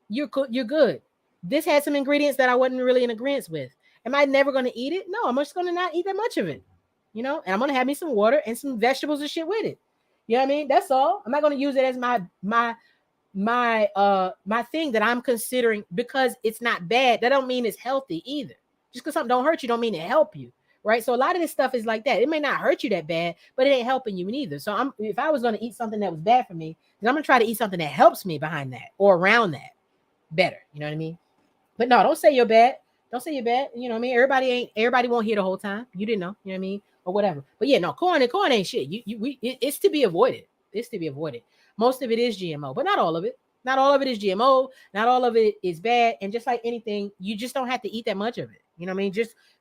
you're good. This had some ingredients that I wasn't really in agreement with. Am I never going to eat it? No, I'm just going to not eat that much of it. you know, and I'm gonna have me some water and some vegetables and shit with it. You know what I mean? That's all. I'm not gonna use it as my thing that I'm considering because it's not bad. That don't mean it's healthy either. Just because something don't hurt you don't mean it help you. Right. So a lot of this stuff is like that. It may not hurt you that bad, but it ain't helping you neither. So if I was gonna eat something that was bad for me, then I'm gonna try to eat something that helps me behind that or around that better. You know what I mean? But no, don't say you're bad. Don't say you're bad. You know what I mean? Everybody won't hear the whole time. You didn't know, you know what I mean? Or whatever. But yeah, no, corn ain't shit. It's to be avoided. It's to be avoided. Most of it is GMO, but not all of it. Not all of it is GMO. Not all of it is bad. And just like anything, you just don't have to eat that much of it. You know what I mean?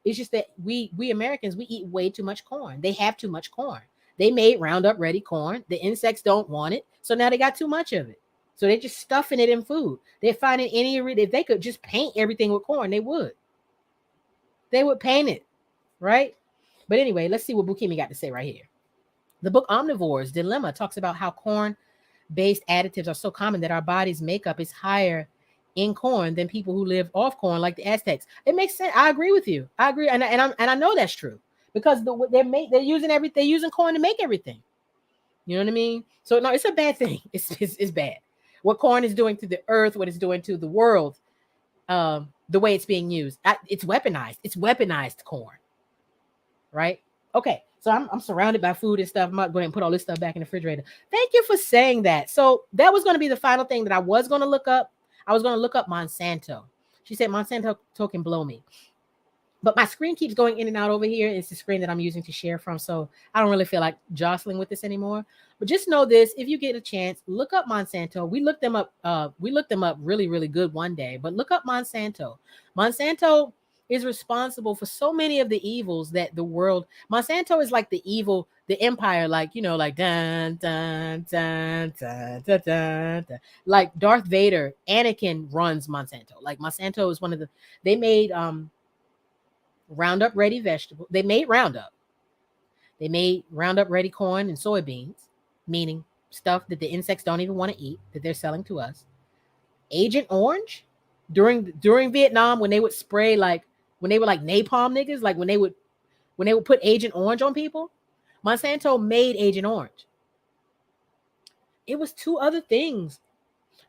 It's just that we Americans, we eat way too much corn. They have too much corn. They made Roundup ready corn. The insects don't want it. So now they got too much of it. So they're just stuffing it in food. They're finding if they could just paint everything with corn, they would. They would paint it, right? But anyway, let's see what Bukimi got to say right here. The book Omnivore's Dilemma talks about how corn-based additives are so common that our body's makeup is higher in corn than people who live off corn, like the Aztecs. It makes sense. I agree with you. I agree, and I know that's true because they're using corn to make everything. You know what I mean? So no, it's a bad thing. It's bad. What corn is doing to the earth, what it's doing to the world, the way it's being used. It's weaponized. It's weaponized corn. Right? Okay. So I'm surrounded by food and stuff. I'm not going to put all this stuff back in the refrigerator. Thank you for saying that. So that was going to be the final thing that I was going to look up. I was going to look up Monsanto. She said Monsanto can blow me. But my screen keeps going in and out over here. It's the screen that I'm using to share from. So I don't really feel like jostling with this anymore. But just know this, if you get a chance, look up Monsanto. We looked them up. Really, really good one day. But look up Monsanto. Monsanto is responsible for so many of the evils that the world. Monsanto is like the evil, the empire, like, you know, like dun dun dun dun dun dun, dun. Like Darth Vader. Anakin runs Monsanto. Like Monsanto is one of the. They made Roundup ready vegetable. They made Roundup. They made Roundup ready corn and soybeans, meaning stuff that the insects don't even want to eat that they're selling to us. Agent Orange during Vietnam when they would spray when they were like napalm niggas, like when they would put Agent Orange on people, Monsanto made Agent Orange. It was two other things.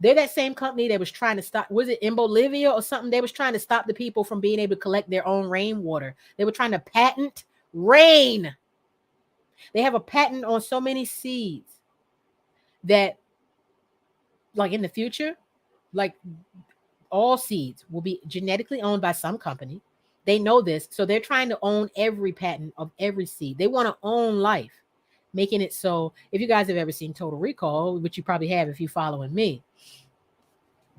They're that same company that was trying to stop, was it in Bolivia or something? They was trying to stop the people from being able to collect their own rainwater. They were trying to patent rain. They have a patent on so many seeds that, like in the future, like all seeds will be genetically owned by some company. They know this. So they're trying to own every patent of every seed. They want to own life, making it so, if you guys have ever seen Total Recall, which you probably have if you're following me,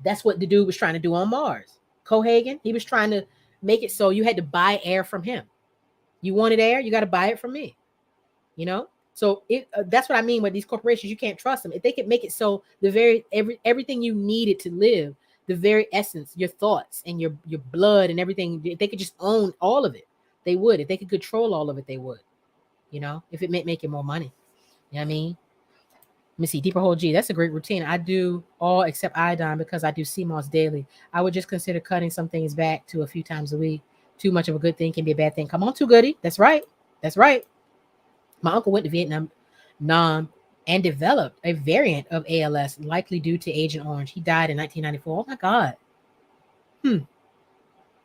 that's what the dude was trying to do on Mars. Cohagen, he was trying to make it so you had to buy air from him. You wanted air, you got to buy it from me. You know? So that's what I mean with these corporations. You can't trust them. If they could make it so everything you needed to live, the very essence, your thoughts and your blood and everything, if they could just own all of it, they would. If they could control all of it, they would. You know, if it meant making more money. You know what I mean? Let me see. Deeper Whole G. That's a great routine. I do all except iodine because I do CMOS daily. I would just consider cutting some things back to a few times a week. Too much of a good thing can be a bad thing. Come on, Too Goody. That's right. That's right. My uncle went to Vietnam and developed a variant of ALS, likely due to Agent Orange. He died in 1994. Oh my God.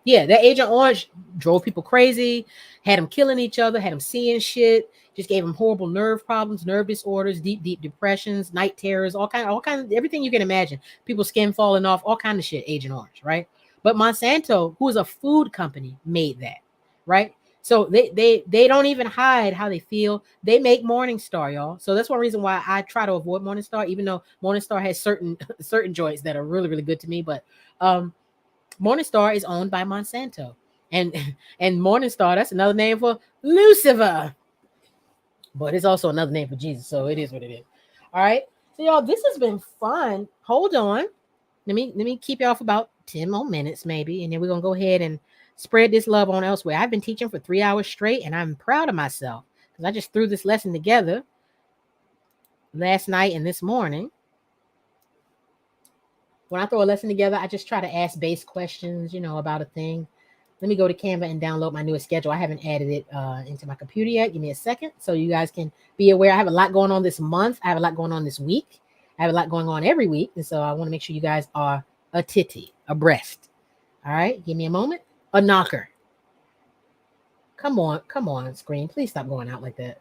Yeah, that Agent Orange drove people crazy, had them killing each other, had them seeing shit, just gave them horrible nerve problems, nerve disorders, deep depressions, night terrors, all kind of everything you can imagine. People's skin falling off, all kind of shit. Agent Orange, right? But Monsanto, who is a food company, made that, right? So they don't even hide how they feel. They make Morningstar, y'all. So that's one reason why I try to avoid Morningstar, even though Morningstar has certain joints that are really, really good to me. But Morningstar is owned by Monsanto. And Morningstar, that's another name for Lucifer. But it's also another name for Jesus. So it is what it is. All right. So y'all, this has been fun. Hold on. Let me keep y'all for about 10 more minutes, maybe. And then we're gonna go ahead and spread this love on elsewhere. I've been teaching for 3 hours straight, and I'm proud of myself because I just threw this lesson together last night and this morning. When I throw a lesson together, I just try to ask base questions, about a thing. Let me go to Canva and download my newest schedule. I haven't added it into my computer yet. Give me a second so you guys can be aware. I have a lot going on this month. I have a lot going on this week. I have a lot going on every week. And so I want to make sure you guys are a titty, abreast. All right. Give me a moment. A knocker. Come on, screen. Please stop going out like that.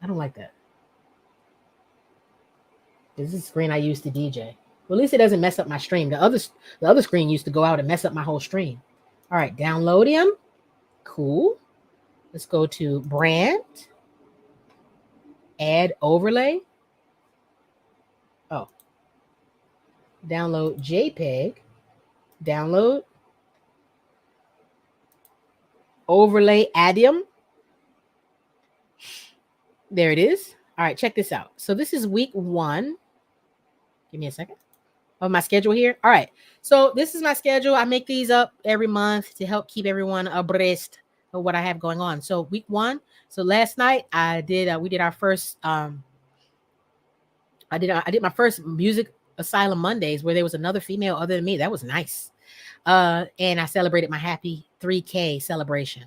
I don't like that. This is the screen I use to DJ. Well, at least it doesn't mess up my stream. The other screen used to go out and mess up my whole stream. All right, download him. Cool. Let's go to brand. Add overlay. Oh. Download JPEG. Download. Overlay Adium. There it is. All right, check this out. So this is week 1. Give me a second. Of my schedule here. All right. So this is my schedule. I make these up every month to help keep everyone abreast of what I have going on. So week 1. So last night we did our first I did my first Music Asylum Mondays where there was another female other than me. That was nice. And I celebrated my happy 3K celebration.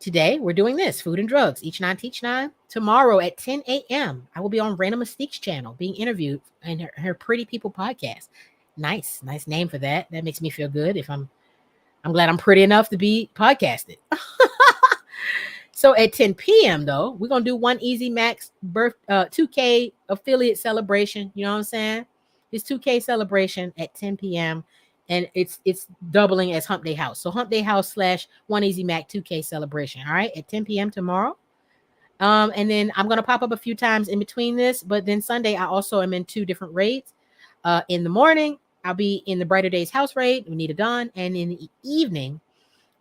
Today, we're doing this, Food and Drugs, Each 9 Teach 9. Tomorrow at 10 a.m., I will be on Raina Mystique's channel being interviewed in her Pretty People podcast. Nice name for that. That makes me feel good. I'm glad I'm pretty enough to be podcasted. So at 10 p.m., though, we're going to do one Easy Max 2K affiliate celebration. You know what I'm saying? It's 2K celebration at 10 p.m., and it's doubling as Hump Day House. So Hump Day House / One Easy Mac 2K celebration. All right, at 10 p.m. tomorrow. And then I'm going to pop up a few times in between this. But then Sunday, I also am in 2 different raids. In the morning, I'll be in the Brighter Days House raid. We need it done. And in the evening,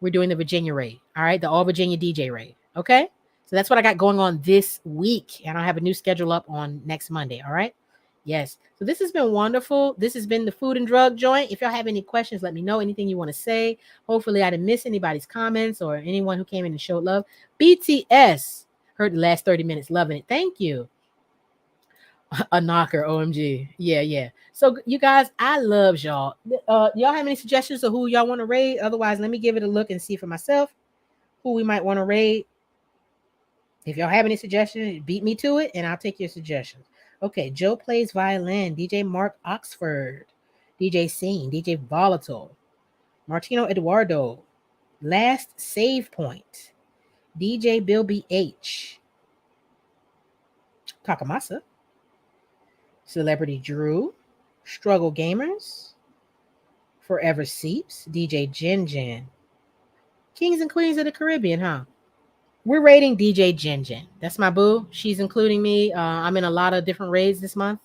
we're doing the Virginia raid. All right, the All Virginia DJ raid. Okay, so that's what I got going on this week. And I'll have a new schedule up on next Monday. All right. Yes. So this has been wonderful. This has been the Food and Drug Joint. If y'all have any questions, let me know. Anything you want to say. Hopefully I didn't miss anybody's comments or anyone who came in and showed love. BTS. Heard the last 30 minutes. Loving it. Thank you. A knocker. OMG. Yeah. So you guys, I love y'all. Y'all have any suggestions of who y'all want to raid? Otherwise, let me give it a look and see for myself who we might want to raid. If y'all have any suggestions, beat me to it and I'll take your suggestions. Okay, Joe Plays Violin, DJ Mark Oxford, DJ Scene, DJ Volatile, Martino Eduardo, Last Save Point, DJ Bill BH, Takamasa, Celebrity Drew, Struggle Gamers, Forever Seeps, DJ Jin Jin, Kings and Queens of the Caribbean, huh? We're rating DJ Jin Jin. That's my boo. She's including me. I'm in a lot of different raids this month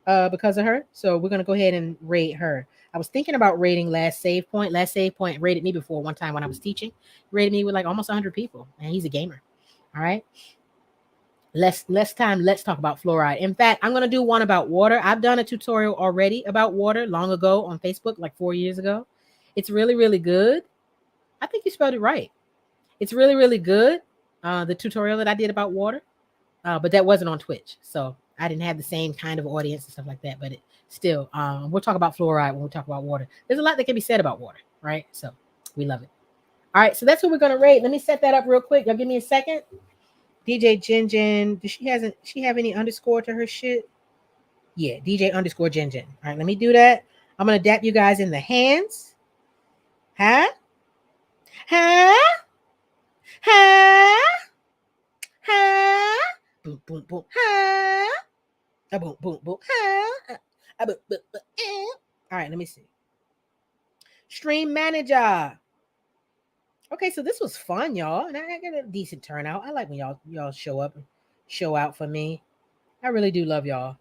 because of her. So we're going to go ahead and rate her. I was thinking about rating Last Save Point. Last Save Point rated me before one time when I was teaching. Rated me with like almost 100 people. And he's a gamer. All right. Less time. Let's talk about fluoride. In fact, I'm going to do one about water. I've done a tutorial already about water long ago on Facebook, like 4 years ago. It's really, really good. I think you spelled it right. It's really, really good. The tutorial that I did about water, but that wasn't on Twitch. So I didn't have the same kind of audience and stuff like that, but it still, we'll talk about fluoride when we talk about water. There's a lot that can be said about water, right? So we love it. All right. So that's what we're going to rate. Let me set that up real quick. Y'all give me a second. DJ Jin Jin. Does she have any underscore to her shit? Yeah. DJ _ Jin Jin. All right. Let me do that. I'm going to dap you guys in the hands. Huh? Boom, boom, boom. Boom, boom, boom. All right, let me see. Stream manager. Okay, so this was fun, y'all. And I got a decent turnout. I like when y'all show up and show out for me. I really do love y'all.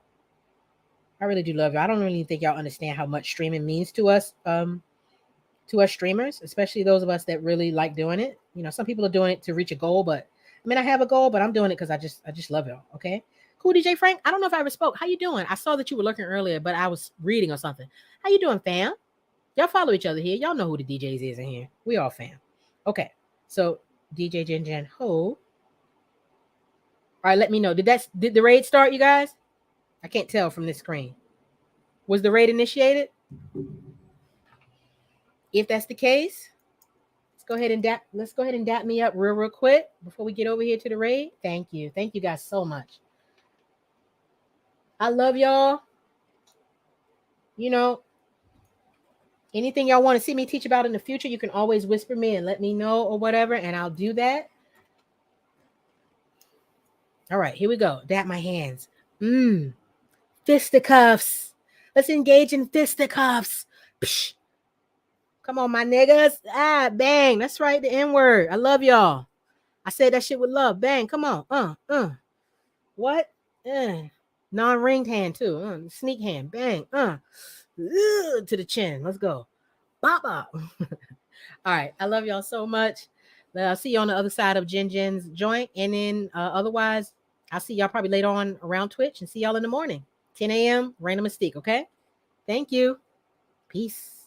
I don't really think y'all understand how much streaming means to us. To us streamers, especially those of us that really like doing it. You know, some people are doing it to reach a goal, but I mean, I have a goal, but I'm doing it because I just love y'all. Okay, cool. DJ Frank, I don't know if I ever spoke. How you doing? I saw that you were looking earlier, but I was reading or something. How you doing, fam? Y'all follow each other here. Y'all know who the DJs is in here. We all fam. Okay, so DJ Jin Jin Ho. All right, let me know. Did the raid start, you guys? I can't tell from this screen. Was the raid initiated? If that's the case, go ahead and dap me up real quick before we get over here to the raid. Thank you guys so much. I love y'all. You know, anything y'all want to see me teach about in the future, you can always whisper me and let me know or whatever, and I'll do that. All right, here we go. Dap my hands. Fisticuffs. Let's engage in fisticuffs. Psh. Come on, my niggas. Bang. That's right, the N-word. I love y'all. I said that shit with love. Bang. Come on. What? Non-ringed hand, too. Sneak hand. Bang. To the chin. Let's go. Bop bop. All right. I love y'all so much. I'll see you on the other side of Jin Jin's joint. And then otherwise, I'll see y'all probably later on around Twitch and see y'all in the morning. 10 a.m. Random Mystique, okay? Thank you. Peace.